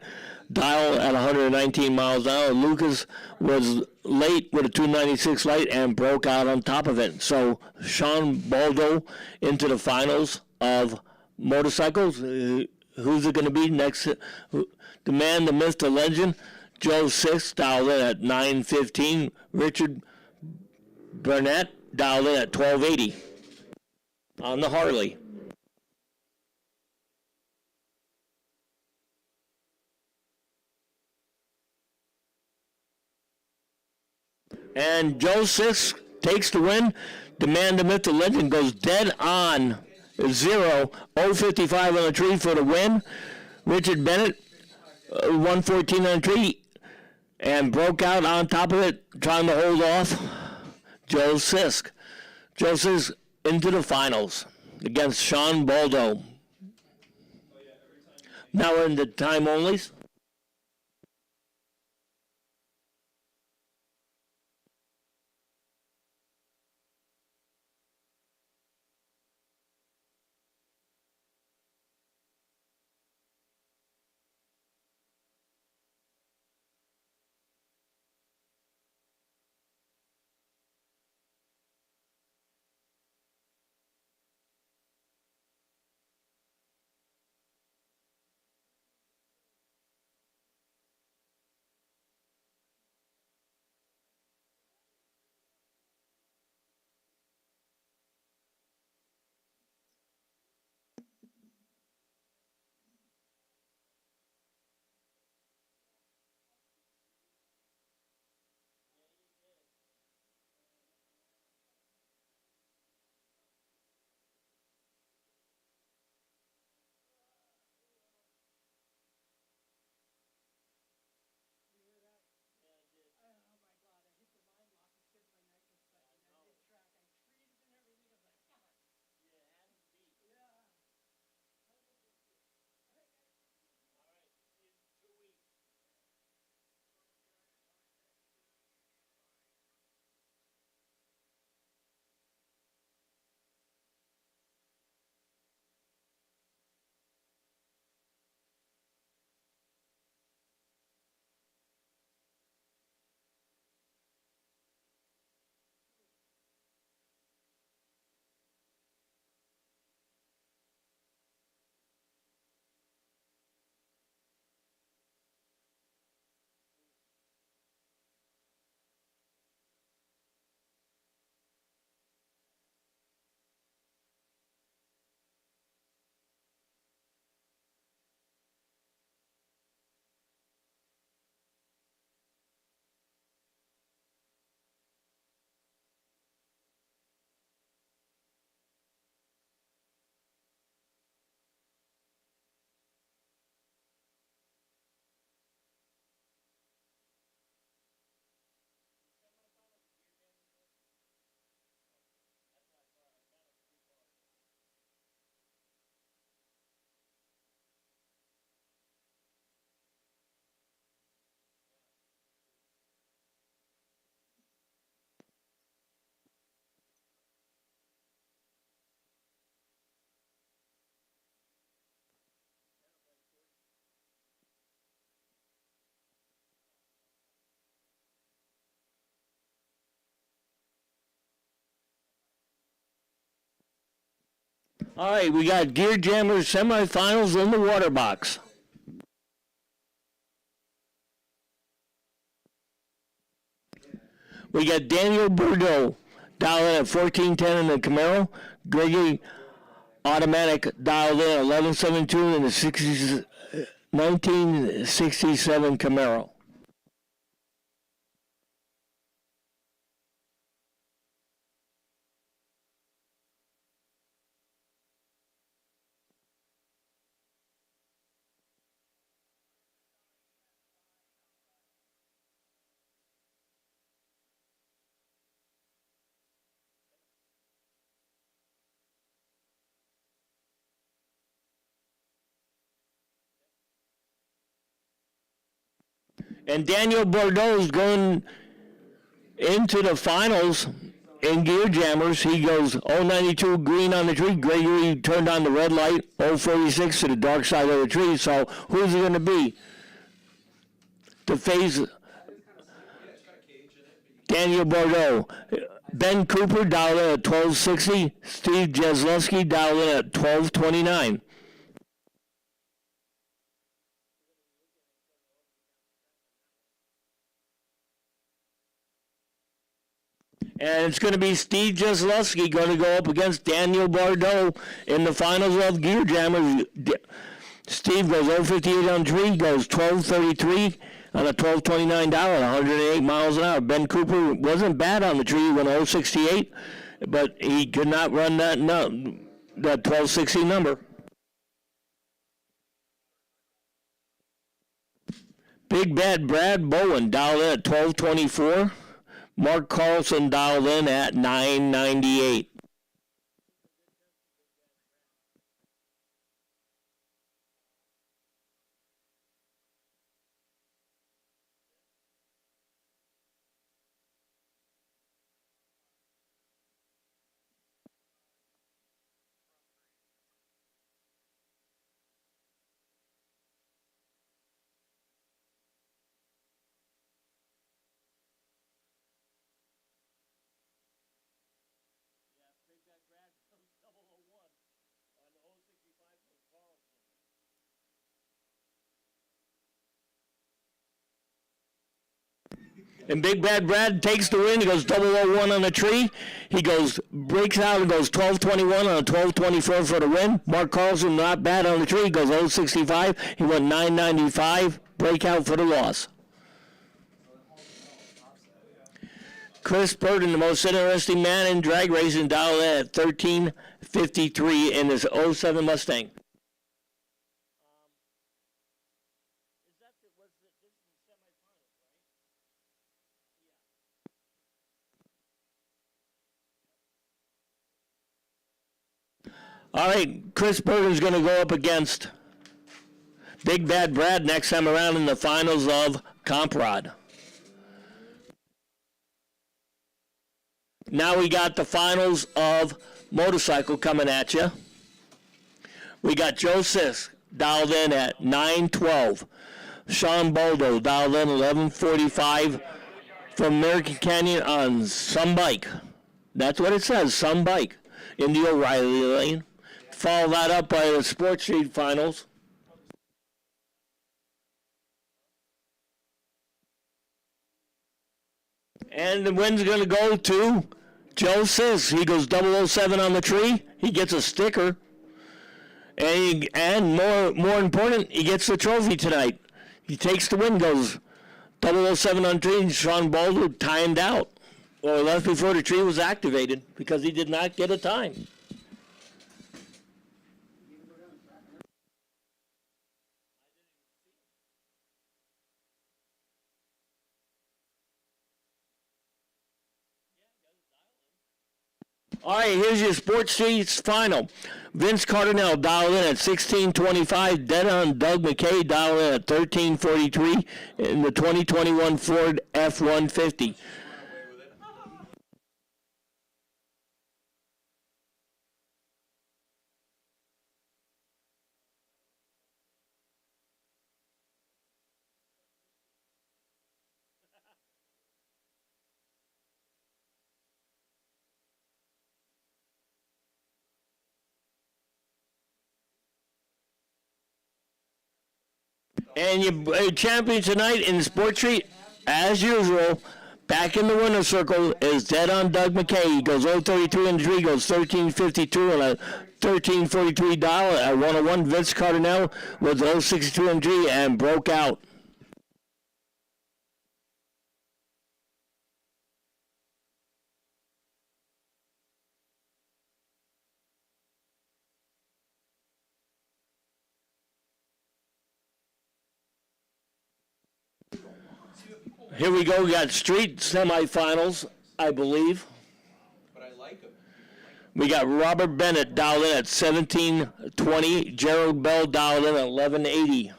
dial at 119 miles an hour. Lucas was late with a 296 light and broke out on top of it. So Sean Boldo into the finals of motorcycles. Who's it going to be next? The man, the myth, the legend, Joe Six dialed in at 9:15. Richard Burnett dialed in at 12:80 on the Harley. And Joe Six takes the win. The man, the myth, the legend goes dead on 0:55 on the tree for the win. Richard Bennett, 114 on the tree, and broke out on top of it, trying to hold off Joe Sisk. Joe Sisk into the finals against Sean Boldo. Now we're in the time onlys. All right, we got Gear Jammers semifinals in the water box. We got Daniel Bordeaux dialed in at 1410 in the Camaro. Gregory Automatic dialed in at 1172 in the 1967 Camaro. And Daniel Bordeaux is going into the finals in Gear Jammers. He goes 092 green on the tree. Gregory turned on the red light, 046 to the dark side of the tree. So who's it going to be to face Daniel Bordeaux? Ben Cooper dialed in at 1260. Steve Jesleski dialed in at 1229. And it's going to be Steve Jesleski going to go up against Daniel Bordeaux in the finals of Gear Jammers. Steve goes 058 on the tree, goes 1233 on a 1229 dollar, 108 miles an hour. Ben Cooper wasn't bad on the tree, he went 068, but he could not run that 1260 number. Big Bad Brad Bowen dialed in at 1224. Mark Carlson dialed in at 998. And Big Bad Brad takes the win. He goes 001 on the tree. He breaks out and goes 1221 on a 1224 for the win. Mark Carlson not bad on the tree. He goes 065. He went 995. Breakout for the loss. Chris Burton, the most interesting man in drag racing, dialed in at 1353 in his 07 Mustang. All right, Chris Burton's going to go up against Big Bad Brad next time around in the finals of Comp Rod. Now we got the finals of motorcycle coming at you. We got Joe Sisk dialed in at 912. Sean Boldo dialed in 1145 from American Canyon on some bike. That's what it says, some bike in the O'Reilly lane. Follow that up by the Sports Street finals. And the win's going to go to Joe Sisk. He goes 007 on the tree. He gets a sticker. And more important, he gets the trophy tonight. He takes the win, goes 007 on the tree. Sean Boulder timed out. Or left before the tree was activated because he did not get a time. All right, here's your Sports Streets final. Vince Cardinale dialed in at 1625. Dead on Doug McKay dialed in at 1343 in the 2021 Ford F-150. And your champion tonight in Sport Street, as usual, back in the winner's circle is dead on Doug McKay. He goes 033 and 3, goes 1352 and a $13.43 at 101. Vince Cardinale was 062 and 3 and broke out. Here we go. We got street semifinals, I believe. But I like him. We got Robert Bennett dialed in at 1720. Gerald Bell dialed in at 1180.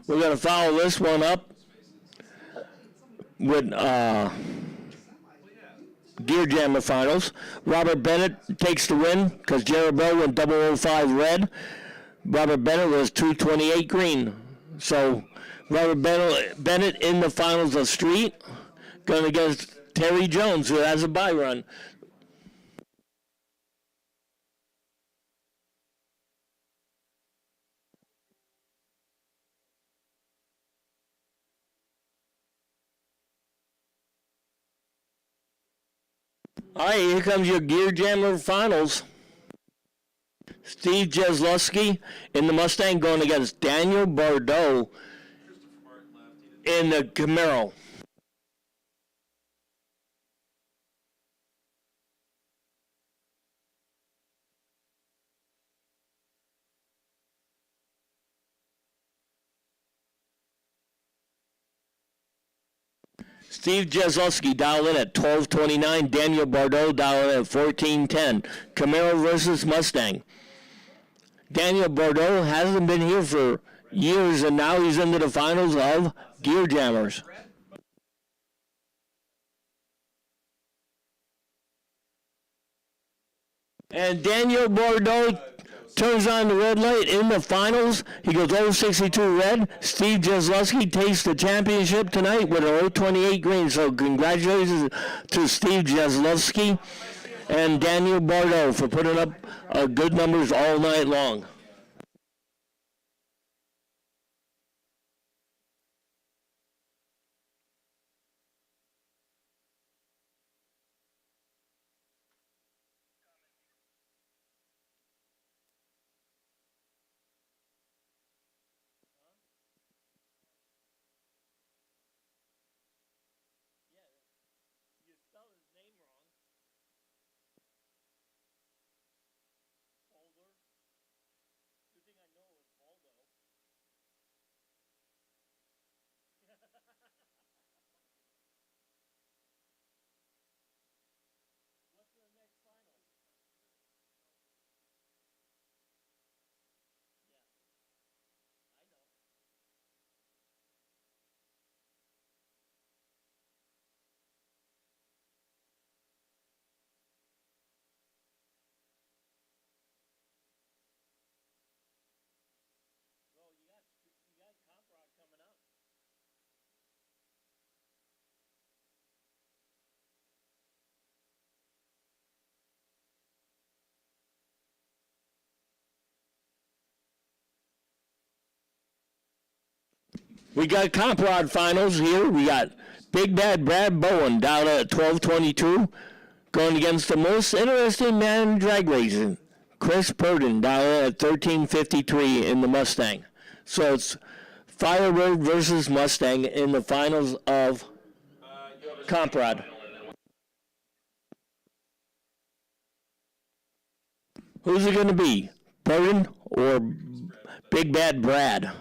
We're going to follow this one up with Gear Jammer Finals. Robert Bennett takes the win because Gerald Bell went 005 red. Robert Bennett was 228 green. So Robert Bennett in the finals of street, going against Terry Jones, who has a bye run. All right, here comes your Gear Jammer Finals. Steve Jesluski in the Mustang going against Daniel Bordeaux in the Camaro. Steve Jesluski dialed in at 1229. Daniel Bordeaux dialed in at 1410. Camaro versus Mustang. Daniel Bordeaux hasn't been here for years, and now he's into the finals of Gear Jammers. And Daniel Bordeaux turns on the red light in the finals. He goes 062 red. Steve Jesluski takes the championship tonight with a 028 green. So congratulations to Steve Jesluski and Daniel Bordeaux for putting up good numbers all night long. We got Comp Rod finals here. We got Big Bad Brad Bowen down at 1222 going against the most interesting man in drag racing, Chris Purden down at 1353 in the Mustang. So it's Firebird versus Mustang in the finals of Comp Rod. Who's it going to be, Purden or Big Bad Brad?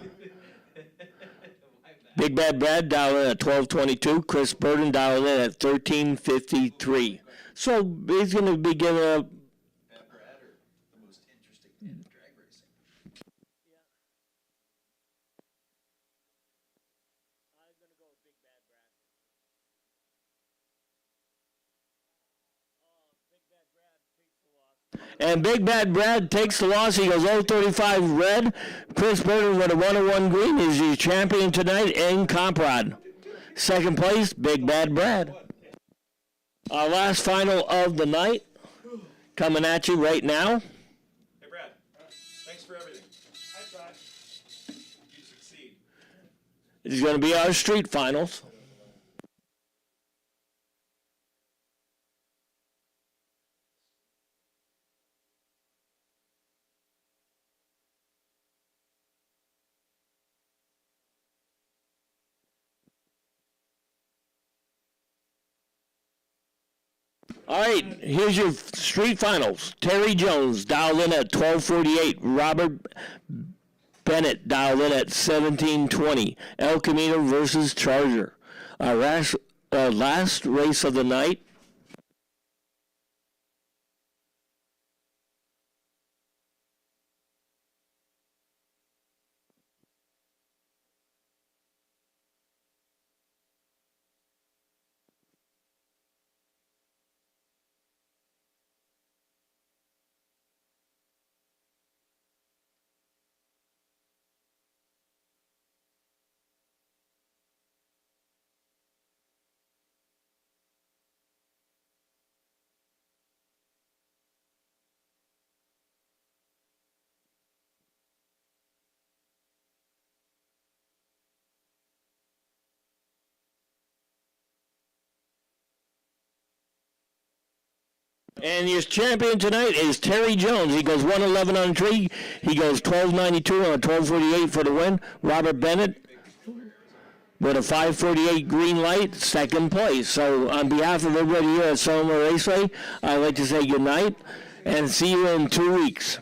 Big Bad Brad dialed in at 1222. Chris Burden dialed in at 1353. So he's going to be giving up. Bad Brad or the most interesting man in drag racing? I'm going to go with Big Bad Brad. And Big Bad Brad takes the loss. He goes 035 red. Chris Burden with a 101 green is your champion tonight in Comp Rod. Second place, Big Bad Brad. Our last final of the night coming at you right now. Hey, Brad. Thanks is going to be our street finals. All right, here's your street finals. Terry Jones dialed in at 12:48. Robert Bennett dialed in at 17:20. El Camino versus Charger. Our last race of the night. And your champion tonight is Terry Jones. He goes 111 on the tree. He goes 1292 on a 1248 for the win. Robert Bennett with a 548 green light, second place. So on behalf of everybody here at Sonoma Raceway, I'd like to say good night and see you in 2 weeks.